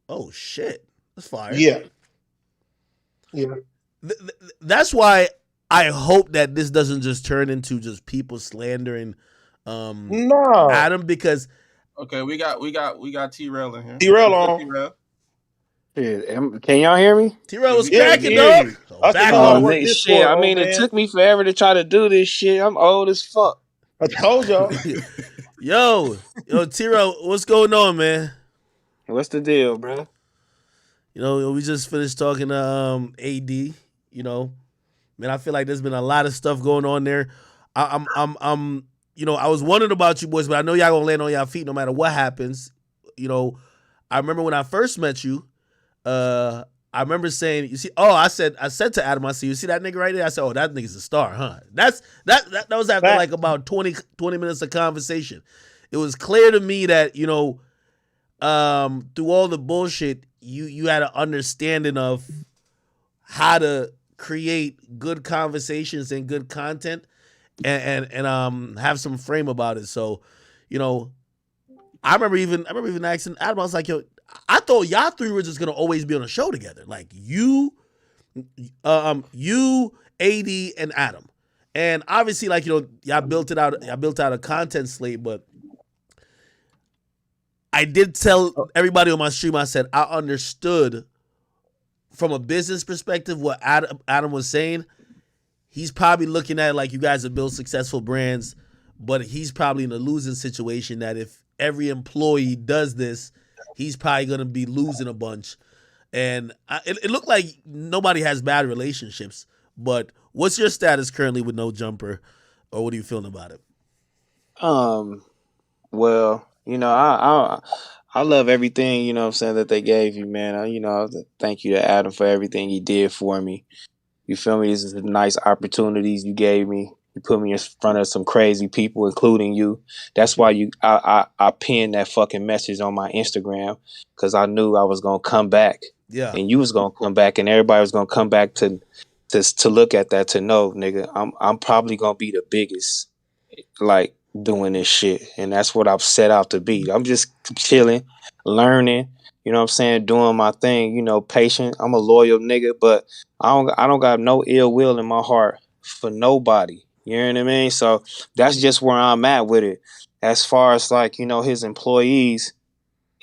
Oh shit, that's fire. Yeah. That's why I hope that this doesn't just turn into just people slandering Adam, because okay, we got T-Rail in here. T-Rail on. Can y'all hear me? T-Rail was cracking, dog. Shit, I mean, it took me forever to try to do this shit. I'm old as fuck. I told y'all. Yo, T-Rail, what's going on, man? What's the deal, bro? We just finished talking to AD. Man, I feel like there's been a lot of stuff going on there. I was wondering about you boys, but I know y'all gonna land on y'all feet no matter what happens. I remember when I first met you. I remember saying, I said to Adam, I said, you see that nigga right there? I said, oh, that nigga's a star, huh? That was after like about 20 minutes of conversation. It was clear to me that, through all the bullshit, you had an understanding of how to create good conversations and good content and have some frame about it. So, I remember even asking Adam, I was like, yo, I thought y'all three were just gonna always be on a show together, like you, AD, and Adam, and obviously, like y'all built out a content slate. But I did tell everybody on my stream, I said I understood from a business perspective what Adam was saying. He's probably looking at it like you guys have built successful brands, but he's probably in a losing situation that if every employee does this, he's probably going to be losing a bunch. And it looked like nobody has bad relationships. But what's your status currently with No Jumper, or what are you feeling about it? Well, I love everything, what I'm saying, that they gave you, man. Thank you to Adam for everything he did for me. You feel me? These are the nice opportunities you gave me. You put me in front of some crazy people, including you. That's why I pinned that fucking message on my Instagram, because I knew I was gonna come back. Yeah. And you was gonna come back, and everybody was gonna come back to look at that, to know, nigga, I'm probably gonna be the biggest, like, doing this shit. And that's what I've set out to be. I'm just chilling, learning, what I'm saying, doing my thing, patient. I'm a loyal nigga, but I don't got no ill will in my heart for nobody. You know what I mean? So that's just where I'm at with it. As far as, like, his employees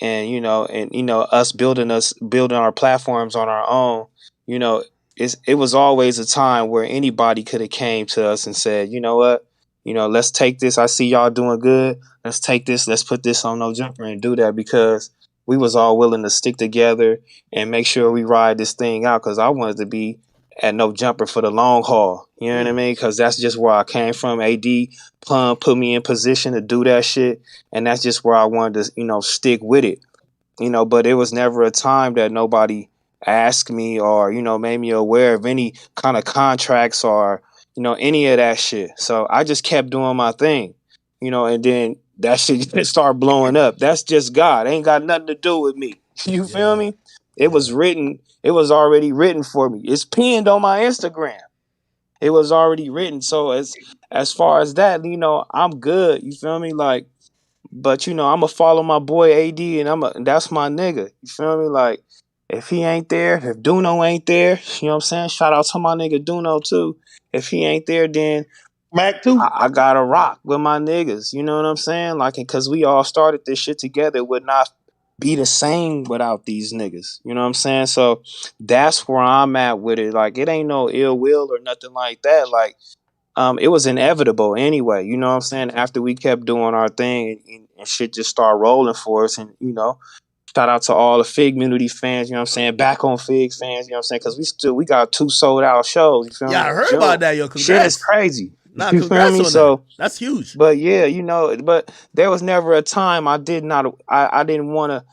and us building our platforms on our own, it was always a time where anybody could have came to us and said, you know what? Let's take this. I see y'all doing good. Let's take this. Let's put this on No Jumper and do that, because we was all willing to stick together and make sure we ride this thing out, because I wanted to be at No Jumper for the long haul. You know what I mean? Because that's just where I came from. AD Plum put me in position to do that shit, and that's just where I wanted to, stick with it. But it was never a time that nobody asked me or, made me aware of any kind of contracts or, any of that shit. So I just kept doing my thing, and then that shit just started blowing up. That's just God. Ain't got nothing to do with me. You feel me? It was written. It was already written for me. It's pinned on my Instagram. It was already written. So as far as that, I'm good. You feel me? Like, but I'ma follow my boy AD, and that's my nigga. You feel me? Like, if he ain't there, if Duno ain't there, you know what I'm saying? Shout out to my nigga Duno too. If he ain't there, then Mac too. I gotta rock with my niggas. You know what I'm saying? Like, because we all started this shit together, it would not be the same without these niggas. You know what I'm saying? So that's where I'm at with it. Like, it ain't no ill will or nothing like that. Like, it was inevitable anyway. You know what I'm saying? After we kept doing our thing and shit just started rolling for us, and shout out to all the Fig community fans, you know what I'm saying? Back on Fig fans, you know what I'm saying? Because we got 2 sold out shows. You feel me? Yeah, I heard about that, yo. Congrats. Shit is crazy. Nah, you congrats feel me? on So that. That's huge. But yeah, but there was never a time I didn't want to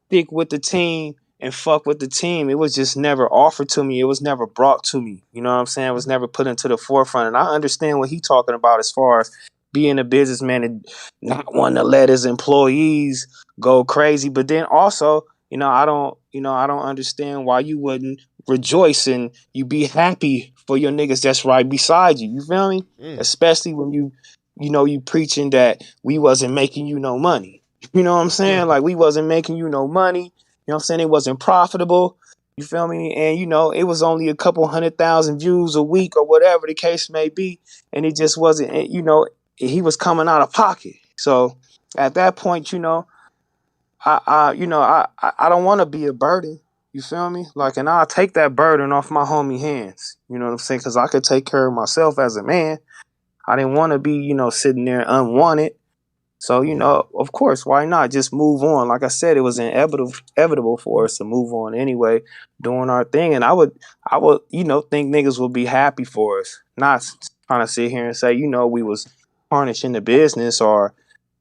stick with the team and fuck with the team. It was just never offered to me. It was never brought to me. You know what I'm saying? It was never put into the forefront. And I understand what he's talking about as far as being a businessman and not wanting to let his employees go crazy. But then also, I don't understand why you wouldn't rejoice and you be happy for your niggas that's right beside you. You feel me? Especially when you preaching that we wasn't making you no money. You know what I'm saying? Like, we wasn't making you no money. You know what I'm saying? It wasn't profitable. You feel me? And, it was only a couple 100,000 views a week or whatever the case may be. And it just wasn't, he was coming out of pocket. So at that point, I don't want to be a burden. You feel me? Like, and I'll take that burden off my homie hands. You know what I'm saying? Because I could take care of myself as a man. I didn't want to be, sitting there unwanted. So, of course, why not just move on? Like I said, it was inevitable for us to move on anyway, doing our thing. And I would, think niggas would be happy for us, not trying to sit here and say, we was tarnishing the business, or,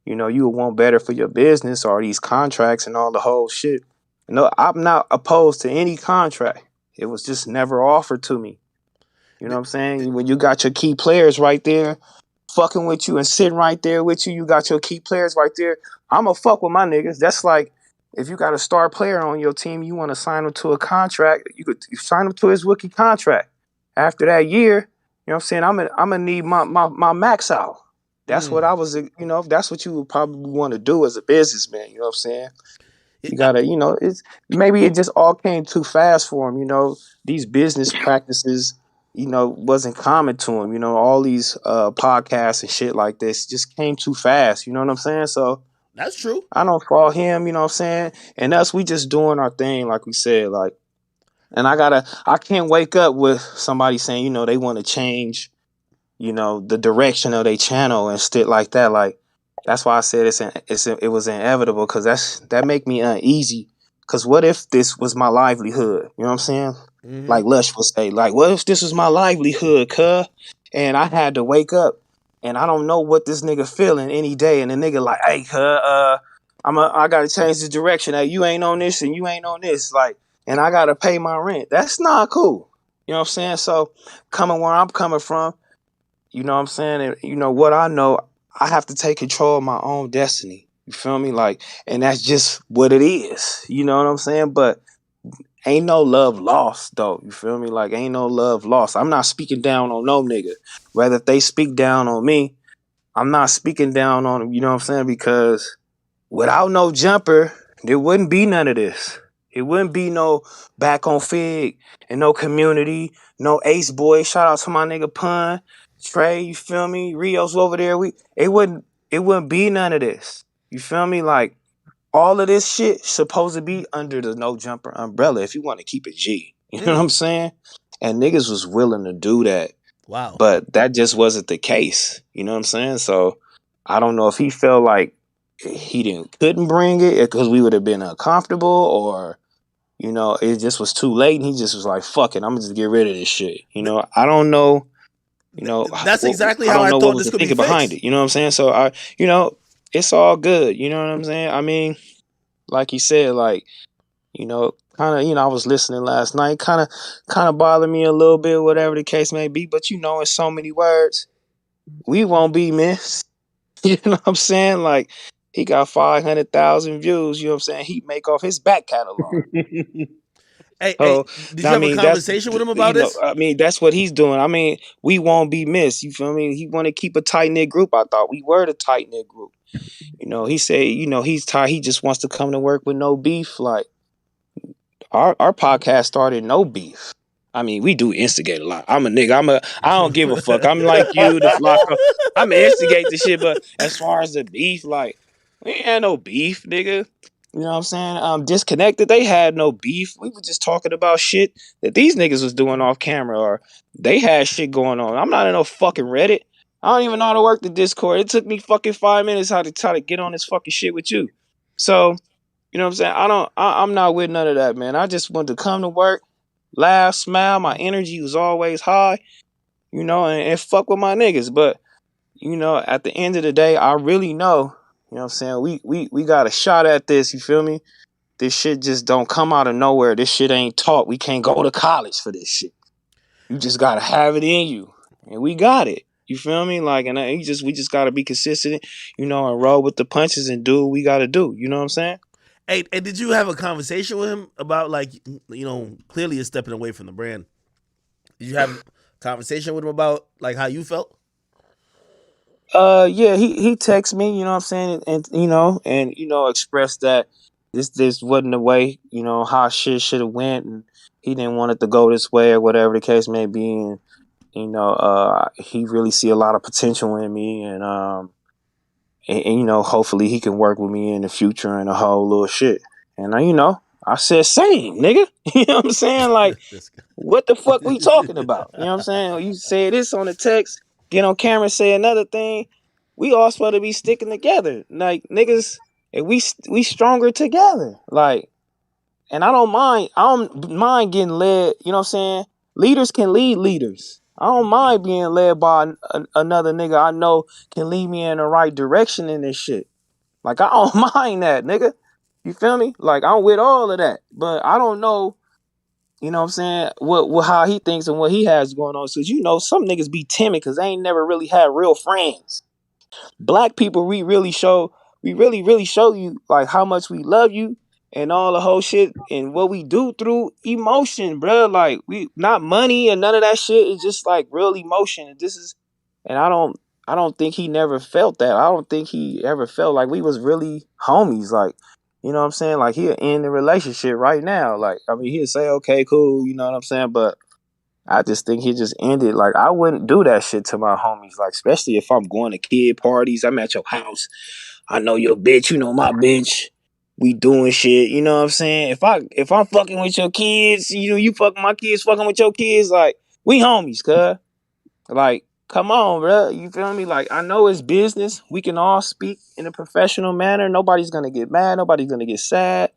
you would want better for your business, or these contracts and all the whole shit. No, I'm not opposed to any contract. It was just never offered to me. You know what I'm saying? When you got your key players right there, fucking with you and sitting right there with you, you got your key players right there. I'ma fuck with my niggas. That's like if you got a star player on your team, you want to sign him to a contract. You sign him to his rookie contract. After that year, you know what I'm saying? I'm gonna need my max out. That's what I was. That's what you would probably want to do as a businessman. You know what I'm saying? You gotta, it's maybe it just all came too fast for him. These business practices, wasn't common to him. All these podcasts and shit like this just came too fast. You know what I'm saying? So that's true. I don't fault him. You know what I'm saying? And us, we just doing our thing, like we said. Like, and I can't wake up with somebody saying, they want to change, the direction of their channel and shit like that. Like, that's why I said it was inevitable, because that make me uneasy. Because what if this was my livelihood? You know what I'm saying? Mm-hmm. Like Lush would say, like, what if this was my livelihood, cuh? And I had to wake up, and I don't know what this nigga feeling any day, and the nigga like, hey, cuh, I gotta change the direction. Hey, you ain't on this and you ain't on this, like, and I gotta pay my rent. That's not cool. You know what I'm saying? So coming where I'm coming from, you know what I'm saying? And what I know, I have to take control of my own destiny. You feel me? Like, and that's just what it is. You know what I'm saying? But ain't no love lost, though. You feel me? Like, ain't no love lost. I'm not speaking down on no nigga. Whether if they speak down on me, I'm not speaking down on them. You know what I'm saying? Because without no jumper, there wouldn't be none of this. It wouldn't be no back on Fig and no community, no Ace Boy. Shout out to my nigga Pun. Trey, you feel me? Rio's over there. It wouldn't be none of this. You feel me? Like, all of this shit supposed to be under the no jumper umbrella if you want to keep it G. You know what I'm saying? And niggas was willing to do that. Wow. But that just wasn't the case. You know what I'm saying? So I don't know if he felt like he couldn't bring it because we would have been uncomfortable, or it just was too late and he just was like, fuck it, I'm gonna just get rid of this shit. I don't know. That's exactly how I thought this could be fixed. Behind it. You know what I'm saying? So it's all good. You know what I'm saying? I mean, like you said, like, kind of, I was listening last night, kind of bothered me a little bit, whatever the case may be. But in so many words, we won't be missed. You know what I'm saying? Like, he got 500,000 views. You know what I'm saying? He make off his back catalog. Hey, did you have a conversation with him about this? I mean, that's what he's doing. I mean, we won't be missed. You feel me? He want to keep a tight knit group. I thought we were the tight knit group. He said, he's tired. He just wants to come to work with no beef. Like, our podcast started no beef. I mean, we do instigate a lot. I'm a nigga. I don't give a fuck. I'm like you, the Flocko. I'm instigate the shit, but as far as the beef, like, we ain't had no beef, nigga. You know what I'm saying? Disconnected, they had no beef. We were just talking about shit that these niggas was doing off camera, or they had shit going on. I'm not in no fucking Reddit. I don't even know how to work the Discord. It took me fucking 5 minutes how to try to get on this fucking shit with you. So, you know what I'm saying? I'm not with none of that, man. I just wanted to come to work, laugh, smile. My energy was always high, and fuck with my niggas. But, at the end of the day, I really know, you know what I'm saying? We got a shot at this, you feel me? This shit just don't come out of nowhere. This shit ain't taught. We can't go to college for this shit. You just gotta have it in you. And we got it. You feel me? Like, and we just gotta be consistent, and roll with the punches and do what we gotta do. You know what I'm saying? Hey, did you have a conversation with him about, like, clearly you're stepping away from the brand? Did you have a conversation with him about, like, how you felt? Yeah, he texted me, you know what I'm saying, and expressed that this wasn't the way, how shit should have went, and he didn't want it to go this way or whatever the case may be, and he really see a lot of potential in me, and hopefully he can work with me in the future and a whole little shit. And I said, same, nigga. You know what I'm saying? Like, what the fuck we talking about? You know what I'm saying? You say this on the text, get on camera, say another thing. we all supposed to be sticking together. Like niggas, and we stronger together. Like, and I don't mind getting led. You know what I'm saying? Leaders can lead leaders. I don't mind being led by another nigga I know can lead me in the right direction in this shit. Like, I don't mind that, nigga. You feel me? Like, I'm with all of that. But I don't know, you know what I'm saying, what how he thinks and what he has going on. Because, you know, some niggas be timid because they ain't never really had real friends. Black people, we really show you, like, how much we love you and all the whole shit and what we do through emotion, bro. Like, we not money and none of that shit. It's just, like, real emotion. And I don't think he never felt that. I don't think he ever felt like we was really homies. Like, you know what I'm saying? Like, he'll end the relationship right now. Like, I mean, he'll say, okay, cool, you know what I'm saying? But I just think he just ended. Like, I wouldn't do that shit to my homies. Like, especially if I'm going to kid parties. I'm at your house. I know your bitch. You know my bitch. We doing shit. You know what I'm saying? If I'm fucking with your kids, you fucking my kids, fucking with your kids. Like, we homies, cuz. Like, come on, bro. You feel me? Like, I know it's business. We can all speak in a professional manner. Nobody's going to get mad. Nobody's going to get sad.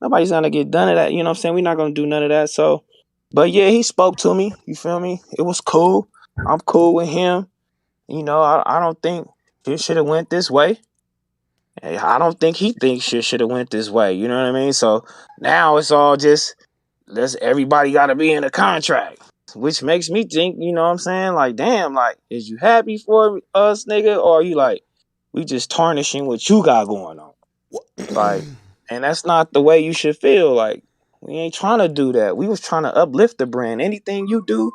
Nobody's going to get done of that. You know what I'm saying? We're not going to do none of that. So, but yeah, he spoke to me. You feel me? It was cool. I'm cool with him. You know, I don't think it should have went this way. I don't think he thinks shit should have went this way. You know what I mean? So now it's all just, everybody got to be in a contract. Which makes me think, you know what I'm saying? Like, damn, like, is you happy for us, nigga? Or are you like, we just tarnishing what you got going on? Like, and that's not the way you should feel. Like, we ain't trying to do that. We was trying to uplift the brand. Anything you do,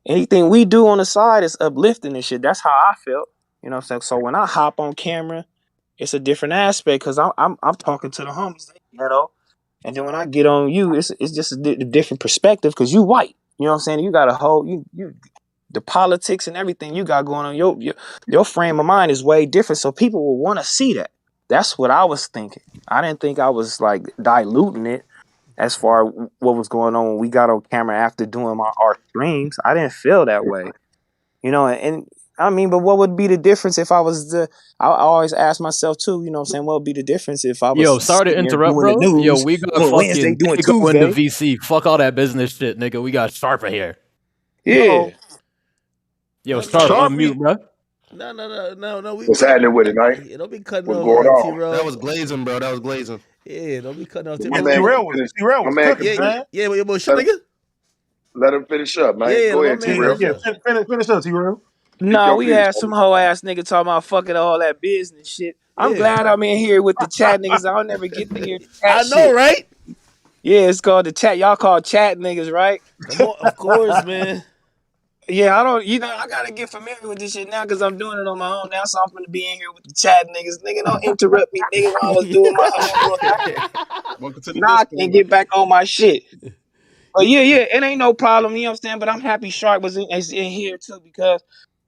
anything we do on the side is uplifting and shit. That's how I felt. You know what I'm saying? So when I hop on camera, it's a different aspect because I'm talking to the homies, you know? And then when I get on you, it's just a different perspective because you white. You know what I'm saying? You got a whole you the politics and everything you got going on. Your frame of mind is way different, so people will want to see that. That's what I was thinking. I didn't think I was like diluting it as far as what was going on when we got on camera after doing our streams. I didn't feel that way, you know. And I mean, but what would be the difference if I was I always ask myself too. You know what I'm saying? What would be the difference if I was Yo, sorry to interrupt, doing bro. the news? Yo, we got doing Wednesday, fucking doing Dago in the Tuesday. VC. Fuck all that business shit, nigga. We got Sharp in here. Yeah. Yo, Sharp, unmute, bro. No. What's happening with it, man? Yeah, don't be cutting What's off going on? T-Row. That was glazing, bro. That was glazing. Yeah, don't be cutting off My T-Row. man, T-Rail was cooking, man. Yeah, but shit, nigga. let him finish up, man. Yeah, Go my ahead, man T-Real. Finish up, T-Rail. No, we had some hoe ass nigga talking about fucking all that business shit. I'm glad I'm in here with the chat niggas. I'll never get to hear the chat I know, shit. right? Yeah, it's called the chat. Y'all call chat niggas, right? Of course, man. Yeah, I gotta get familiar with this shit now because I'm doing it on my own now. So I'm gonna be in here with the chat niggas. Nigga, don't interrupt me, nigga, while I was doing my homework. Welcome to the Now I Discord. can't get back on my shit. But yeah, it ain't no problem, you know what I'm saying? But I'm happy Sharp was in here too because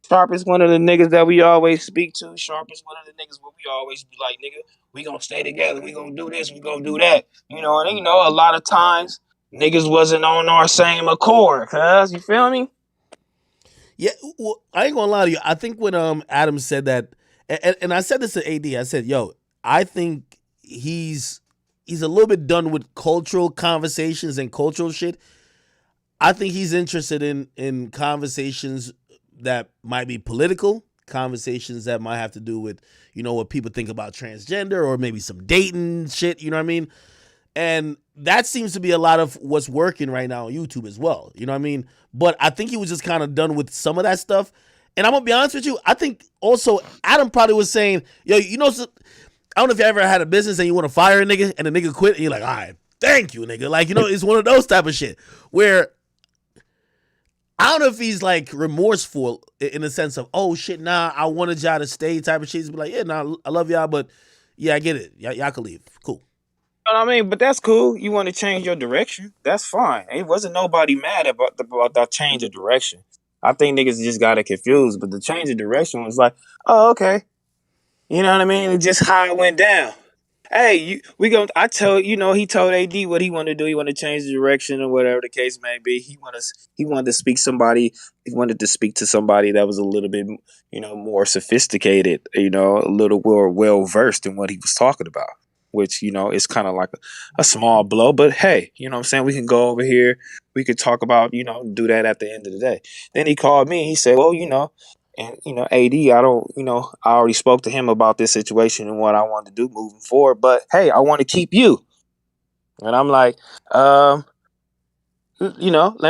Sharp is one of the niggas that we always speak to. Sharp is one of the niggas where we always be like, nigga, we gonna stay together. We gonna do this. We gonna do that. You know, and a lot of times niggas wasn't on our same accord, cuz, you feel me? Yeah, well, I ain't gonna lie to you. I think when Adam said that, and I said this to AD, I said, yo, I think he's a little bit done with cultural conversations and cultural shit. I think he's interested in conversations that might be political, conversations that might have to do with, what people think about transgender or maybe some dating shit, you know what I mean? And that seems to be a lot of what's working right now on YouTube as well. You know what I mean? But I think he was just kind of done with some of that stuff. And I'm going to be honest with you. I think also Adam probably was saying, yo, I don't know if you ever had a business and you want to fire a nigga and the nigga quit and you're like, all right, thank you, nigga. Like, it's one of those type of shit where I don't know if he's like remorseful in the sense of, oh shit, nah, I wanted y'all to stay type of shit. He's be like, yeah, nah, I love y'all, but yeah, I get it. Y'all can leave. Cool. You know what I mean? But that's cool. You want to change your direction. That's fine. It wasn't nobody mad about the change of direction. I think niggas just got it confused. But the change of direction was like, oh, okay. You know what I mean? It's just how it went down. hey, I tell he told AD what he wanted to do. He wanted to change the direction or whatever the case may be. He wanted to speak somebody. He wanted to speak to somebody that was a little bit, more sophisticated, a little more well versed in what he was talking about. Which, is kind of like a small blow, but hey, what I'm saying? We can go over here. We could talk about, do that at the end of the day. Then he called me. He said, well, and AD, I already spoke to him about this situation and what I want to do moving forward. But hey, I want to keep you. And I'm like, let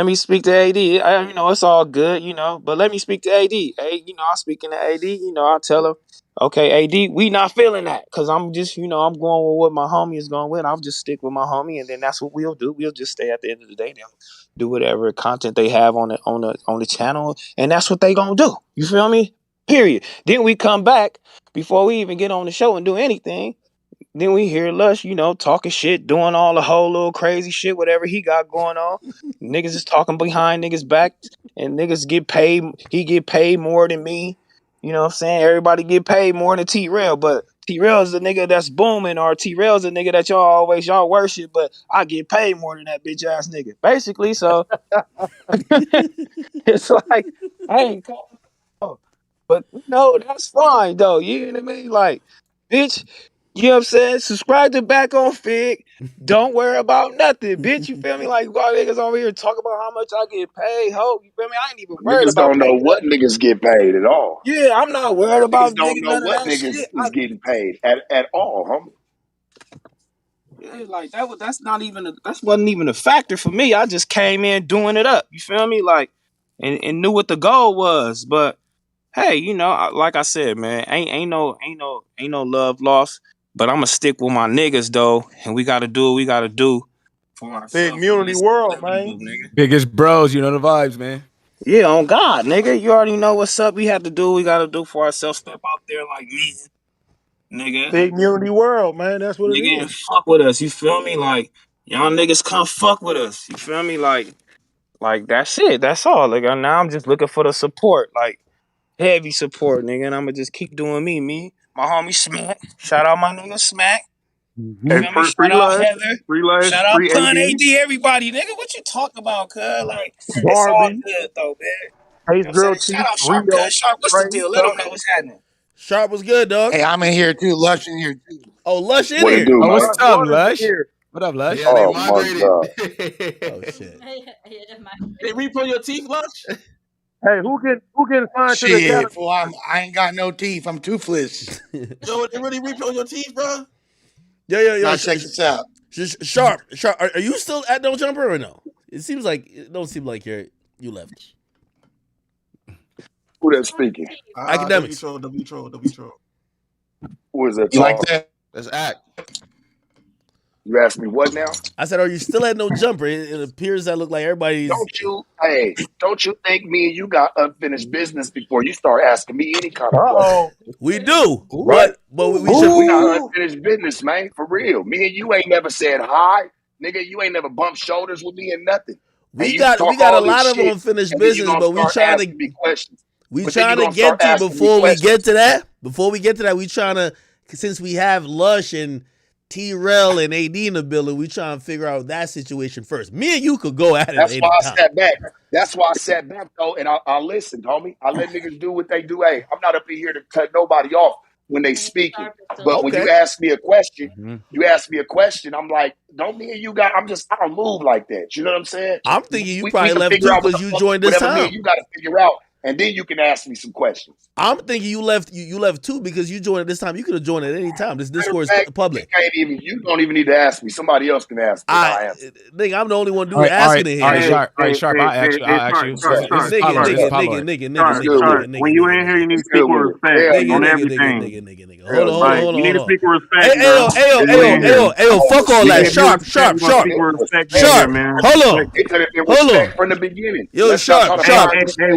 me speak to AD. It's all good, but let me speak to AD. Hey, I'm speaking to AD. I'll tell him, okay, AD, we not feeling that because I'm just, I'm going with what my homie is going with. I'll just stick with my homie, and then that's what we'll do. We'll just stay at the end of the day. They'll do whatever content they have on the channel, and that's what they gonna do. You feel me? Period. Then we come back before we even get on the show and do anything. Then we hear Lush, talking shit, doing all the whole little crazy shit, whatever he got going on. Niggas is talking behind niggas' back, and niggas get paid. He get paid more than me. You know what I'm saying? Everybody get paid more than T-Rail, but T-Rail is the nigga that's booming, or T-Rail is the nigga that y'all worship, but I get paid more than that bitch ass nigga. Basically, so it's like, hey, but that's fine though. You know what I mean? Like, bitch, you know what I'm saying? Subscribe to Back on Fig. Don't worry about nothing, bitch. You feel me? Like, y'all niggas over here talking about how much I get paid. Hope you feel me? I ain't even worried Niggas about don't know what niggas get paid at all. Yeah, I'm not worried about Niggas don't know none of what that niggas shit. is getting paid at all, homie. Yeah, like that wasn't even a factor for me. I just came in doing it up. You feel me? Like, and knew what the goal was. But hey, like I said, man, ain't no love lost. But I'ma stick with my niggas though, and we gotta do what we gotta do for ourselves. Big Community World, man. Biggest bros, you know the vibes, man. Yeah, on God, nigga. You already know what's up. We have to do what we gotta do for ourselves. Step out there like me, nigga. Big Community World, man. That's what it Nigga, is. fuck with us. You feel me? Like, y'all niggas come fuck with us. You feel me? Like that's it. That's all. Like, now I'm just looking for the support. Like, heavy support, nigga. And I'ma just keep doing me. My homie Smack. Shout out my nigga Smack. Hey, Shout out Heather. Lush, Shout out free Pun AD, AD, everybody. Nigga, what you talking about, cuz? Like, it's all Barbie, good, though, man. You know Ace what I'm Girl saying? Chief, Shout out Sharp, Rio, cuz. Sharp, what's the Trey, deal? Let them Tucker. know what's happening. Sharp was good, dog. Hey, I'm in here too. Lush in here too. Oh, Lush in What it here. do, Oh, man? what's up, Waters Lush? here. What up, Lush? Yeah, they Oh my migrated. God. Oh shit. They repo your teeth, Lush? Hey, who getting signed to the Shit, academy? fool, I ain't got no teeth. I'm toothless. Yo, they really repo your teeth, bro? Yo. Now check this out. Sharp. Are you still at No Jumper or no? It don't seem like you left. Who that's speaking? Academics. W troll. Who is that You like talking? that? That's act. You asked me what now? I said, are you still at No Jumper? It appears that look like everybody's. Don't you think me and you got unfinished business before you start asking me any kind of question? Uh-oh. We do, Right? but we should. We got unfinished business, man, for real. Me and you ain't never said hi, nigga. You ain't never bumped shoulders with me and nothing. And We you got talk a all this lot of shit, unfinished and then you business, gonna but we start trying asking me questions. we But then trying you to gonna start get to asking me before we get questions. to that. Before we get to that, we trying to, since we have Lush and T-Rel and AD in the building, we trying to figure out that situation first. Me and you could go at it That's at why any I time. sat back. That's why I sat back though, and I listened, homie. I let niggas do what they do. Hey, I'm not up in here to cut nobody off when they speaking. But when you ask me a question, I'm like, don't me and you got? I don't move like that. You know what I'm saying? I'm thinking you We probably can left figure too out what because the you fuck, joined this whatever me and time. you got to figure out, and then you can ask me some questions. I'm thinking you left. You left too because you joined at this time. You could have joined at any time. This Discord Matter of is fact, public. You don't even need to ask me. Somebody else can ask me. And I'll answer. Nigga, I'm the only one All dude right, asking in here. Sharp. All right, Sharp. I'll ask you. This is Pablo. Nigga. Hold on. speak with respect, Hey, bro. ayo, fuck all that. Sharp. Speak with respect in here, man. Hold on. It could have been Hold respect on. from the beginning. Yo, Let's not Sharp. talk about respect.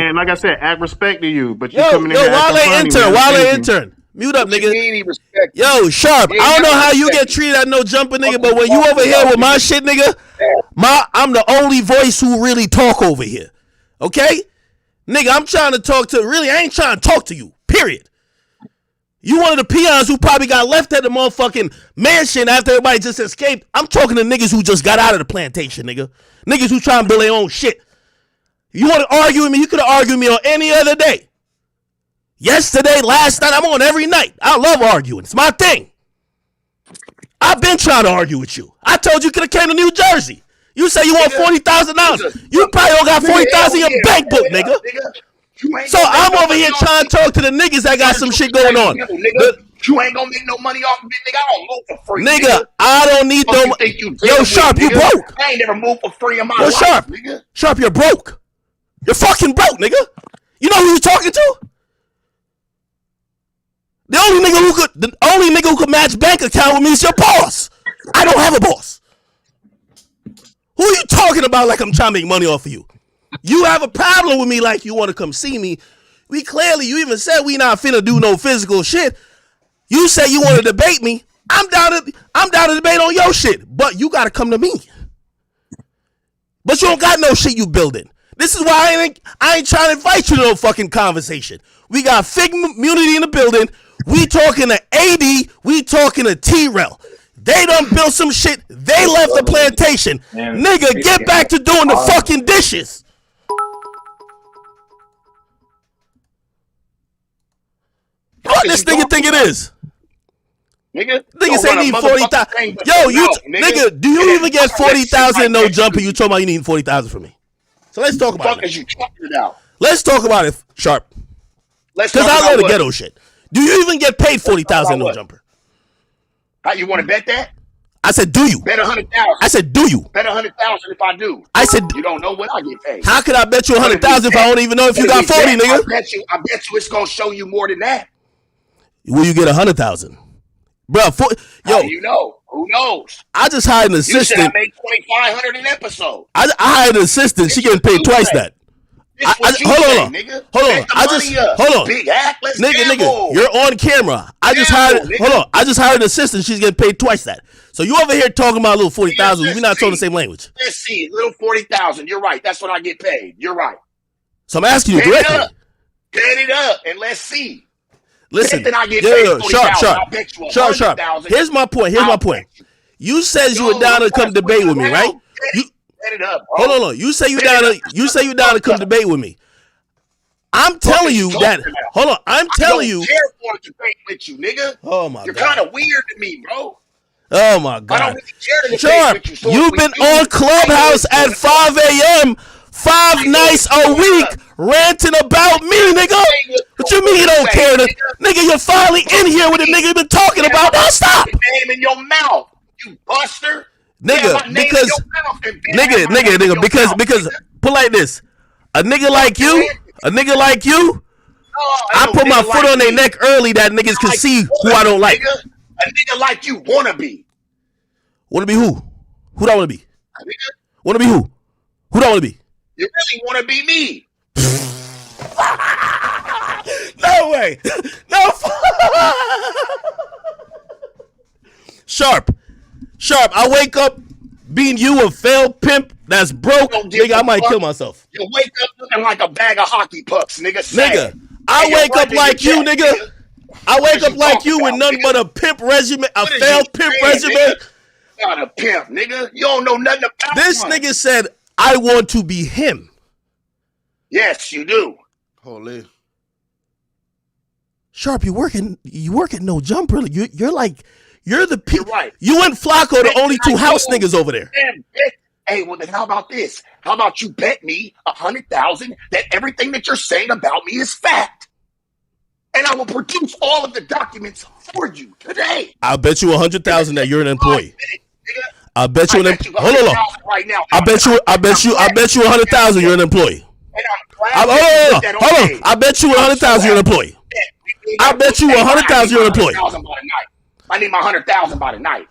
And like I said, act respect to you, but you Yo, coming in here Wale acting funny, man. intern. Mute up, What you nigga. mean he respect you? Yo, Sharp. He I ain't don't know never how you get respected. treated at No Jumper, nigga, What but you when you talking over here about, with my nigga? shit, nigga, I'm the only voice who really talk over here. Okay? Nigga, I'm trying to talk to, really, I ain't trying to talk to you. Period. You one of the peons who probably got left at the motherfucking mansion after everybody just escaped. I'm talking to niggas who just got out of the plantation, nigga. Niggas who trying to build their own shit. You want to argue with me? You could have argued with me on any other day. Yesterday, last night, I'm on every night. I love arguing. It's my thing. I've been trying to argue with you. I told you could have came to New Jersey. You say you want $40,000. You probably don't got $40,000 in your bank book, nigga. So I'm over here trying to talk to the niggas that got some shit going on. You ain't gonna make no money off of it, nigga. I don't move for free. Nigga, I don't need no money. Yo, Sharp, you broke. I ain't never moved for free in my life. Yo, Sharp, nigga. Sharp, you're broke. You're fucking broke, nigga. You know who you talking to? The only nigga who could match bank account with me is your boss. I don't have a boss. Who are you talking about like I'm trying to make money off of you? You have a problem with me like you want to come see me. You even said we not finna do no physical shit. You say you want to debate me. I'm down to debate on your shit, but you gotta come to me. But you don't got no shit you building. This is why I ain't trying to invite you to no fucking conversation. We got Figmunity in the building. We talking to AD. We talking to T-Rel. They done built some shit. They left the plantation. Nigga, get back to doing the fucking dishes. What this nigga think it is? Nigga say need 40,000. Yo, nigga, do you even get 40,000 in no jumper? You talking about you need 40,000 from me? So let's talk about it. Let's talk about it, Sharp. Because I love the ghetto shit. Do you even get paid 40,000 in no jumper? How you want to bet that? I said, do you? Bet 100,000. I said, do you? Bet 100,000 if I do. I said, you don't know what I get paid. How could I bet you 100,000 if I don't even know if you got 40, nigga? I bet you it's gonna show you more than that. Will you get 100,000, bro? How do you know? Who knows? I just hired an assistant. You said I make 2,500 an episode. I hired an assistant. She getting paid twice that. Hold on. Hold on. Big hack, let's nigga, you're on camera. I just hired an assistant. She's getting paid twice that. So you over here talking about a little 40,000. We're not talking the same language. Let's see, little 40,000. You're right. That's what I get paid. You're right. So I'm asking you directly. Get it up and let's see. Listen, I get paid Sharp. Here's my point. You said you were down to come debate with me, right? Set it up, bro. Hold on. You say you down to come debate with me. I'm telling you that. Hold on. I'm telling you. I don't care for a debate with you, nigga. Oh my God. You're kind of weird to me, bro. Oh my God. I don't really care to debate Sharp, with you. So you've been on Clubhouse at 5 a.m. 5 nights a week ranting about me, nigga. What you mean you don't care? Nigga, you're finally in here with a nigga been talking about. Now stop. Name in your mouth, you buster. Nigga, because put like this. A nigga like you, I put my foot on their neck early that niggas can see who I don't like. A nigga like you wanna be. Wanna be who? Who do I wanna be? Wanna be who? Who do I wanna be? You really wanna be me. No way. No. Sharp, I wake up being you a failed pimp that's broke. Nigga, I might kill myself. You wake up looking like a bag of hockey pucks, nigga. Nigga, I wake up like you, nigga. I wake up like you with nothing but a pimp resume, a failed pimp resume. Not a pimp, nigga. You don't know nothing about this nigga said, I want to be him. Yes, you do. Holy. Sharp, you working no jumper. You're the You're right. You and Flacco the only two house niggas over there. Hey, well then how about this? How about you bet me 100,000 that everything that you're saying about me is fact? And I will produce all of the documents for you today. I'll bet you 100,000 that you're an employee. I'll bet you hold on. Right now. I bet you 100,000 you're an employee. Hold on. I bet you 100,000 you're an employee. I bet you 100,000 you're an employee. I need my 100,000 by the night.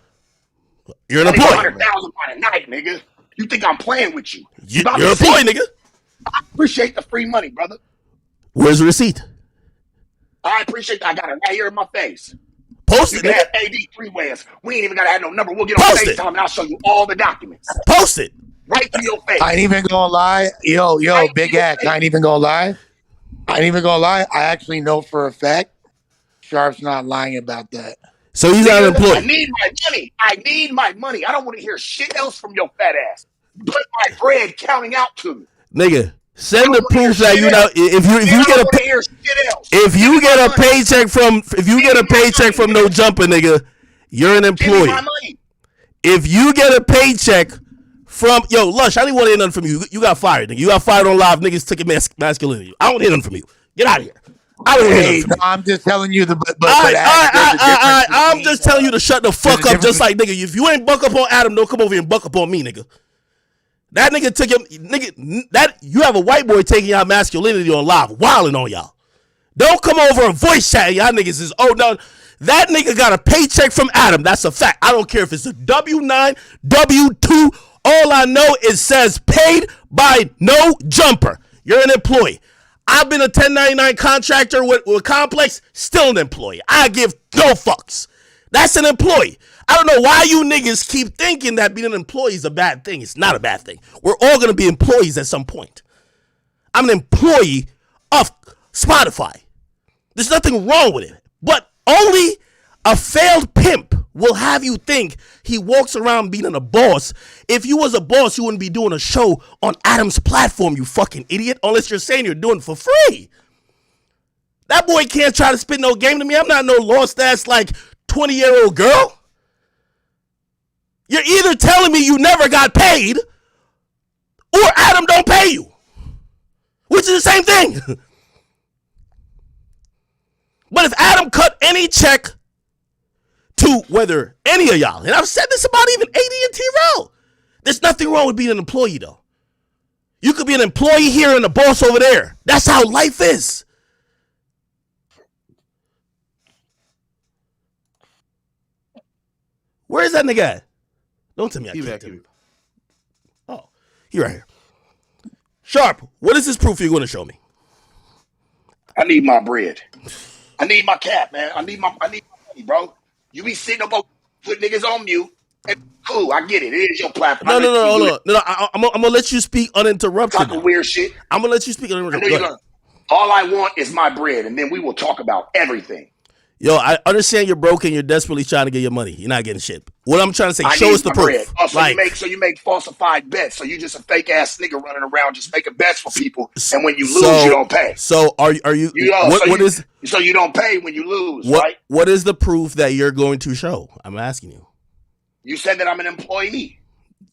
You're an employee. 100,000 by the night, nigga. You think I'm playing with you? You're an employee, nigga. I appreciate the free money, brother. Where's the receipt? I appreciate that. I got it right here in my face. Post you it, can nigga. have AD three-ways. We ain't even got to have no number. We'll get on FaceTime and I'll show you all the documents. Post it. Right to your face. I ain't even gonna lie. Yo, Big Act. I ain't even gonna lie. I actually know for a fact Sharp's not lying about that. So he's not employed. I need my money. I need my money. I don't want to hear shit else from your fat ass. Put my bread counting out to me. Nigga, send the proof that you know if you get a paycheck from No Jumper, nigga, you're an employee. If you get a paycheck from Lush, I didn't want to hear nothing from you. You got fired, nigga. You got fired on live. Niggas took your masculinity. I don't want to hear nothing from you. Get out of here. I don't hear nothing from you. I'm just telling you I'm just telling you to shut the fuck up. Just like nigga, if you ain't buck up on Adam, don't come over here and buck up on me, nigga. That nigga took your nigga. That you have a white boy taking y'all masculinity on live, wilding on y'all. Don't come over and voice chat. Y'all niggas is no. That nigga got a paycheck from Adam. That's a fact. I don't care if it's a W-9, W-2. All I know is says paid by No Jumper. You're an employee. I've been a 1099 contractor with Complex, still an employee. I give no fucks. That's an employee. I don't know why you niggas keep thinking that being an employee is a bad thing. It's not a bad thing. We're all going to be employees at some point. I'm an employee of Spotify. There's nothing wrong with it. But only a failed pimp will have you think he walks around being a boss. If you was a boss, you wouldn't be doing a show on Adam's platform, you fucking idiot, unless you're saying you're doing it for free. That boy can't try to spit no game to me. I'm not no lost ass like 20-year-old girl. You're either telling me you never got paid or Adam don't pay you, which is the same thing. But if Adam cut any check to whether any of y'all, and I've said this about even AD and T-Rail, there's nothing wrong with being an employee though. You could be an employee here and a boss over there. That's how life is. Where is that nigga at? Don't tell me I kicked him. Oh, he right here. Sharp, what is this proof you're going to show me? I need my bread. I need my cap, man. I need my money, bro. You be sitting up put niggas on mute. And cool, I get it. It is your platform. No, hold on. No, I'm gonna let you speak uninterrupted. Talking weird shit. I'm gonna let you speak uninterrupted. All I want is my bread, and then we will talk about everything. Yo, I understand you're broke and you're desperately trying to get your money. You're not getting shit. What I'm trying to say, show us the proof. Oh, so you make falsified bets. So you just a fake ass nigga running around just making bets for people, and when you lose, you don't pay. So are you? So you don't pay when you lose, right? What is the proof that you're going to show? I'm asking you. You said that I'm an employee.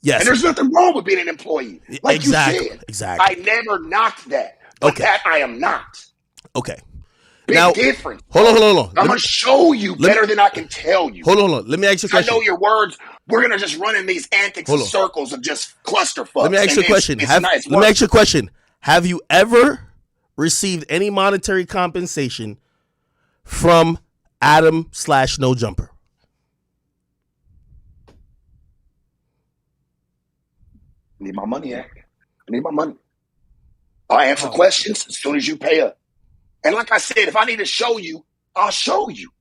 Yes, and there's nothing wrong with being an employee. Like exactly. You said. Exactly. I never knocked that, but that I am not. Okay. Big difference. Hold on. I'm going to show you better than I can tell you. Hold on. Let me ask you a question. I know your words. We're going to just run in these antics and circles of just clusterfucks. Let me ask you a question. Let me ask you a question. Have you ever received any monetary compensation from Adam / No Jumper? I need my money, I need my money. I'll answer questions as soon as you pay up. And like I said, if I need to show you, I'll show you.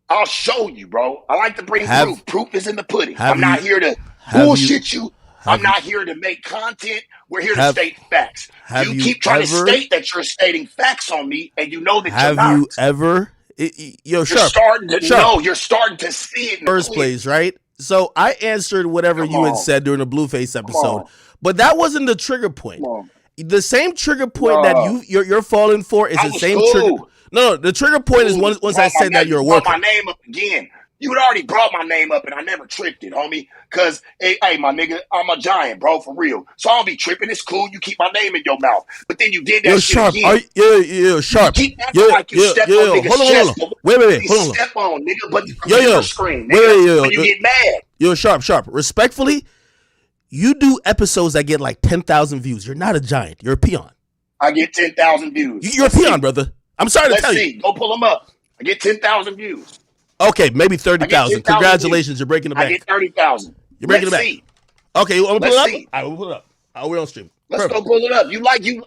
I'll show you, bro. I like to bring proof. Proof is in the pudding. I'm not here to bullshit you. I'm not here to make content. We're here to state facts. You keep trying to state that you're stating facts on me, and you know that you're not. Have you ever? You're starting to know. You're starting to see it in first place, right? So I answered whatever you had said during the Blueface episode, but that wasn't the trigger point. The same trigger point that you're falling for is the same trigger. No, the trigger point is once I said that you're a worker. My name up again. You had already brought my name up, and I never tripped it, homie. Because, hey, my nigga, I'm a giant, bro, for real. So I don't be tripping. It's cool. You keep my name in your mouth. But then you did that shit Sharp. again. Sharp. You keep acting like you step on niggas' chest. Hold on. Wait. Hold on. Step on, nigga, but you scream, nigga, when you get mad. Sharp. Respectfully, you do episodes that get like 10,000 views. You're not a giant. You're a peon. I get 10,000 views. You're a peon, brother. I'm sorry to tell you. Go pull them up. I get 10,000 views. Okay, maybe 30,000. Congratulations, you're breaking the bank. I get 30,000. You're breaking the bank. Okay, you want to pull it up? All right, we'll pull it up. We're on stream. Let's go pull it up.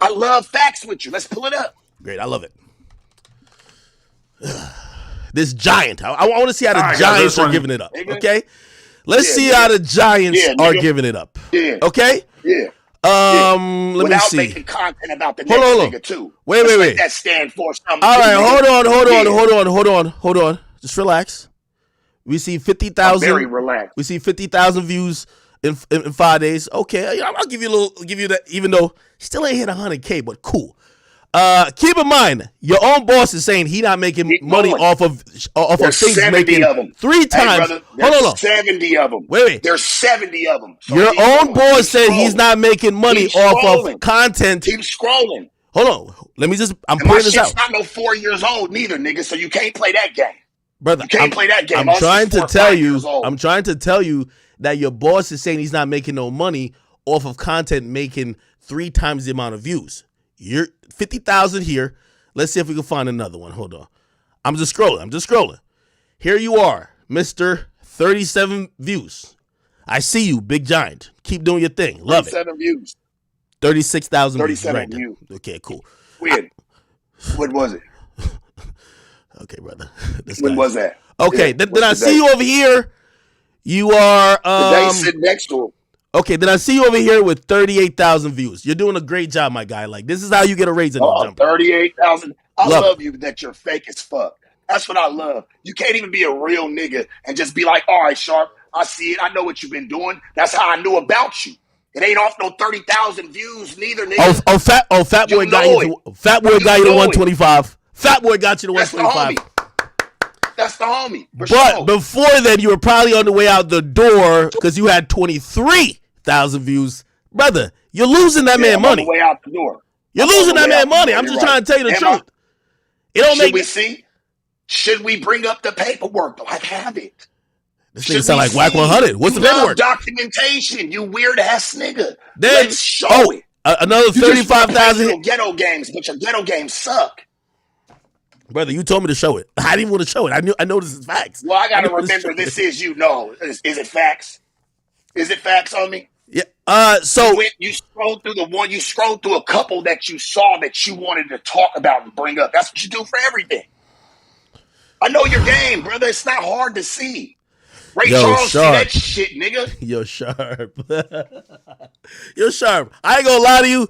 I love facts with you. Let's pull it up. Great, I love it. This giant. I want to see how the Giants are giving it up. Okay? Let's see how the Giants are giving it up. Yeah. Okay? Yeah. Let me Without see. making content about the Hold next on. nigga too. Wait. Let that stand for something. All right, nigga. hold on. Just relax. We see 50,000. I'm very relaxed. We see 50,000 views in 5 days. Okay, I'll give you that, even though still ain't hit 100K, but cool. Keep in mind, your own boss is saying he not making money off of things making of them. 3 times. Hey, brother, hold on. 70 of them. Wait. There's 70 of them. So your own boss said he's not making money off of content. Keep scrolling. Hold on. Let me I'm my putting this out. shit's not no 4 years old neither, nigga. So you can't play that game. Brother, you can't play that game. I'm trying to tell you that your boss is saying he's not making no money off of content making 3 times the amount of views. You're 50,000 here. Let's see if we can find another one. Hold on. I'm just scrolling. Here you are, Mr. 37 views. I see you, big giant. Keep doing your thing. Love it. 37 views. 36,000 views. 37 views. Okay, cool. Weird. What was it? Okay, brother. When was that? Okay, Yeah, then I see you over here. You are the day sitting next to him. Okay, then I see you over here with 38,000 views. You're doing a great job, my guy. Like, this is how you get a raise in the jumper. 38,000. I Love love you that you're fake as fuck. That's what I love. You can't even be a real nigga and just be like, all right, Sharp, I see it. I know what you've been doing. That's how I knew about you. It ain't off no 30,000 views neither, nigga. Fat boy got you to 125. Fat boy got you to 125. That's the homie. But before then, you were probably on the way out the door because you had 23,000 views. Brother, you're losing that man money. On the way out the door. You're losing that man money. I'm just trying to tell you the truth. It don't make. Should we bring up the paperwork? Like, have it. This nigga sound like Whack 100. What's the paperwork? Documentation, you weird ass nigga. Then, let's show it. Another 35,000 ghetto games, but your ghetto games suck. Brother, you told me to show it. I didn't want to show it. I know this is facts. Well, I gotta remember this is you. No, is it facts? Is it facts on me? Yeah. So you scroll through you scroll through a couple that you saw that you wanted to talk about and bring up. That's what you do for everything. I know your game, brother. It's not hard to see. Ray Charles, see that shit, nigga. Yo, Sharp. Yo, Sharp. I ain't gonna lie to you.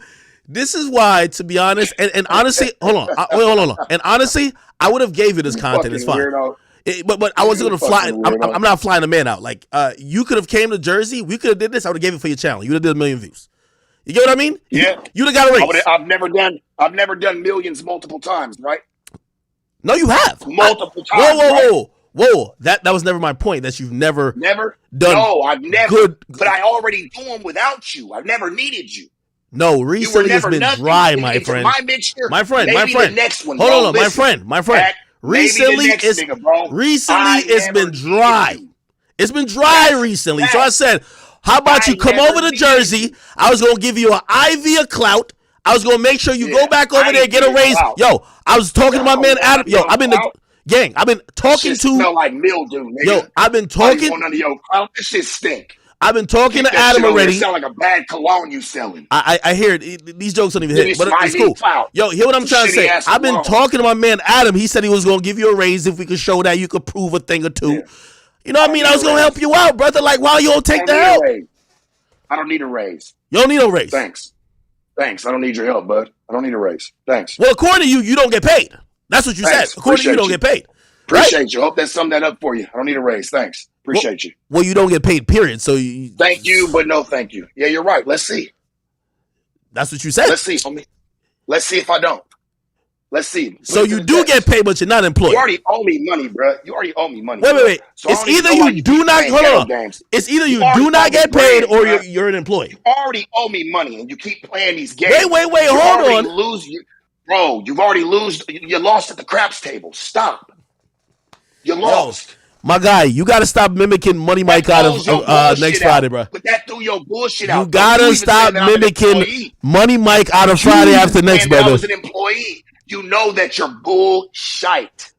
This is why, to be honest, and honestly, hold on. And honestly, I would have gave you this content. It's fine. But I wasn't gonna fly. I'm not flying the man out. Like, you could have came to Jersey. We could have did this. I would have gave it for your channel. You would have did 1 million views. You get what I mean? Yeah. You'd have got a raise. I've never done millions multiple times, right? No, you have multiple times. Whoa. That was never my point. That you've never done. No, I've never. But I already do them without you. I've never needed you. No, recently it's been dry, my friend. My friend. The next one, hold on, my friend. Recently it's been dry. It's been dry recently. So I said, how about you come over to Jersey? I was gonna give you an IV of clout. I was gonna make sure you go back over there and get a raise. Yo, I was talking to my man Adam. Yo, I've been talking to. Smell like mildew, nigga. Yo, I've been talking. None of your clout. This shit stink. I've been talking to Adam already. You sound like a bad cologne you selling. I hear it. These jokes don't even hit, but it's cool. Yo, hear what I'm trying to say. I've been talking to my man Adam. He said he was going to give you a raise if we could show that you could prove a thing or two. Yeah. You know what I mean? I was going to help you out, brother. Like, why you don't take the help? I don't need a raise. You don't need a raise. Thanks. I don't need your help, bud. I don't need a raise. Thanks. Well, according to you, you don't get paid. That's what you said. According to you, don't get paid. Appreciate you. Hope that summed that up for you. I don't need a raise. Thanks. Appreciate you. Well, you don't get paid, period. So thank you, but no thank you. Yeah, you're right. Let's see. That's what you said. Let's see, homie. Let's see if I don't. Let's see. So you do get paid, but you're not employed. You already owe me money, bro. You already owe me money. Wait. So it's either you do not It's either you do not get paid or you're an employee. You already owe me money, and you keep playing these games. Wait. Hold on. Bro, you've already you lost at the craps table. Stop. You lost. My guy, you got to stop mimicking Money Mike out of next Friday, bro. Put that through your bullshit out. You got to stop mimicking Money Mike out of Friday after next, brother. I was an employee. You know that you're bullshit.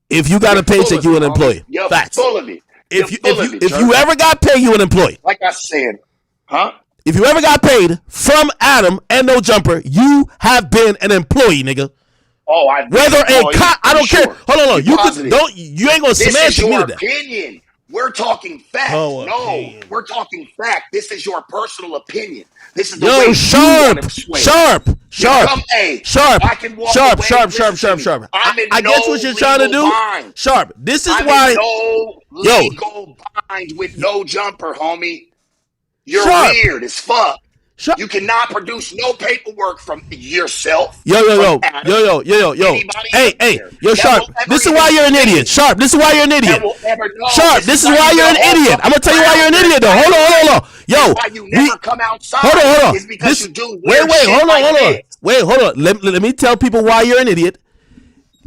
If you got a paycheck, you an employee. You're Facts. full of it. If you ever got paid, you an employee. Like I said, huh? If you ever got paid from Adam and No Jumper, you have been an employee, nigga. Oh, I don't care. Hold on. You ain't gonna smash me to that. Opinion. We're talking fact. Oh, no, opinion. we're talking fact. This is your personal opinion. This is the Yo, way sharp, you want to sway. sharp, sharp, Sharp. I can walk sharp, away. sharp, Listen sharp, to sharp, me. sharp. I get what you're trying to do. Bind. Sharp. This is I'm why. in no legal bind with no jumper, homie. You're Sharp. weird as fuck. Sharp. You cannot produce no paperwork from yourself. Yo. Hey, yo, Sharp. This is why you're an idiot. Sharp. This is why you're an idiot. Sharp. This is why you're an idiot. I'm gonna tell you why you're an idiot, though. Hold on. Yo, why you never come outside. Hold on. Is because you do wait, weird shit hold on. this. Wait, hold on. Let me tell people why you're an idiot.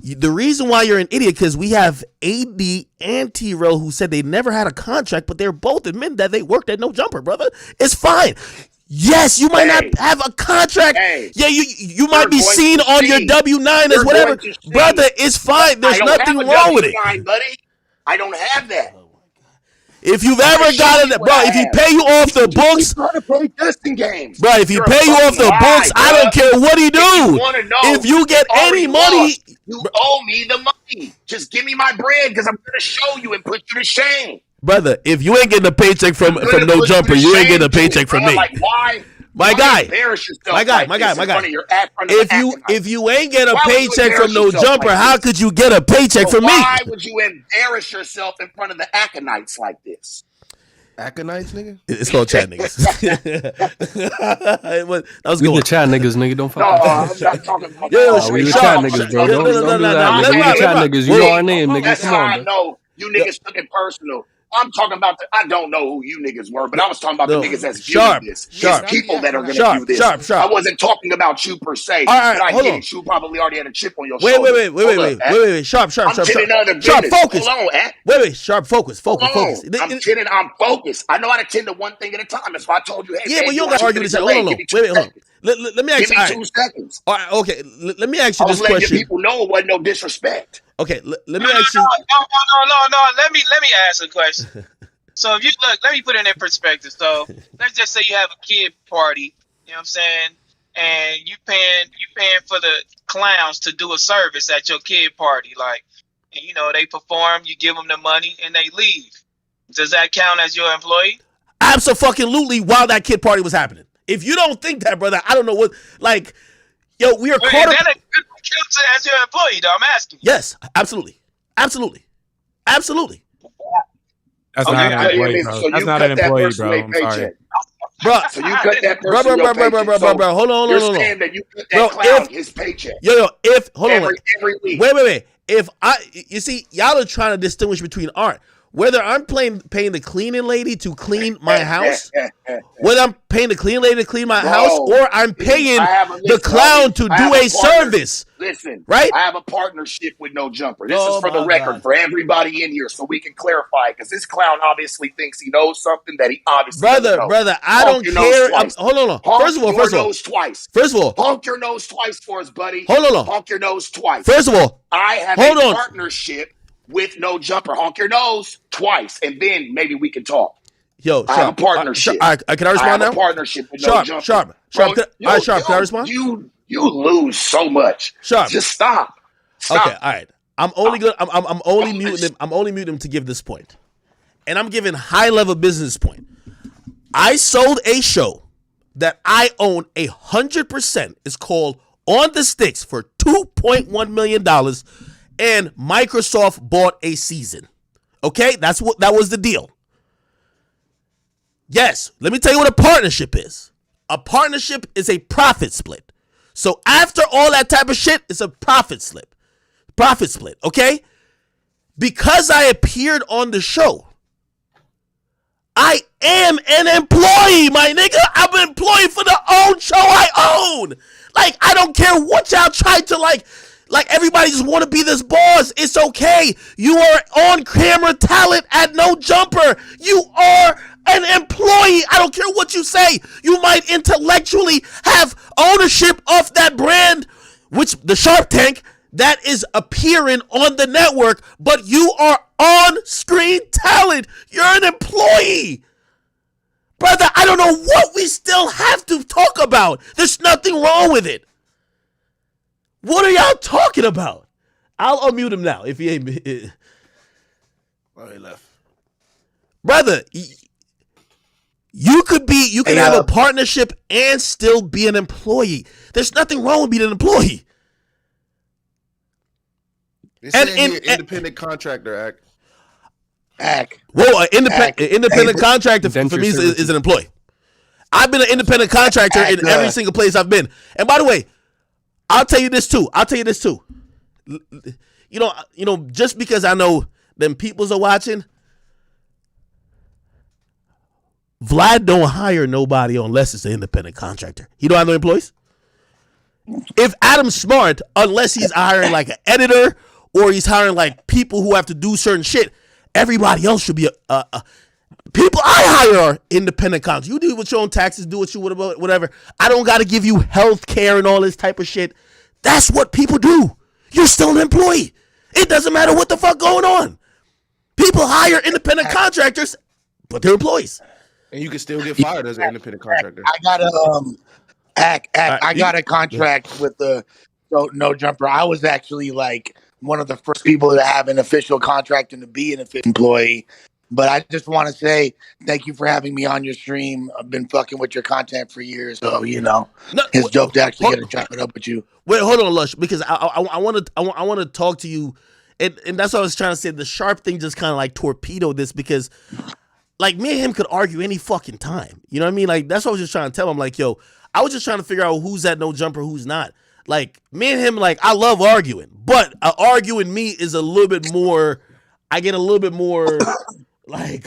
The reason why you're an idiot because we have AD and T-Rail who said they never had a contract, but they're both admitting that they worked at No Jumper, brother. It's fine. Yes, you might not have a contract. Yeah, you might be seen on your W-9 as whatever. Brother, it's fine. There's nothing wrong with it. Buddy. I don't have that. If you've ever gotten it, bro, if he pay you off the books, bro, if he pay you off the books, I don't care what he do. If you get any money, you owe me the money. Just give me my bread because I'm gonna show you and put you to shame. Brother, if you ain't getting a paycheck from No Jumper, you ain't getting a paycheck from me. Like, why? My guy. If you ain't get a paycheck from No Jumper, how could you get a paycheck from me? Why would you embarrass yourself in front of the Aconites like this? Aconites, nigga? It's called chat niggas. That was we good. the chat niggas, nigga. Don't fuck I'm not talking about we the chat niggas, bro. Don't do that. We the chat niggas. You know our name, nigga. That's Come how on, I bro. know you niggas took it personal. I'm talking about I don't know who you niggas were, but I was talking about the niggas that's viewing this. There's people that are going to view this. I wasn't talking about you per se. All right, but I hold get on. it. You probably already had a chip on your shoulder. Wait. Sharp. I'm focus. Hold on, Wait, Sharp, focus. I'm focused. I know how to tend to one thing at a time. That's why I told you, hey, yeah, but you don't got to argue this. Hold on. Wait. Let me ask you. Give me 2 seconds. All right, okay. Let me ask you this question. I was letting people know it wasn't no disrespect. Okay, let me ask you. No. Let me ask a question. So if you look, let me put it in perspective. So let's just say you have a kid party, you know what I'm saying, and you paying for the clowns to do a service at your kid party, like, and you know they perform, you give them the money, and they leave. Does that count as your employee? Absolutely. While that kid party was happening, if you don't think that, brother, I don't know what. Like, yo, we are caught up. Is that as your employee, though? I'm asking. Yes, absolutely. That's not an employee, bro. That's not an employee, bro. I'm sorry. Bro, so you cut that person your paycheck. Bro, hold on. You're saying that you cut that clown his paycheck. Hold on. Every week. Wait. You see, y'all are trying to distinguish between art. Whether I'm paying the cleaning lady to clean my house, whether I'm paying the cleaning lady to clean my house, or I'm paying the clown to do a service. Listen, right? I have a partnership with No Jumper. This is for the record, for everybody in here, so we can clarify. Because this clown obviously thinks he knows something that he obviously doesn't know. Brother, I don't care. Hold on. First of all, honk your nose twice for us, buddy. Hold on. Honk your nose twice. First of all, I have a partnership with No Jumper. Honk your nose twice, and then maybe we can talk. Yo, I have a partnership. Can I respond now? I have a partnership with No Jumper. Sharp. Can I respond? You lose so much. Sharp. Just stop. Okay, all right. I'm only muting him to give this point. And I'm giving high level business point. I sold a show that I own 100%. It's called On the Sticks for $2.1 million. And Microsoft bought a season. Okay? That was the deal. Yes, let me tell you what a partnership is. A partnership is a profit split. So after all that type of shit, it's a profit split. Okay? Because I appeared on the show, I am an employee, my nigga. I'm an employee for the own show I own. Like, I don't care what y'all try to like everybody just want to be this boss. It's okay. You are on camera talent at No Jumper. You are an employee. I don't care what you say. You might intellectually have ownership of that brand, which the Shark Tank, that is appearing on the network, but you are on-screen talent. You're an employee. Brother, I don't know what we still have to talk about. There's nothing wrong with it. What are y'all talking about? I'll unmute him now if he ain't. Oh, he left. brother. You could have a partnership and still be an employee. There's nothing wrong with being an employee. They say he an independent contractor, Act. Well, an independent contractor for me is an employee. I've been an independent contractor in every single place I've been. And by the way, I'll tell you this too. You know, just because I know them peoples are watching, Vlad don't hire nobody unless it's an independent contractor. He don't have no employees. If Adam's smart, unless he's hiring like an editor or he's hiring like people who have to do certain shit, everybody else should be people I hire are independent contractors. You do with your own taxes, do what you whatever. I don't got to give you health care and all this type of shit. That's what people do. You're still an employee. It doesn't matter what the fuck going on. People hire independent contractors, but they're employees. And you can still get fired as an independent contractor. I got I got a contract with the No Jumper. I was actually like one of the first people to have an official contract and to be an official employee. But I just want to say thank you for having me on your stream. I've been fucking with your content for years, so it's dope to actually get to chop it up with you. Wait, hold on, Lush, because I want to talk to you, and that's what I was trying to say. The Sharp thing just kind of like torpedoed this because, like, me and him could argue any fucking time. You know what I mean? Like, that's what I was just trying to tell him. Like, yo, I was just trying to figure out who's at No Jumper, who's not. Like, me and him, like, I love arguing, but arguing me is a little bit more. I get a little bit more like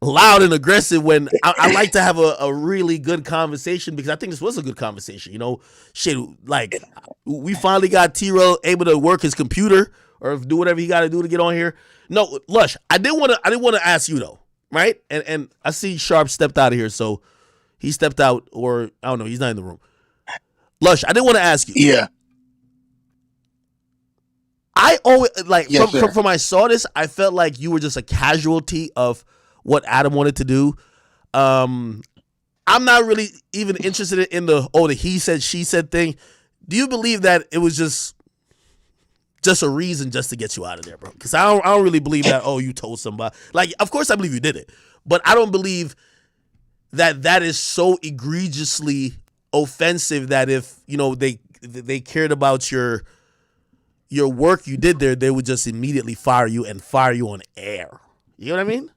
loud and aggressive when I like to have a really good conversation, because I think this was a good conversation. You know, shit, like we finally got T-Rail able to work his computer or do whatever he got to do to get on here. No, Lush, I didn't want to ask you though, right? And I see Sharp stepped out of here, so he stepped out, or I don't know, he's not in the room. Lush, I didn't want to ask you. Yeah. I always like Yes, from I saw this, I felt like you were just a casualty of what Adam wanted to do. I'm not really even interested in the he said she said thing. Do you believe that it was just a reason just to get you out of there, bro? Because I don't really believe that. Oh, you told somebody. Like, of course I believe you did it, but I don't believe that is so egregiously offensive that if they cared about your work you did there, they would just immediately fire you on air. You know what I mean?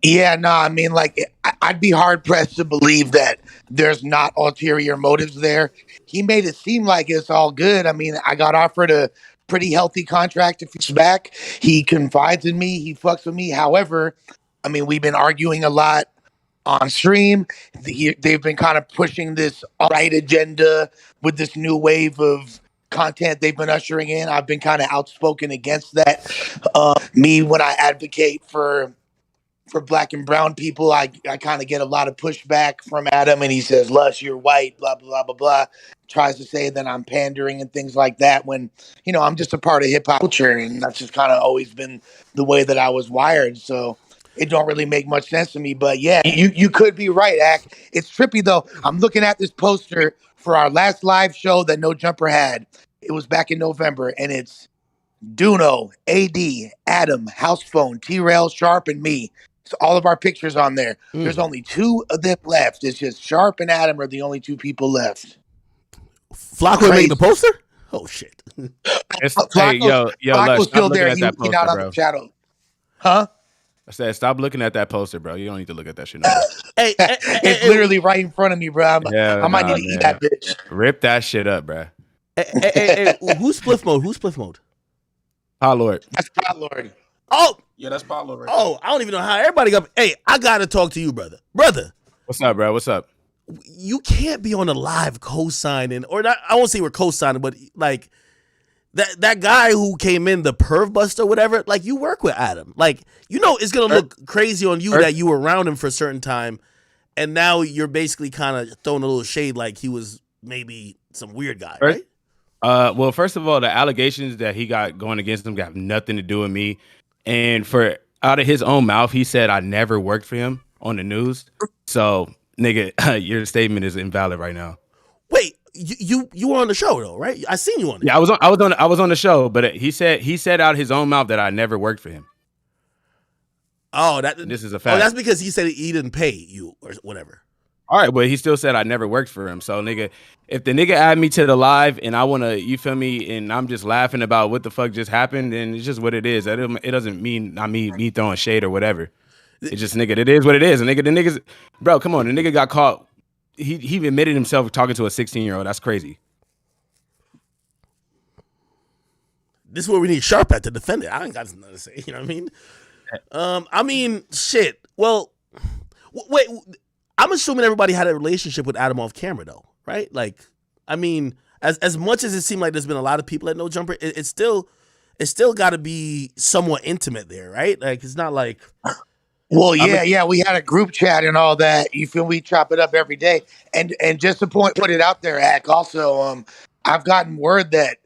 Yeah, no, I mean, like, I'd be hard pressed to believe that there's not ulterior motives there. He made it seem like it's all good. I mean, I got offered a pretty healthy contract a few years back. He confides in me. He fucks with me. However, I mean, we've been arguing a lot on stream. They've been kind of pushing this alt-right agenda with this new wave of content they've been ushering in. I've been kind of outspoken against that. Me, when I advocate for black and brown people, I kind of get a lot of pushback from Adam, and he says, Lush, you're white, blah, blah, blah, blah. Tries to say that I'm pandering and things like that when, I'm just a part of hip hop culture, and that's just kind of always been the way that I was wired. So it don't really make much sense to me. But yeah, you could be right, Ak. It's trippy though. I'm looking at this poster for our last live show that No Jumper had. It was back in November, and it's Duno, AD, Adam, House Phone, T-Rail, Sharp, and me. So all of our pictures on there. There's only two of them left. It's just Sharp and Adam are the only two people left. Flacco made the poster? Oh shit! Flacco's still there. He's not on the shadow. Huh? I said, stop looking at that poster, bro. You don't need to look at that shit no more. It's literally right in front of me, bro. I might need to eat that bitch. Rip that shit up, bro. Who's Spliff Mode? Pot Lord. That's Pot Lord. Oh, yeah, that's Pot Lord. Right I don't even know how everybody got. Hey, I gotta talk to you, brother. What's up, bro? What's up? You can't be on a live co-signing, or not. I won't say we're co-signing, but like that guy who came in, the Perv Buster, whatever. Like, you work with Adam. Like, it's gonna look crazy on you that you were around him for a certain time, and now you're basically kind of throwing a little shade, like he was maybe some weird guy, right? Well, first of all, the allegations that he got going against him got nothing to do with me. And out of his own mouth, he said I never worked for him on the news. So, nigga, your statement is invalid right now. Wait, you were on the show though, right? I seen you on it. Yeah, I was on the show, but he said out his own mouth that I never worked for him. Oh, this is a fact. Oh, that's because he said he didn't pay you or whatever. All right, but he still said I never worked for him. So, nigga, if the nigga add me to the live and I want to, you feel me, and I'm just laughing about what the fuck just happened, then it's just what it is. It doesn't mean me throwing shade or whatever. It's just, nigga, it is what it is. And nigga, the niggas, bro, come on, the nigga got caught. He admitted himself talking to a 16-year-old. That's crazy. This is where we need Sharp at to defend it. I ain't got nothing to say. You know what I mean? Shit. Well, wait. I'm assuming everybody had a relationship with Adam off camera, though, right? Like, I mean, as much as it seemed like there's been a lot of people at No Jumper, it's still got to be somewhat intimate there, right? Like, it's not like. Well, yeah, we had a group chat and all that. You feel we chop it up every day, and just to put it out there, Ack. Also, I've gotten word that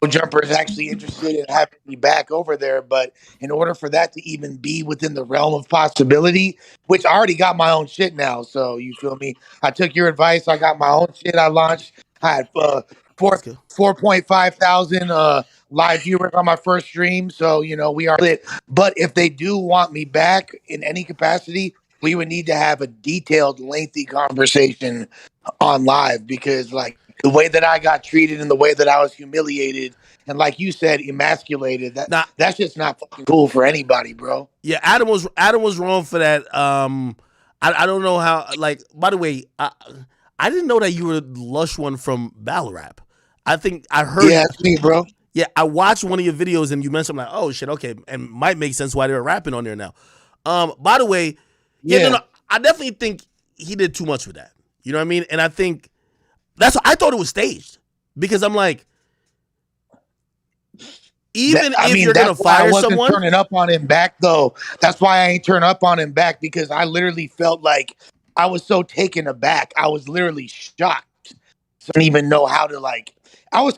No Jumper is actually interested in having me back over there, but in order for that to even be within the realm of possibility, which I already got my own shit now, so you feel me? I took your advice. I got my own shit. I launched. I had 4.5 thousand live viewers on my first stream, so we are lit. But if they do want me back in any capacity, we would need to have a detailed, lengthy conversation on live, because like the way that I got treated and the way that I was humiliated and, like you said, emasculated, that's just not fucking cool for anybody, bro. Yeah, Adam was wrong for that. I don't know how. Like, by the way, I didn't know that you were Lush one from Battle Rap. I think I heard. Yeah, it's me, bro. Yeah, I watched one of your videos and you mentioned, I'm like, oh shit, okay, and might make sense why they were rapping on there now. By the way, no, I definitely think he did too much with that. You know what I mean? And I think that's what I thought it was staged, because I'm like, even if you're gonna fire someone, I wasn't turning up on him back though. That's why I ain't turn up on him back, because I literally felt like I was so taken aback. I was literally shocked. So I don't even know how to like.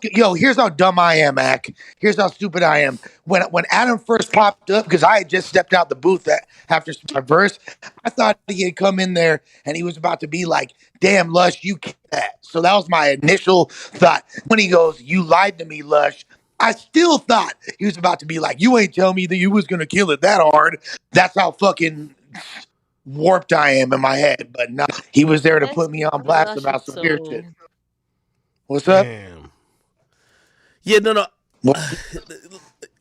Here's how dumb I am, Mac. Here's how stupid I am. When Adam first popped up, because I had just stepped out the booth after my verse, I thought he had come in there and he was about to be like, damn, Lush, you killed that. So that was my initial thought. When he goes, you lied to me, Lush, I still thought he was about to be like, you ain't tell me that you was going to kill it that hard. That's how fucking warped I am in my head. But no, he was there to put me on blast about some weird shit. What's up? Damn. Yeah, no.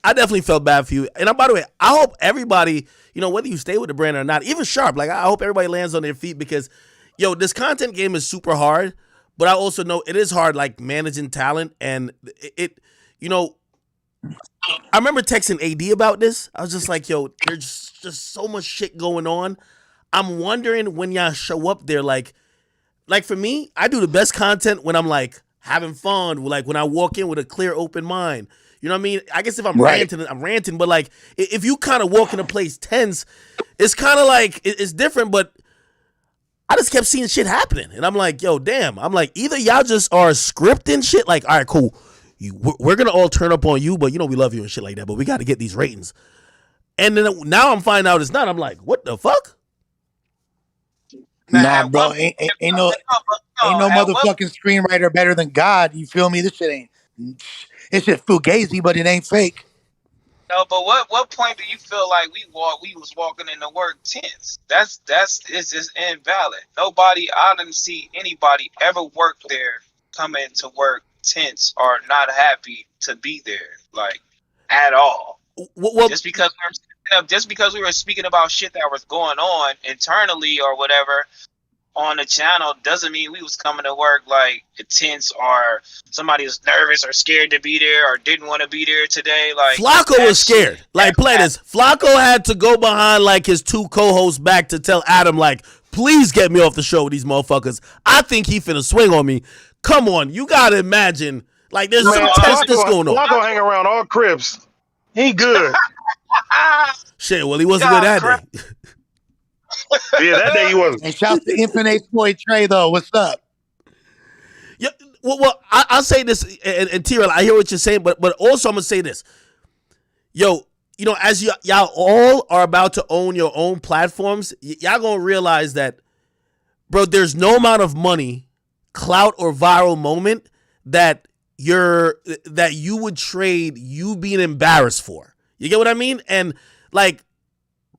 I definitely felt bad for you. And by the way, I hope everybody, whether you stay with the brand or not, even Sharp, like I hope everybody lands on their feet, because, this content game is super hard. But I also know it is hard, like managing talent, and it I remember texting AD about this. I was just like, there's just so much shit going on. I'm wondering when y'all show up there, like for me, I do the best content when I'm like having fun, like when I walk in with a clear, open mind. You know what I mean? I guess if I'm ranting, I'm ranting. But like, if you kind of walk in a place tense, it's kind of like it's different. But I just kept seeing shit happening, and I'm like, damn. I'm like, either y'all just are scripting shit. Like, all right, cool. We're gonna all turn up on you, but we love you and shit like that. But we got to get these ratings. And then now I'm finding out it's not. I'm like, what the fuck? Nah, bro, ain't no motherfucking screenwriter better than God. You feel me? This shit ain't. It's just fugazi, but it ain't fake. No, but what point do you feel like we was walking into work tense? That's it's just invalid. I didn't see anybody ever work there come into work tense or not happy to be there, like at all. Just because we were speaking about shit that was going on internally or whatever on the channel doesn't mean we was coming to work like tense or somebody was nervous or scared to be there or didn't want to be there today. Like Flacco was scared. Like, play this. Flacco had to go behind like his two co-hosts back to tell Adam, like, please get me off the show with these motherfuckers. I think he finna swing on me. Come on, you gotta imagine. Like, there's some testness going on. Flacco hang around all Crips. He good. Shit, well, he wasn't good that day. Yeah, that day he wasn't. And shout to Infinite Boy Trey though. What's up? Yeah, well, I'll say this, and Tyrell, I hear what you're saying, but also I'm gonna say this. As y'all all are about to own your own platforms, y'all gonna realize that, bro, there's no amount of money, clout, or viral moment that you would trade you being embarrassed for. You get what I mean? And like,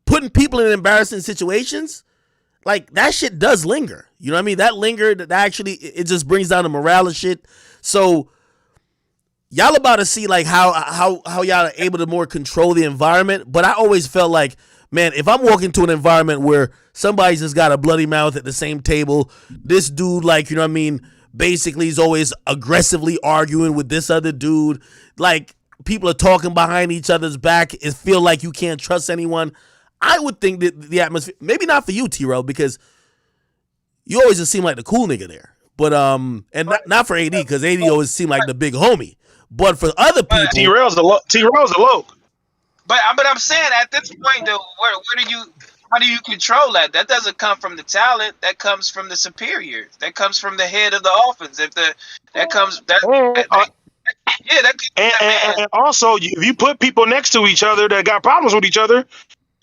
putting people in embarrassing situations, like that shit does linger. You know what I mean? That lingered. That actually, it just brings down the morale and shit. So y'all about to see like how y'all are able to more control the environment. But I always felt like, man, if I'm walking to an environment where somebody's just got a bloody mouth at the same table, this dude, like, you know what I mean, basically is always aggressively arguing with this other dude, like people are talking behind each other's back, it feel like you can't trust anyone. I would think that the atmosphere, maybe not for you, T-Rail, because you always just seem like the cool nigga there. But and not for AD, because AD always seemed like the big homie. But for other people, T-Rail's a low. But I'm saying at this point, though, how do you control that? That doesn't come from the talent. That comes from the superior. That comes from the head of the offense. And also, if you put people next to each other that got problems with each other,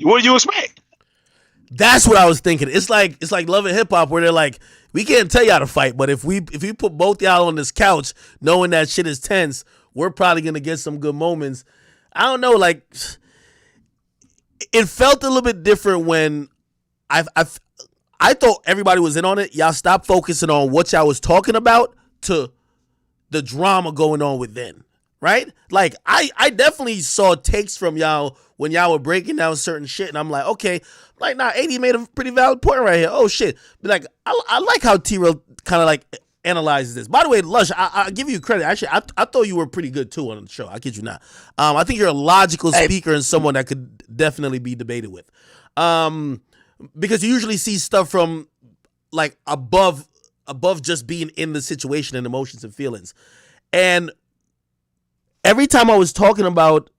what do you expect? That's what I was thinking. It's like Love and Hip Hop, where they're like, we can't tell y'all to fight, but if we put both y'all on this couch, knowing that shit is tense, we're probably gonna get some good moments. I don't know, like it felt a little bit different when I thought everybody was in on it. Y'all stopped focusing on what y'all was talking about to the drama going on within, right? Like I definitely saw takes from y'all when y'all were breaking down certain shit, and I'm like, okay, like nah, AD made a pretty valid point right here. Oh shit, but like I like how T-Rail kind of like analyzes this. By the way, Lush, I give you credit. Actually, I thought you were pretty good too on the show. I kid you not. I think you're a logical speaker and someone that could definitely be debated with. Because you usually see stuff from like above just being in the situation and emotions and feelings. And every time when I was thinking about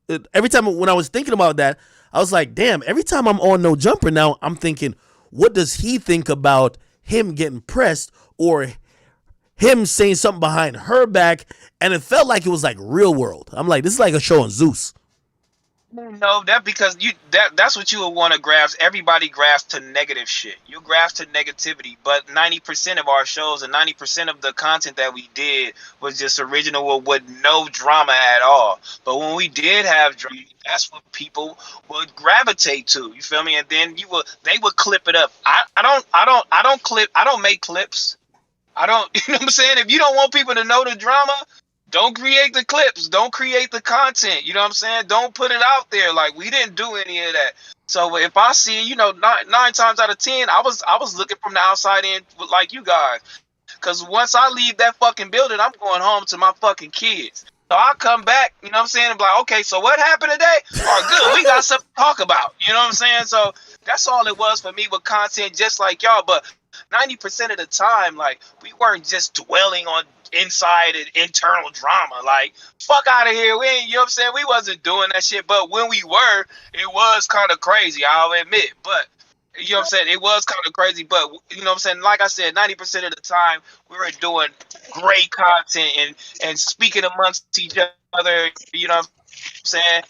that, I was like, damn, every time I'm on No Jumper now, I'm thinking, what does he think about him getting pressed or him saying something behind her back? And it felt like it was like Real World. I'm like, this is like a show on Zeus. No, that's what you would want to grasp. Everybody grasps to negative shit. You grasp to negativity, but 90% of our shows and 90% of the content that we did was just original with no drama at all. But when we did have drama, that's what people would gravitate to. You feel me? And then they would clip it up. I don't make clips. You know what I'm saying? If you don't want people to know the drama, don't create the clips. Don't create the content. You know what I'm saying? Don't put it out there. Like, we didn't do any of that. So if I see, nine times out of 10, I was looking from the outside in like you guys. Because once I leave that fucking building, I'm going home to my fucking kids. So I come back, you know what I'm saying? And be like, okay, so what happened today? All right, good. We got something to talk about. You know what I'm saying? So that's all it was for me with content, just like y'all. But 90% of the time, like, we weren't just dwelling on inside and internal drama. Like, fuck out of here. We ain't, you know what I'm saying? We wasn't doing that shit. But when we were, it was kind of crazy, I'll admit. But you know what I'm saying? It was kind of crazy, but you know what I'm saying? Like I said, 90% of the time we were doing great content and speaking amongst each other, you know what I'm saying?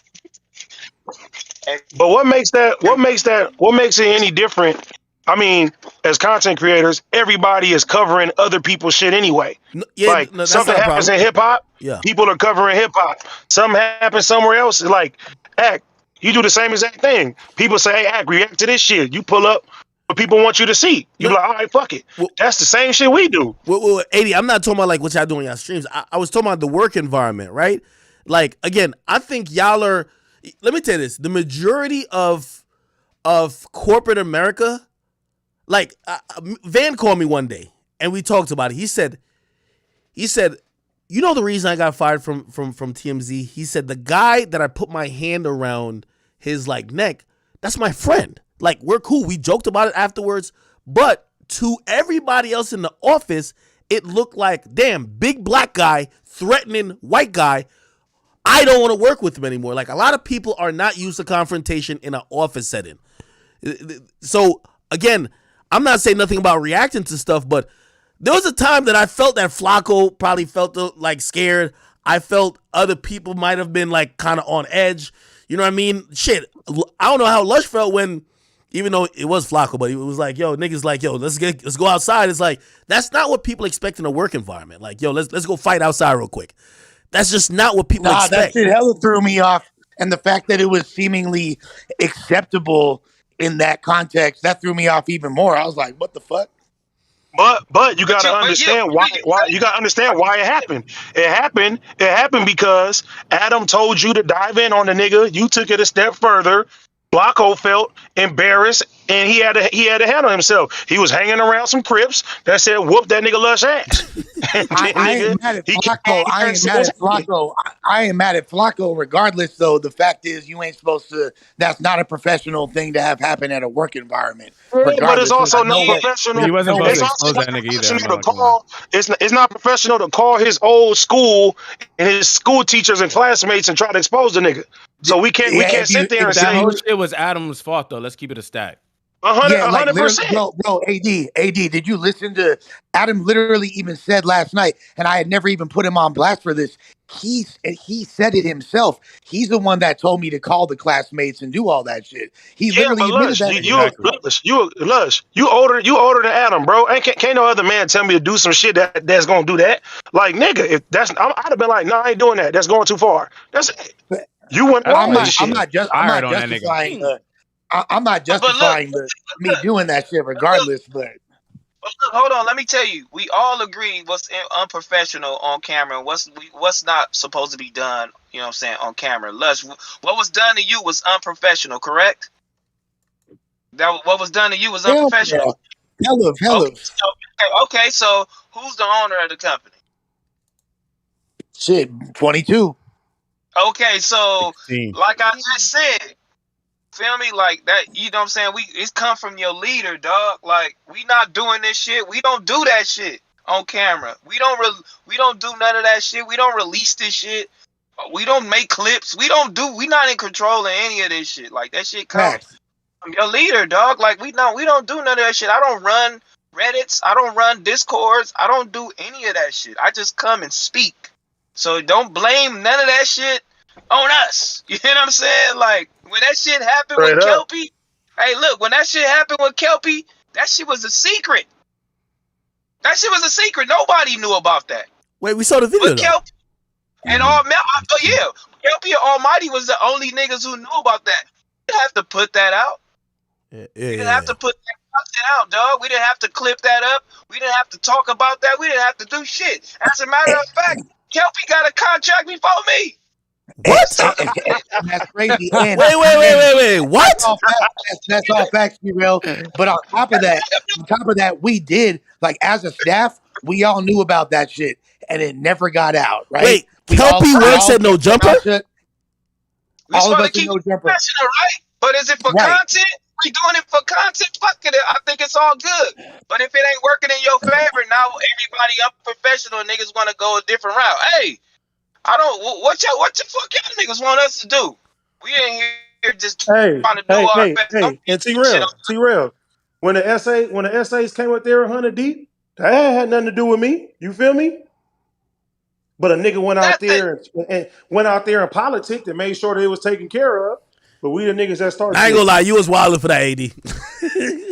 But what makes it any different? I mean, as content creators, everybody is covering other people's shit anyway. Something happens in hip hop, people are covering hip hop. Something happens somewhere else, like Act. You do the same exact thing. People say, hey, Act, react to this shit. You pull up what people want you to see. You be like, all right, fuck it. That's the same shit we do. Well, 80, I'm not talking about like what y'all doing on y'all streams. I was talking about the work environment, right? Like, again, I think y'all are, let me tell you this, the majority of corporate America, like Van called me one day and we talked about it. He said, you know the reason I got fired from TMZ? He said, the guy that I put my hand around his like neck, that's my friend. Like, we're cool. We joked about it afterwards. But to everybody else in the office, it looked like, damn, big black guy threatening white guy. I don't want to work with him anymore. Like, a lot of people are not used to confrontation in an office setting. So, again, I'm not saying nothing about reacting to stuff, but there was a time that I felt that Flacco probably felt like scared. I felt other people might have been like kind of on edge. You know what I mean? Shit, I don't know how Lush felt when, even though it was Flacco, but it was like, yo, niggas like, yo, let's go outside. It's like, that's not what people expect in a work environment. Like, yo, let's go fight outside real quick. That's just not what people expect. That shit hella threw me off. And the fact that it was seemingly acceptable in that context, that threw me off even more. I was like, what the fuck? But you gotta understand why you gotta understand why it happened. It happened because Adam told you to dive in on the nigga. You took it a step further. Blocko felt embarrassed and he had to handle himself. He was hanging around some Crips that said whoop that nigga Lush ass. I ain't mad at Flacco. I ain't mad at Flacco. I ain't mad at Flacco regardless, though. The fact is you ain't supposed to, that's not a professional thing to have happen at a work environment. But it's also not professional. He wasn't supposed to It's expose that nigga either. I'm not to call, it's not professional to call his old school and his school teachers and classmates and try to expose the nigga. So we can't sit there and that say whole shit was Adam's fault though. Let's keep it a stack. 100%. Bro, AD, did you listen to Adam literally even said last night, and I had never even put him on blast for this. He said it himself. He's the one that told me to call the classmates and do all that shit. He literally admitted that. Lush, you older than Adam, bro. Can't no other man tell me to do some shit that's gonna do that. Like nigga, if that's I'd have been like, no, I ain't doing that. That's going too far. That's you went. I'm not justifying me doing that shit regardless, but. Hold on, let me tell you. We all agree what's unprofessional on camera and what's not supposed to be done, you know what I'm saying, on camera. Lush, what was done to you was unprofessional, correct? What was done to you was unprofessional. Hell of. Okay, so who's the owner of the company? Shit, 22. Okay, so like I just said, feel me? Like that, you know what I'm saying? It's come from your leader, dog. Like, we not doing this shit. We don't do that shit on camera. We don't do none of that shit. We don't release this shit. We don't make clips. We not in control of any of this shit. Like, that shit comes from your leader, dog. Like, we don't do none of that shit. I don't run Reddits. I don't run Discords. I don't do any of that shit. I just come and speak. So don't blame none of that shit on us. You know what I'm saying? Like, when that shit happened with Kelpie, hey, look, when that shit happened with Kelpie, that shit was a secret. That shit was a secret. Nobody knew about that. Wait, we saw the video. Kelpie and Kelpie and Almighty was the only niggas who knew about that. We didn't have to put that out. We didn't have to put that content out, dog. We didn't have to clip that up. We didn't have to talk about that. We didn't have to do shit. As a matter of fact, Kelpie got a contract before me. What? That's crazy. And wait. What? That's all facts, real. But on top of that, we did, like, as a staff, we all knew about that shit, and it never got out, right? Wait, Kelpie works at No Jumper? All of us at No Jumper. Right? But is it for content? We doing it for content? Fuck it. I think it's all good. But if it ain't working in your favor, now everybody unprofessional niggas want to go a different route. Hey, I don't. What the fuck y'all niggas want us to do? We ain't here just trying to do our best. And T-Rail. When the essays came up there 100 deep, that had nothing to do with me. You feel me? But a nigga went out there and politicked and made sure that it was taken care of. But we the niggas that started. I ain't gonna lie, you was wilding for that, AD.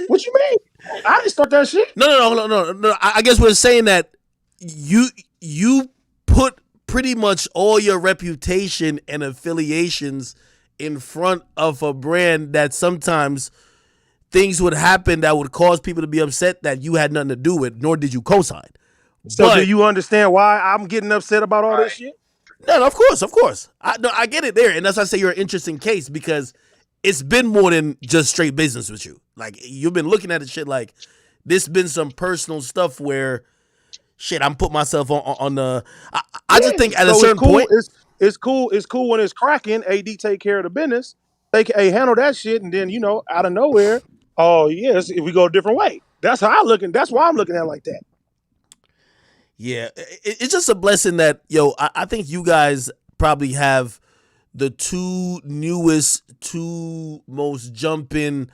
What you mean? I didn't start that shit. No. I guess we're saying that you put pretty much all your reputation and affiliations in front of a brand that sometimes things would happen that would cause people to be upset that you had nothing to do with, nor did you co-sign. So do you understand why I'm getting upset about all this shit? No, of course. I get it there. And that's why I say you're an interesting case, because it's been more than just straight business with you. Like, you've been looking at the shit like this been some personal stuff where shit, I'm putting myself on the. I just think at a certain point, it's cool when it's cracking. AD take care of the business. They handle that shit, and then out of nowhere, if we go a different way. That's how that's why I'm looking at it like that. Yeah, it's just a blessing that I think you guys probably have the two most jumping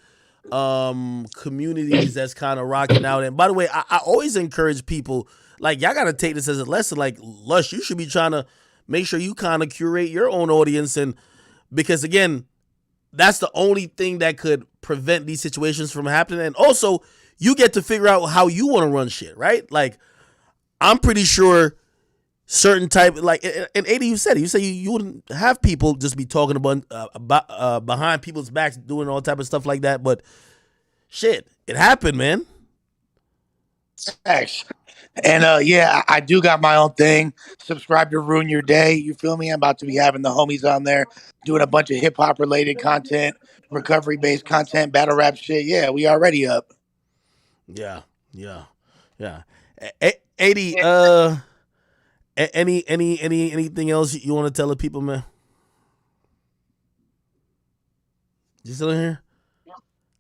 communities that's kind of rocking out. And by the way, I always encourage people, like, y'all got to take this as a lesson. Like, Lush, you should be trying to make sure you kind of curate your own audience. And because, again, that's the only thing that could prevent these situations from happening. And also, you get to figure out how you want to run shit, right? Like, I'm pretty sure certain type, like, and 80, you said you wouldn't have people just be talking about behind people's backs, doing all type of stuff like that. But shit, it happened, man. Thanks. And yeah, I do got my own thing. Subscribe to Ruin Your Day. You feel me? I'm about to be having the homies on there doing a bunch of hip hop related content, recovery based content, battle rap shit. Yeah, we already up. Yeah. 80. Anything else you want to tell the people, man? You still in here?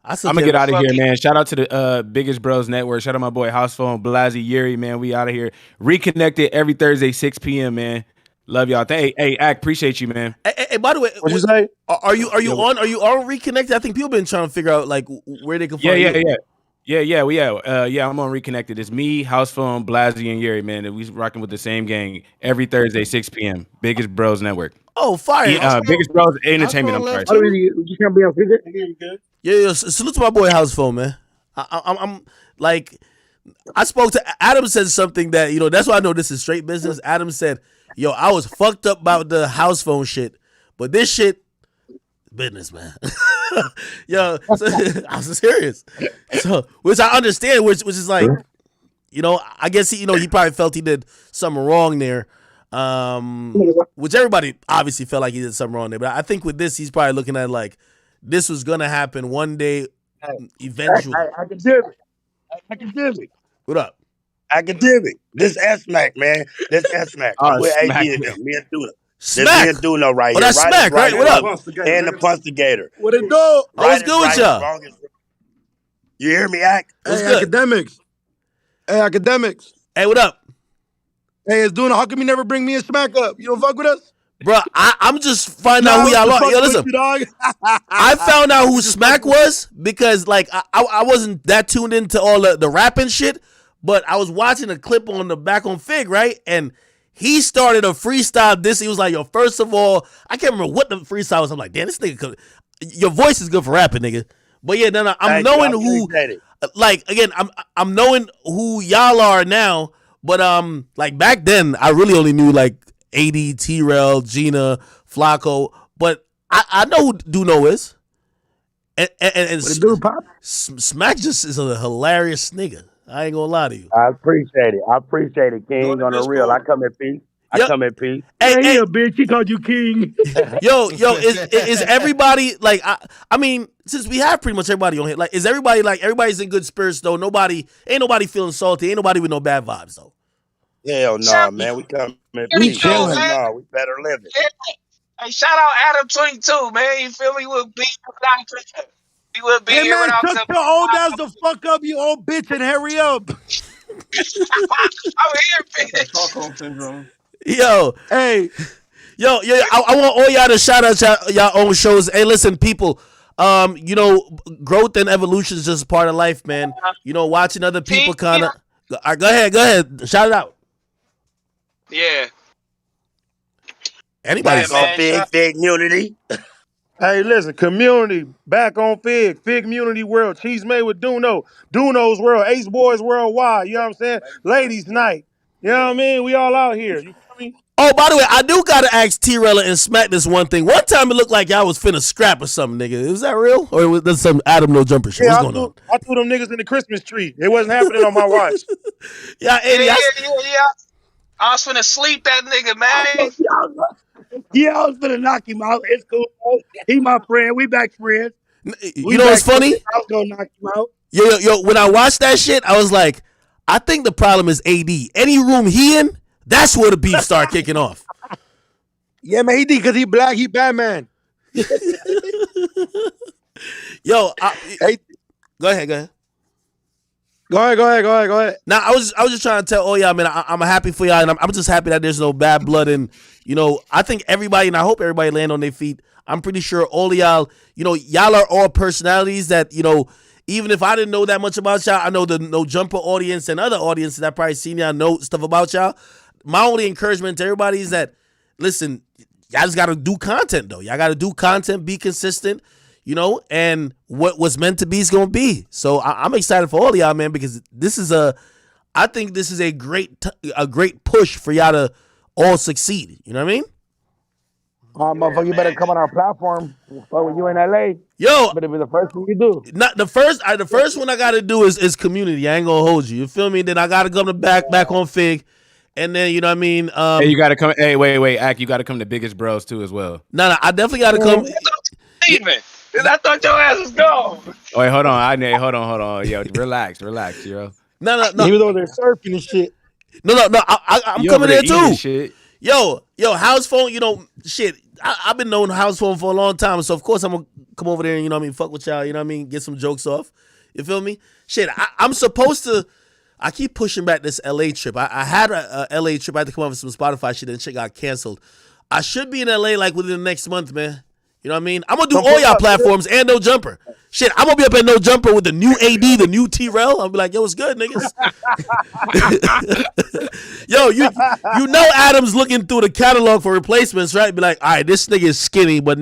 I'm gonna get out of here, man. Shout out to the Biggest Bros Network. Shout out my boy House Phone, Blasi, Yuri, man. We out of here. Reconnected every Thursday, 6 p.m., man. Love y'all. Hey, Ack, appreciate you, man. Hey, by the way, what'd you say? Are you on Reconnected? I think people been trying to figure out like where they can find you. Yeah. I'm on Reconnected. It's me, House Phone, Blasi, and Yuri, man. And we rocking with the same gang every Thursday, 6 p.m. Biggest Bros Network. Oh, fire! Biggest Bros Entertainment. I'm sorry. You can't be on figure. Yeah. Salute to my boy House Phone, man. I'm like, I spoke to Adam. Said something that that's why I know this is straight business. Adam said, "Yo, I was fucked up about the House Phone shit, but this shit, business, man." Yo, I was serious. So, which I understand, which is like, I guess he probably felt he did something wrong there. Which everybody obviously felt like he did something wrong there, but I think with this, he's probably looking at like this was gonna happen one day, eventually. Academic. What up? Academic. This S-Mac, man. This S-Mac. I'm with AD and them. Me and Duno. Smack. This me and Duno right here. That's right, Smack, right? What up? And the Punstigator. What it do? I was good with y'all. You hear me, Act? Hey, academics. Hey, what up? Hey, it's Duno. How come you never bring me and Smack up? You don't fuck with us? Bro, I'm just finding out who y'all are. Yo, listen. I found out who Smack was because like I wasn't that tuned into all the rapping shit, but I was watching a clip on the back on Fig, right? And he started a freestyle this. He was like, yo, first of all, I can't remember what the freestyle was. I'm like, damn, this nigga your voice is good for rapping, nigga. But yeah, then I'm knowing who like again, I'm knowing who y'all are now, but like back then I really only knew like AD, T-Rel, Gina, Flacco, but I know who Duno is. And Smack just is a hilarious nigga. I ain't gonna lie to you. I appreciate it, King. On the real, I come in peace. Hey, bitch, he called you king. Yo, is everybody like? I mean, since we have pretty much everybody on here, like, is everybody like everybody's in good spirits though? Ain't nobody feeling salty. Ain't nobody with no bad vibes though. Hell no, man. We come in peace. Chilling. No, we better living. Hey, shout out Adam 22, man. You feel me? We'll be Hey, here man, without shut your old ass the fuck up, you old bitch, and hurry up. I'm here, bitch. Stockholm syndrome. Yo, hey, yo, I want all y'all to shout out y'all own shows. Hey, listen, people. Growth and evolution is just part of life, man. Watching other people kind of. Go ahead, shout it out. Yeah. Anybody on Fig Community? Hey, listen, community back on Fig Community World, Cheese Made with Duno's World, Ace Boys Worldwide. You know what I'm saying? Ladies Night. You know what I mean? We all out here. You feel me? Oh, by the way, I do gotta ask T-Rel and Smack this one thing. One time it looked like y'all was finna scrap or something, nigga. Is that real? Or was that some Adam No Jumper shit? What's going on? I threw them niggas in the Christmas tree. It wasn't happening on my watch. Yeah. I was finna sleep that nigga, man. Yeah, I was finna knock him out. It's cool. He my friend. We back friends. You know what's funny? I was gonna knock him out. Yo, when I watched that shit, I was like, I think the problem is AD. Any room he in, that's where the beef start kicking off. Yeah, man, he did because he black, he Batman. Yo, go ahead. Go ahead. Now, I was just trying to tell all y'all, man, I'm happy for y'all, and I'm just happy that there's no bad blood, and I think everybody, and I hope everybody land on their feet. I'm pretty sure all of y'all, y'all are all personalities that, even if I didn't know that much about y'all, I know the No Jumper audience and other audiences that probably seen y'all know stuff about y'all. My only encouragement to everybody is that, listen, y'all just got to do content, though. Y'all got to do content, be consistent, and what's meant to be is going to be. So I'm excited for all of y'all, man, because I think this is a great push for y'all to all succeed. You know what I mean? Motherfucker, you better come on our platform. But when you in LA, yo, better be the first thing you do. Not the first. The first one I got to do is community. I ain't gonna hold you. You feel me? Then I got to come to back on Fig, and then you know what I mean. Hey, you got to come. Hey, wait, Ack, you got to come to Biggest Bros too as well. No, I definitely got to come. Steven, I thought your ass was gone. Oh, wait, hold on. Hold on. Yo, relax, yo. No. He was over there surfing and shit. No. I'm coming there too. Shit. Yo, house phone. You know, shit. I've been knowing house phone for a long time, so of course I'm gonna come over there and, you know what I mean, fuck with y'all, you know what I mean, get some jokes off. You feel me? Shit, I'm supposed to. I keep pushing back this LA trip. I had a LA trip. I had to come up with some Spotify shit, and shit got canceled. I should be in LA like within the next month, man. You know what I mean? I'm gonna do all y'all platforms and No Jumper. Shit, I'm gonna be up at No Jumper with the new AD, the new T-Rel. I'll be like, yo, what's good, niggas? Yo, you know Adam's looking through the catalog for replacements, right? Be like, all right, this nigga is skinny, but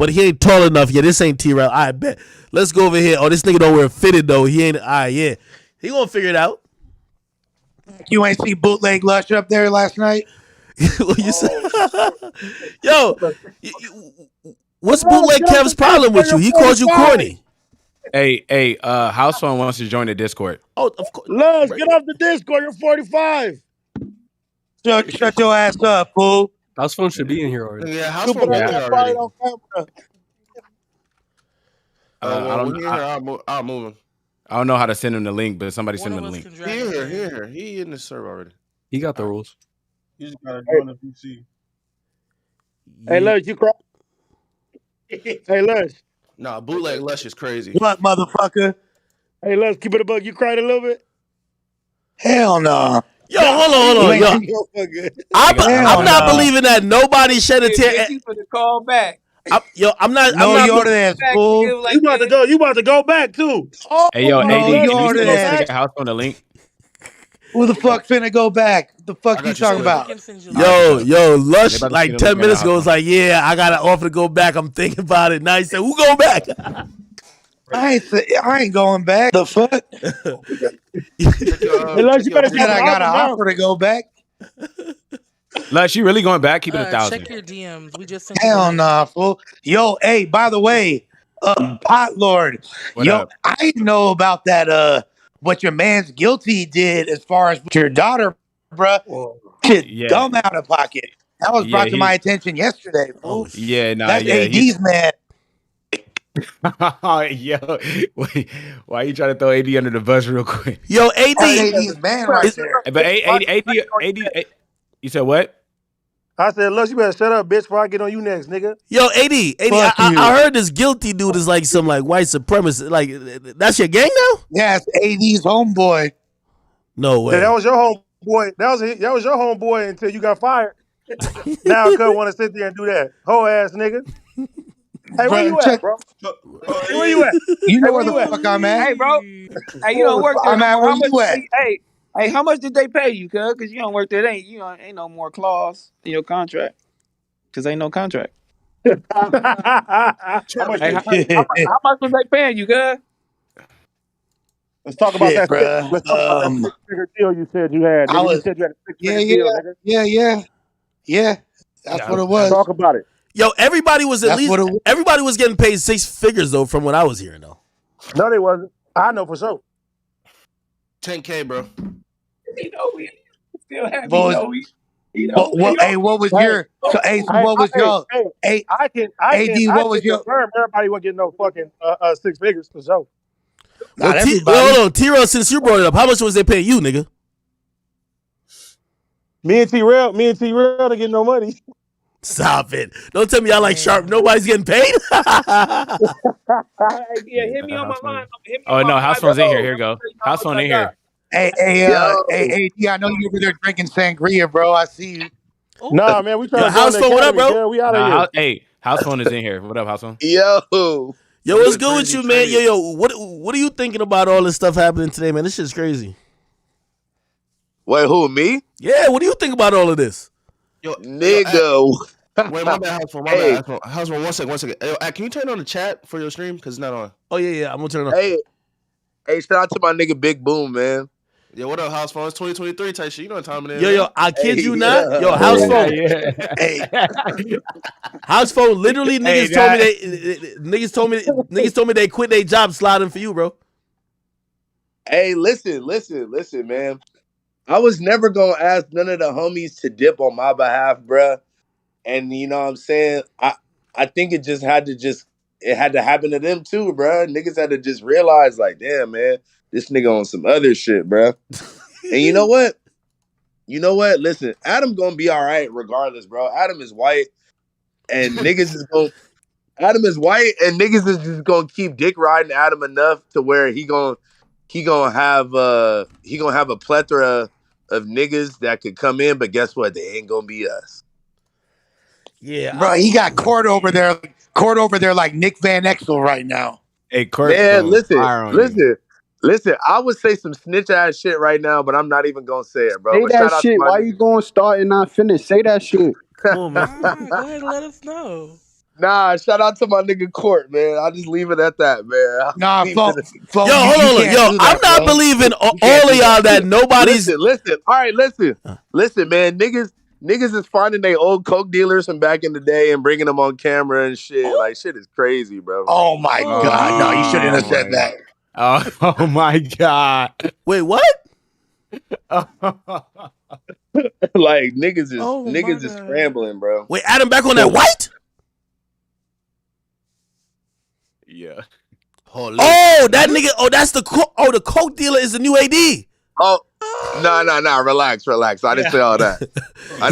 he ain't tall enough. Yeah, this ain't T-Rel. I bet. Let's go over here. Oh, this nigga don't wear fitted though. He ain't. All right, yeah. He gonna figure it out. You ain't see bootleg Lush up there last night? What you say? Yo, what's bootleg Kev's problem with you? He called you corny. Hey, house phone wants to join the Discord. Oh, of course. Lush, get off the Discord. You're 45. Shut your ass up, fool. House phone should be in here already. Yeah, house phone be in here already. I'll move him. I don't know how to send him the link, but somebody send him the link. Here. He in the server already. He got the rules. You just gotta join the PC. Hey, Lush, you cry. Hey, Lush. Nah, bootleg Lush is crazy. What, motherfucker? Hey, Lush, keep it a buck. You cried a little bit? Hell no. Yo, hold on. Yo, I'm not believing that nobody shed a tear. For the call back. I'm not. Fool. You about to go back too. Hey, yo, AD, can you that. house on the link? Who the fuck finna go back? The fuck you talking about? Yo, Lush like 10 minutes ago was like, yeah, I got an offer to go back. I'm thinking about it. Now he said, who go back? I ain't going back. The fuck? Hey, Lush, you better I got an offer to go back. Lush, you really going back? Keep it 1,000. Check your DMs. We just sent Hell nah, fool. Yo, hey, by the way, Pot Lord. What yo, up? I didn't know about that. What your man's guilty did as far as your daughter, bruh. Shit, dumb out of pocket. That was brought to my attention yesterday, fool. Yeah, nah, that's yeah. AD's man. Yo, wait, why you trying to throw AD under the bus real quick? Yo, AD. AD's man right there. But AD, you said what? I said, Lush, you better shut up, bitch, before I get on you next, nigga. Yo, AD, I heard this guilty dude is like some like white supremacist. Like, that's your gang now? Yeah, it's AD's homeboy. No way. Yeah, that was your homeboy. That was your homeboy until you got fired. Now I want to sit there and do that. Whole ass nigga. Hey, where you at, bro? Where you at? You know where the fuck I'm at? Hey, bro. Hey, you don't work there. I'm at where you at? Hey, how much did they pay you, cuz? Because you don't work there. Ain't no more clause in your contract. Because ain't no contract. How much was they paying you, cuz? Let's talk about that. Let's talk about that six-figure deal you said you had. You said you had a six-figure deal, nigga. Yeah. That's what it was. Talk about it. Yo, everybody was everybody was getting paid 6 figures though, from what I was hearing though. No, they wasn't. I know for sure. 10K, bro. You know we still have. What was your? So, what was your? I can what was your? Confirm everybody wasn't getting no fucking 6 figures for sure. Well, hold on, T-Rel, since you brought it up, how much was they paying you, nigga? Me and T-Rel didn't get no money. Stop it! Don't tell me y'all like Sharp. Nobody's getting paid. Yeah, hit me on my line. Oh no, house phone's in here. Here you go. House phone in here. Hey, I know you over there drinking sangria, bro. I see you. Nah, man, we trying to house phone. What up, bro? Girl. We out of here. Hey, house phone is in here. What up, house phone? Yo, what's good with you, man? Yo, what are you thinking about all this stuff happening today, man? This shit's crazy. Wait, who, me? Yeah, what do you think about all of this? Yo, nigga. Wait, my bad, house phone. My bad, house phone. One second. Hey, can you turn on the chat for your stream? Because it's not on. Oh, yeah, I'm going to turn it on. Hey, shout out to my nigga Big Boom, man. Yeah, what up, house phone? It's 2023 type shit. You know what time it is. Yo, I kid you not. Yo, house phone. House phone. Literally, niggas told me they quit their job sliding for you, bro. Hey, listen, man. I was never gonna ask none of the homies to dip on my behalf, bruh. And you know what I'm saying? I think it had to happen to them too, bruh. Niggas had to just realize, like, damn, man, this nigga on some other shit, bruh. And you know what? Listen, Adam gonna be all right regardless, bro. Adam is white, and niggas is just gonna keep dick riding Adam enough to where he gonna have a plethora of niggas that could come in, but guess what? They ain't gonna be us. Yeah, bro. He got court over there like Nick Van Exel right now. Hey, Court, man, listen. I would say some snitch ass shit right now, but I'm not even gonna say it, bro. Say but that shit. Why you going to start and not finish? Say that shit. Come on, man. Go ahead and let us know. Nah, shout out to my nigga Court, man. I'll just leave it at that, man. Nah, hold on. Yo, I'm not believing all of y'all that nobody's. Listen. All right, listen, man. Niggas is finding their old coke dealers from back in the day and bringing them on camera and shit. Like, shit is crazy, bro. Oh my god, no, you shouldn't have said that. Oh my god. Wait, what? Like niggas is scrambling, bro. Wait, Adam back on that white? Yeah. Oh, that nigga. Oh, that's the coke dealer is the new AD. Oh, no, relax. I didn't say all that. I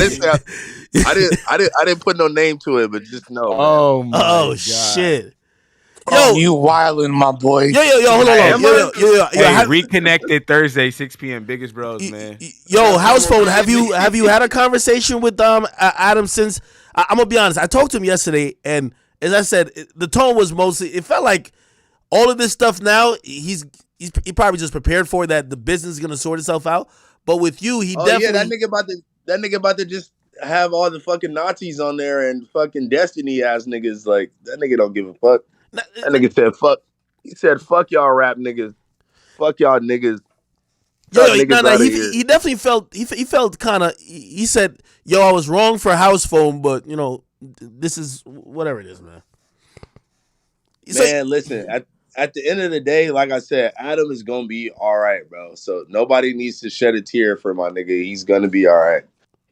didn't put no name to it, but just know. Oh my God. Shit. Yo, you wildin', my boy. Yo, hold on. Yo, reconnected Thursday, 6 p.m. Biggest bros, man. Yo, house phone. Have you had a conversation with Adam since? I'm gonna be honest. I talked to him yesterday, and as I said, the tone was mostly. It felt like all of this stuff now. He probably just prepared for that. The business is gonna sort itself out. But with you, he definitely. Yeah, that nigga about to just have all the fucking Nazis on there and fucking Destiny ass niggas. Like that nigga don't give a fuck. That nigga said fuck. He said fuck y'all rap niggas. Fuck y'all niggas. He definitely felt. He felt kind of. He said, "Yo, I was wrong for house phone, but you know, this is whatever it is, man." Man, listen. At the end of the day, like I said, Adam is gonna be all right, bro. So nobody needs to shed a tear for my nigga. He's gonna be all right.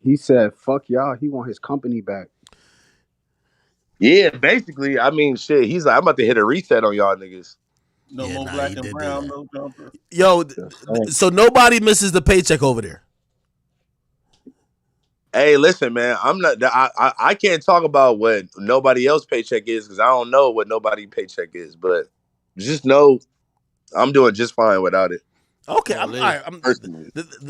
He said, "Fuck y'all." He want his company back. Yeah, basically. I mean, shit. He's like, I'm about to hit a reset on y'all niggas. No more black and brown, no jumper. Yo, so nobody misses the paycheck over there. Hey, listen, man. I'm not. I can't talk about what nobody else paycheck is because I don't know what nobody paycheck is. But just know, I'm doing just fine without it. Okay, all right.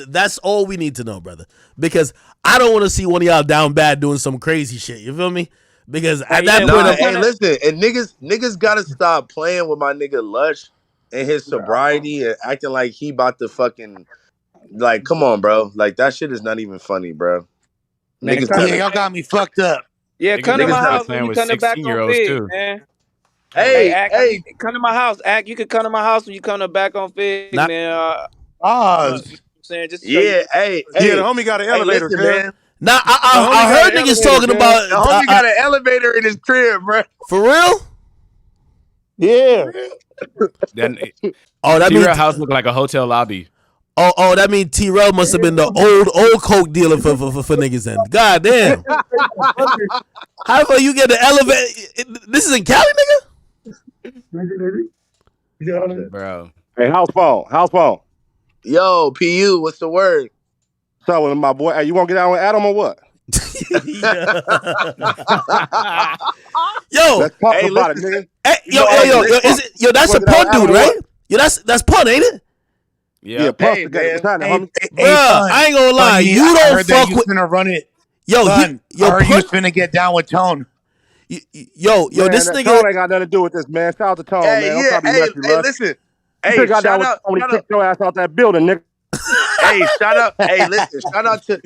That's all we need to know, brother. Because I don't want to see one of y'all down bad doing some crazy shit. You feel me? Because at that point, hey, listen, and niggas gotta stop playing with my nigga Lush and his sobriety and acting like he about to fucking like, come on, bro. Like that shit is not even funny, bro. Man, y'all got me fucked up. Yeah, come to my house when you come back on Fig, man. Hey, come to my house. Act, you can come to my house when you come back on Fig, man. you know what I'm saying? Just the homie got an elevator, man. Nah, I heard niggas talking about the homie got an elevator in his crib, bro. For real? Yeah. That means house look like a hotel lobby. Oh, that means T-Rell must have been the old coke dealer for niggas then. God damn. How about you get the elevator? This is in Cali, nigga? Bro. Hey, house phone. Yo, PU, what's the word? So with my boy, hey, you want to get out with Adam or what? Yo, let's talk about it, nigga. Yo, that's a pun dude, right? Yo, that's pun, ain't it? Yeah, pun. Hey, Bro, I ain't gonna lie, you don't fuck with. Gonna run it. Yo, I heard you was finna get down with Tone. Yo, this nigga Tone ain't got nothing to do with this, man. Shout out to Tone, man. Listen. Hey, shout out. When he kicked your ass out that building, nigga. Hey, shout out. Hey, listen. Shout out to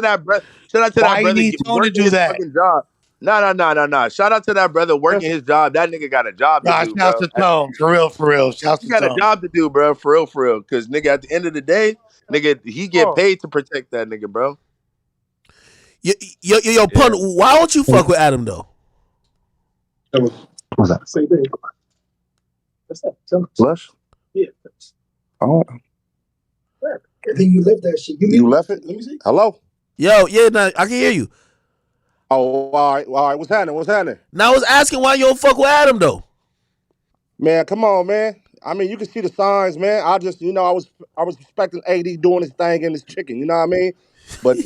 that brother. Shout out to that brother. Why you need Tone to do that? Job. No. Shout out to that brother working his job. That nigga got a job to do, bro. Shout out to Tone. For real. Shout out to Tone. He got a job to do, bro. For real. Because, nigga, at the end of the day, Nigga, he get paid to protect that nigga, bro. Yo, Pun, why don't you fuck with Adam though? What's that? Same thing. What's that? Lush? Yeah. Oh. I think you left that shit. You left it? Let me see. Hello? Yo, yeah, nah, I can hear you. Oh, all right. What's happening? What's happening? Now I was asking why you don't fuck with Adam though. Man, come on, man. I mean, you can see the signs, man. I just, I was expecting AD doing his thing and his chicken. You know what I mean? But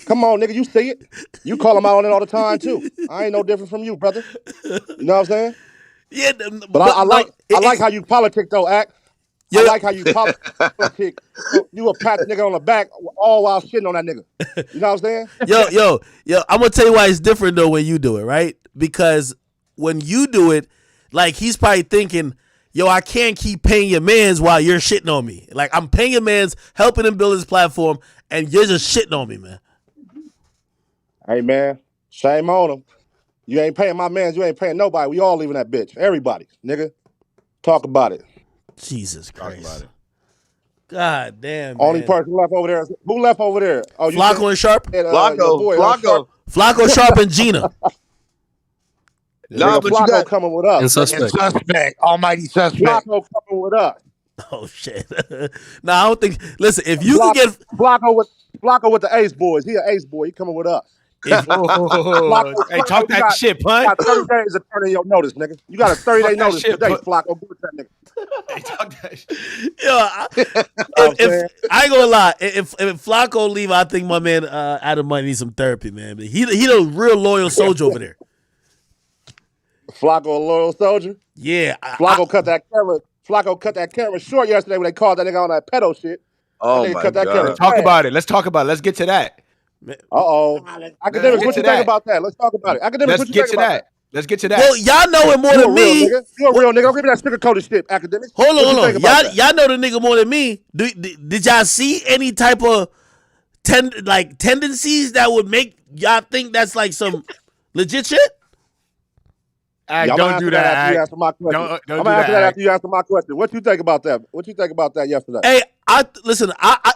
come on, nigga, you see it. You call him out on it all the time too. I ain't no different from you, brother. You know what I'm saying? Yeah, but I like how you politic though, Act. I like how you politic. You a pat nigga on the back all while shitting on that nigga. You know what I'm saying? Yo, I'm gonna tell you why it's different though when you do it, right? Because when you do it, like he's probably thinking, yo, I can't keep paying your mans while you're shitting on me. Like I'm paying your mans, helping him build his platform, and you're just shitting on me, man. Hey man, shame on him. You ain't paying my mans, you ain't paying nobody. We all leaving that bitch. Everybody, nigga. Talk about it. Jesus Christ. God damn, Only man. person left over there. Who left over there? Oh, you Flacco and Sharp? Flacco, Sharp, and Gina. Nah, but Flacco you got coming with us. And suspect. Almighty suspect. Flacco coming with us. Oh shit. No, I don't think. Listen, if you can get Flacco with the Ace boys, he an Ace boy. He coming with us. Flacco, hey, talk that shit, Pun. You got 30 days to turn in your notice, nigga. You got a 30-day notice today, Flacco. Go with that nigga. Hey, talk that shit. If I ain't gonna lie, if Flacco leave, I think my man Adam might need some therapy, man. But he the real loyal soldier over there. Flacco a loyal soldier? Yeah. Flacco cut that camera. Flacco cut that camera short yesterday when they called that nigga on that pedo shit. Oh my God. Let's talk about it. Let's get to that. Academics, what you think about that? Let's talk about it. Academics, what you think about that? Let's get to that. Well, y'all know it more than me. You a real nigga. Don't give me that sugar-coated shit, Academics. Hold on. Y'all know the nigga more than me. Did y'all see any type of tendencies that would make y'all think that's like some legit shit? Don't do that. Don't do that. I'm gonna answer that after you answer my question. What you think about that? What you think about that yesterday? Hey, I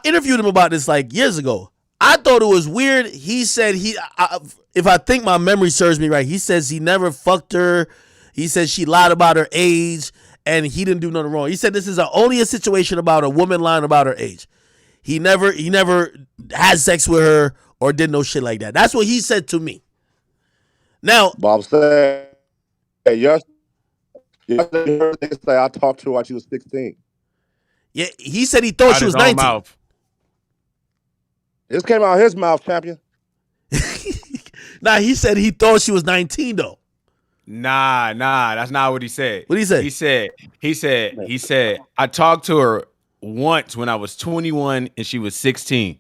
interviewed him about this like years ago. I thought it was weird. He said if I think my memory serves me right, he says he never fucked her. He says she lied about her age, and he didn't do nothing wrong. He said this is only a situation about a woman lying about her age. He never had sex with her or did no shit like that. That's what he said to me. Now, Bob said, "Hey, yes, say I talked to her while she was 16." Yeah, he said he thought she was 19. Mouth. This came out of his mouth, champion. Nah, he said he thought she was 19 though. Nah, that's not what he said. What did he say? He said, I talked to her once when I was 21 and she was 16.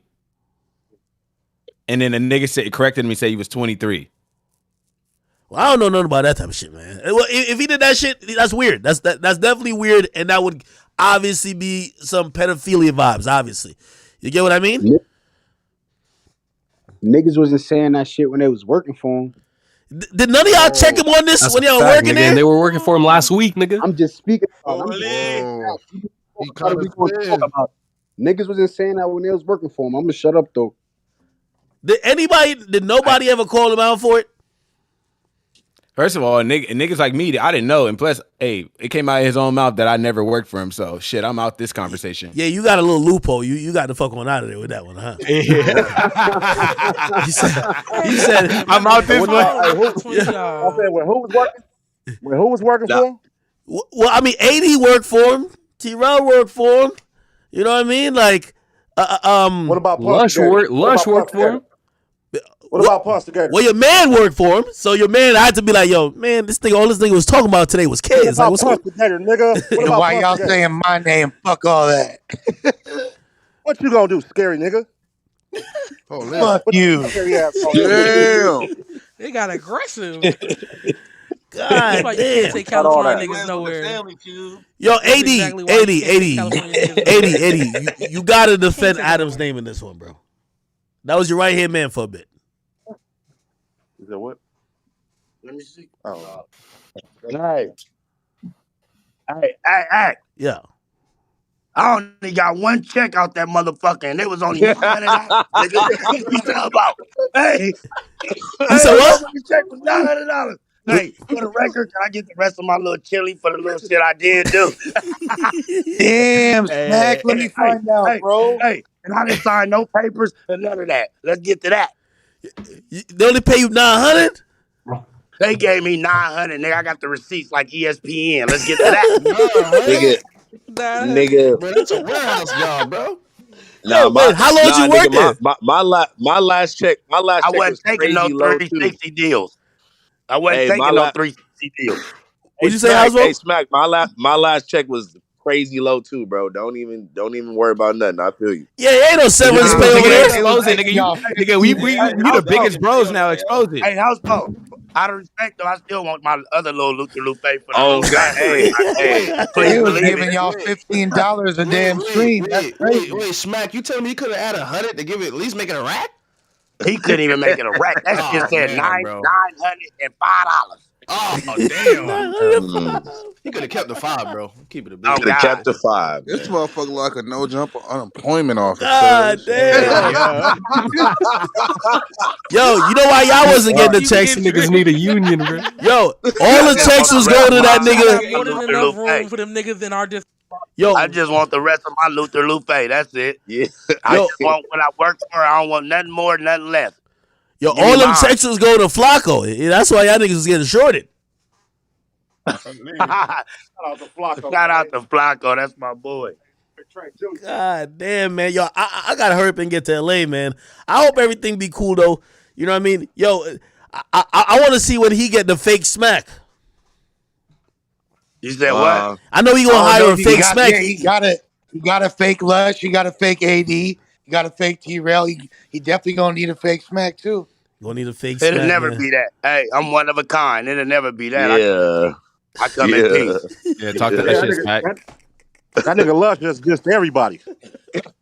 And then the nigga corrected me, said he was 23. Well, I don't know nothing about that type of shit, man. Well, if he did that shit, that's weird. That's definitely weird, and that would obviously be some pedophilia vibes, obviously. You get what I mean? Niggas wasn't saying that shit when they was working for him. Did none of y'all check him on this when y'all working there? They were working for him last week, nigga. I'm just speaking. He Niggas wasn't saying that when they was working for him. I'm gonna shut up though. Did nobody ever call him out for it? First of all, niggas like me, I didn't know. And plus, hey, it came out of his own mouth that I never worked for him. So, shit, I'm out this conversation. Yeah, you got a little loophole. You got the fuck on out of there with that one, huh? Yeah. he said, I'm out this one. Who was working for him? Well, I mean, 80 worked for him. T-Rail worked for him. You know what I mean? Like, what about Lush worked for him? What about Punch together? Well, your man worked for him, so your man had to be like, "Yo, man, all this nigga was talking about today was kids." Like, what's Punch together, nigga? Why y'all saying my name? Fuck all that. What you gonna do, scary nigga? Fuck you. Damn. They got aggressive. God damn. damn. You take California niggas nowhere. Yo, 80, you gotta defend Adam's name in this one, bro. That was your right hand man for a bit. Is that what? Let me see. Oh. Hey. Yeah. I only got one check out that motherfucker, and it was only $900. Nigga, what you talking about? Hey, You said what? My check was $900. Hey, for the record, can I get the rest of my little chili for the little shit I did do? Damn, Smack. Let me find out, bro. Hey, and I didn't sign no papers or none of that. Let's get to that. They only pay you $900? They gave me $900. Nigga, I got the receipts like ESPN. Let's get to that. Nigga. Bro, that's a warehouse job, bro. Nah, how long you work there? My last check. My last I check wasn't was taking no crazy low too. 360 deals. I wasn't taking no 360 deals. What'd you say, Housewell? Hey, Smack. My last check was crazy low too, bro. Don't even worry about nothing. I feel you. Yeah, ain't no severance pay over there. Expose it, nigga. We the biggest bros now. Expose it. Hey, Housewell. Out of respect, though, I still want my other little Luther Lupe for the Oh God, hey, They was giving y'all $15 a damn stream. That's crazy. Wait, Smack, you telling me you could have added 100 to give it at least make it a rack? He couldn't even make it a rack. That shit said $905. Oh damn! He could have kept the 5, bro. Keep it a bit. Could have kept the 5. This motherfucker like a no jumper unemployment officer. God damn. Yo, you know why y'all wasn't getting the checks? Niggas need a union, bro. Yo, all the checks was going to that nigga. More than enough room for them niggas in our district. Yo, I just want the rest of my Luther Lupe. That's it. Yeah. I just want what I worked for. I don't want nothing more, nothing less. Yo, all them checks was going to Flacco. That's why y'all niggas was getting shorted. Shout out to Flacco. That's my boy. God damn, man. Yo, I gotta hurry up and get to LA, man. I hope everything be cool though. You know what I mean? Yo, I want to see when he get the fake Smack. You said what? I know he gonna hire a fake Smack. Yeah, He got a fake Lush. He got a fake AD. He got a fake T-Rail. He definitely gonna need a fake Smack too. Gonna need a fake Smack. It'll never be that. Hey, I'm one of a kind. It'll never be that. Yeah. I come in peace. Yeah, talk to that shit, Smack. That nigga Lush just everybody.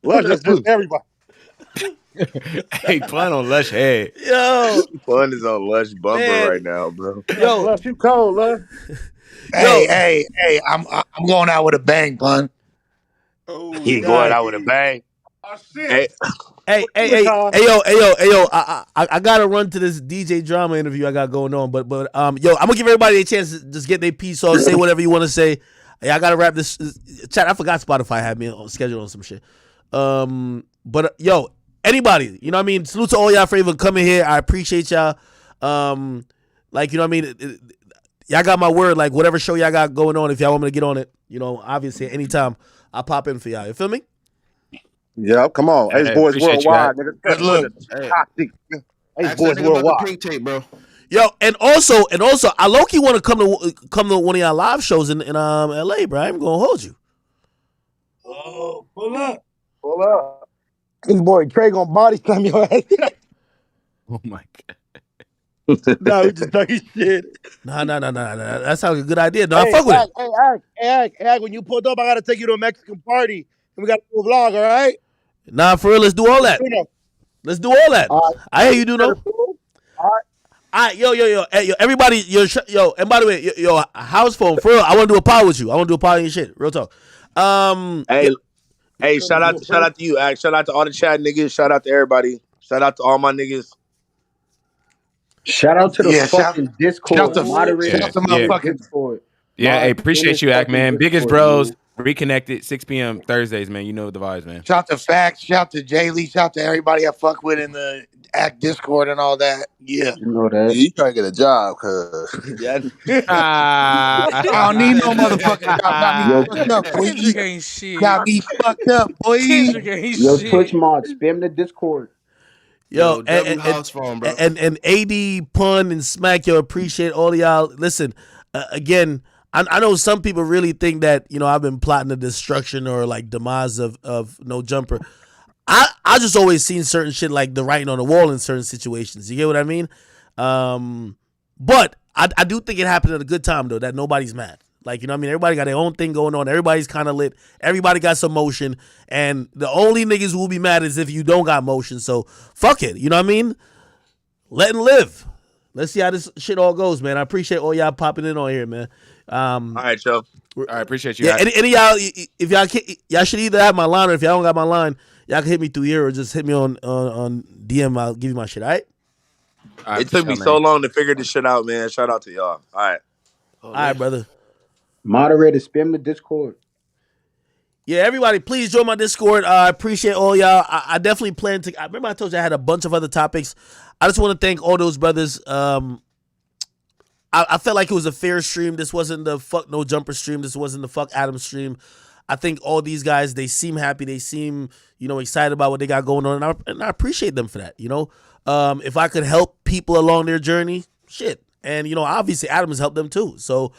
Lush just everybody. Hey, pun on Lush head. Yo, Pun is on Lush bumper right now, bro. Yo, Lush, you cold, Lush. Hey, I'm going out with a bang, Pun. He going out with a bang. Oh shit. Hey, yo, I gotta run to this DJ drama interview I got going on, but yo, I'm gonna give everybody a chance to just get their piece off, say whatever you want to say. Hey, I gotta wrap this chat. I forgot Spotify had me on schedule on some shit. But yo, anybody, you know what I mean? Salute to all y'all for even coming here. I appreciate y'all. Like, you know what I mean? Y'all got my word. Like, whatever show y'all got going on, if y'all want me to get on it, you know, obviously anytime I'll pop in for y'all. You feel me? Yeah, come on. Ace Boys Worldwide, nigga. Good look. Ace Boys Worldwide. Pink tape, bro. Yo, and also, I low-key want to come to one of y'all live shows in LA, bro. I'm gonna hold you. Oh, pull up. Pull up. This boy Trey gonna body slam your ass. Oh my god. No, we just talking shit. Nah. That sounds like a good idea. No, I fuck with it. Hey, when you pulled up, I gotta take you to a Mexican party. And we gotta do a vlog, all right? Nah, for real, let's do all that. Let's do all that. I hear you do no. All right, yo, hey, yo, everybody, yo, and by the way, yo, house phone, for real, I want to do a pod with you. I want to do a pod on your shit. Real talk. Hey, shout out to you, Act. Shout out to all the chat niggas. Shout out to everybody. Shout out to all my niggas. Shout out to the fucking Discord. Shout out to my fucking Discord. Yeah, hey, appreciate you, Act, man. Biggest bros, reconnected, 6 p.m. Thursdays, man. You know the vibes, man. Shout to Facts. Shout to Jay Lee. Shout to everybody I fuck with in the Act Discord and all that. Yeah. You know that. You trying to get a job, cuz. I don't need no motherfucking job. Got me fucked up, boy. Kendrick ain't shit. Got me fucked up, boy. Kendrick ain't Yo, shit. Twitch mod, spam the Discord. Yo, house phone, bro. and AD, Pun, and Smack, yo, appreciate all of y'all. Listen, again, I know some people really think that, you know, I've been plotting the destruction or like demise of No Jumper. I just always seen certain shit like the writing on the wall in certain situations. You get what I mean? But I do think it happened at a good time though, that nobody's mad. Like, you know what I mean? Everybody got their own thing going on. Everybody's kind of lit. Everybody got some motion. And the only niggas who will be mad is if you don't got motion. So fuck it. You know what I mean? Let and live. Let's see how this shit all goes, man. I appreciate all y'all popping in on here, man. All right, Joe. I appreciate you. Yeah, any y'all, if y'all should either have my line, or if y'all don't got my line, y'all can hit me through here or just hit me on DM. I'll give you my shit. All right. It took me so long to figure this shit out, man. Shout out to y'all. All right. All right, brother. Moderator, spam the Discord. Yeah, everybody, please join my Discord. I appreciate all y'all. I definitely plan to. I remember I told you I had a bunch of other topics. I just want to thank all those brothers. I felt like it was a fair stream. This wasn't the fuck no jumper stream. This wasn't the fuck Adam stream. I think all these guys, they seem happy. They seem, excited about what they got going on. And I appreciate them for that, If I could help people along their journey, shit. And, obviously Adam has helped them too. So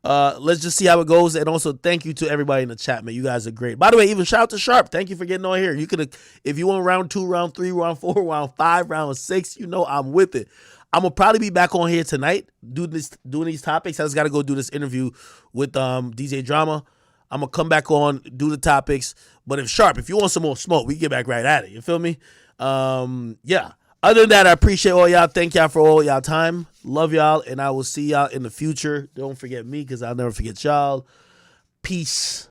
let's just see how it goes. And also thank you to everybody in the chat, man. You guys are great. By the way, even shout out to Sharp. Thank you for getting on here. You could, if you want round 2, round 3, round 4, round 5, round 6, I'm with it. I'm gonna probably be back on here tonight doing these topics. I just gotta go do this interview with DJ Drama. I'm gonna come back on, do the topics. But if you want some more smoke, we get back right at it. You feel me? Yeah. Other than that, I appreciate all y'all. Thank y'all for all y'all time. Love y'all, and I will see y'all in the future. Don't forget me, because I'll never forget y'all. Peace.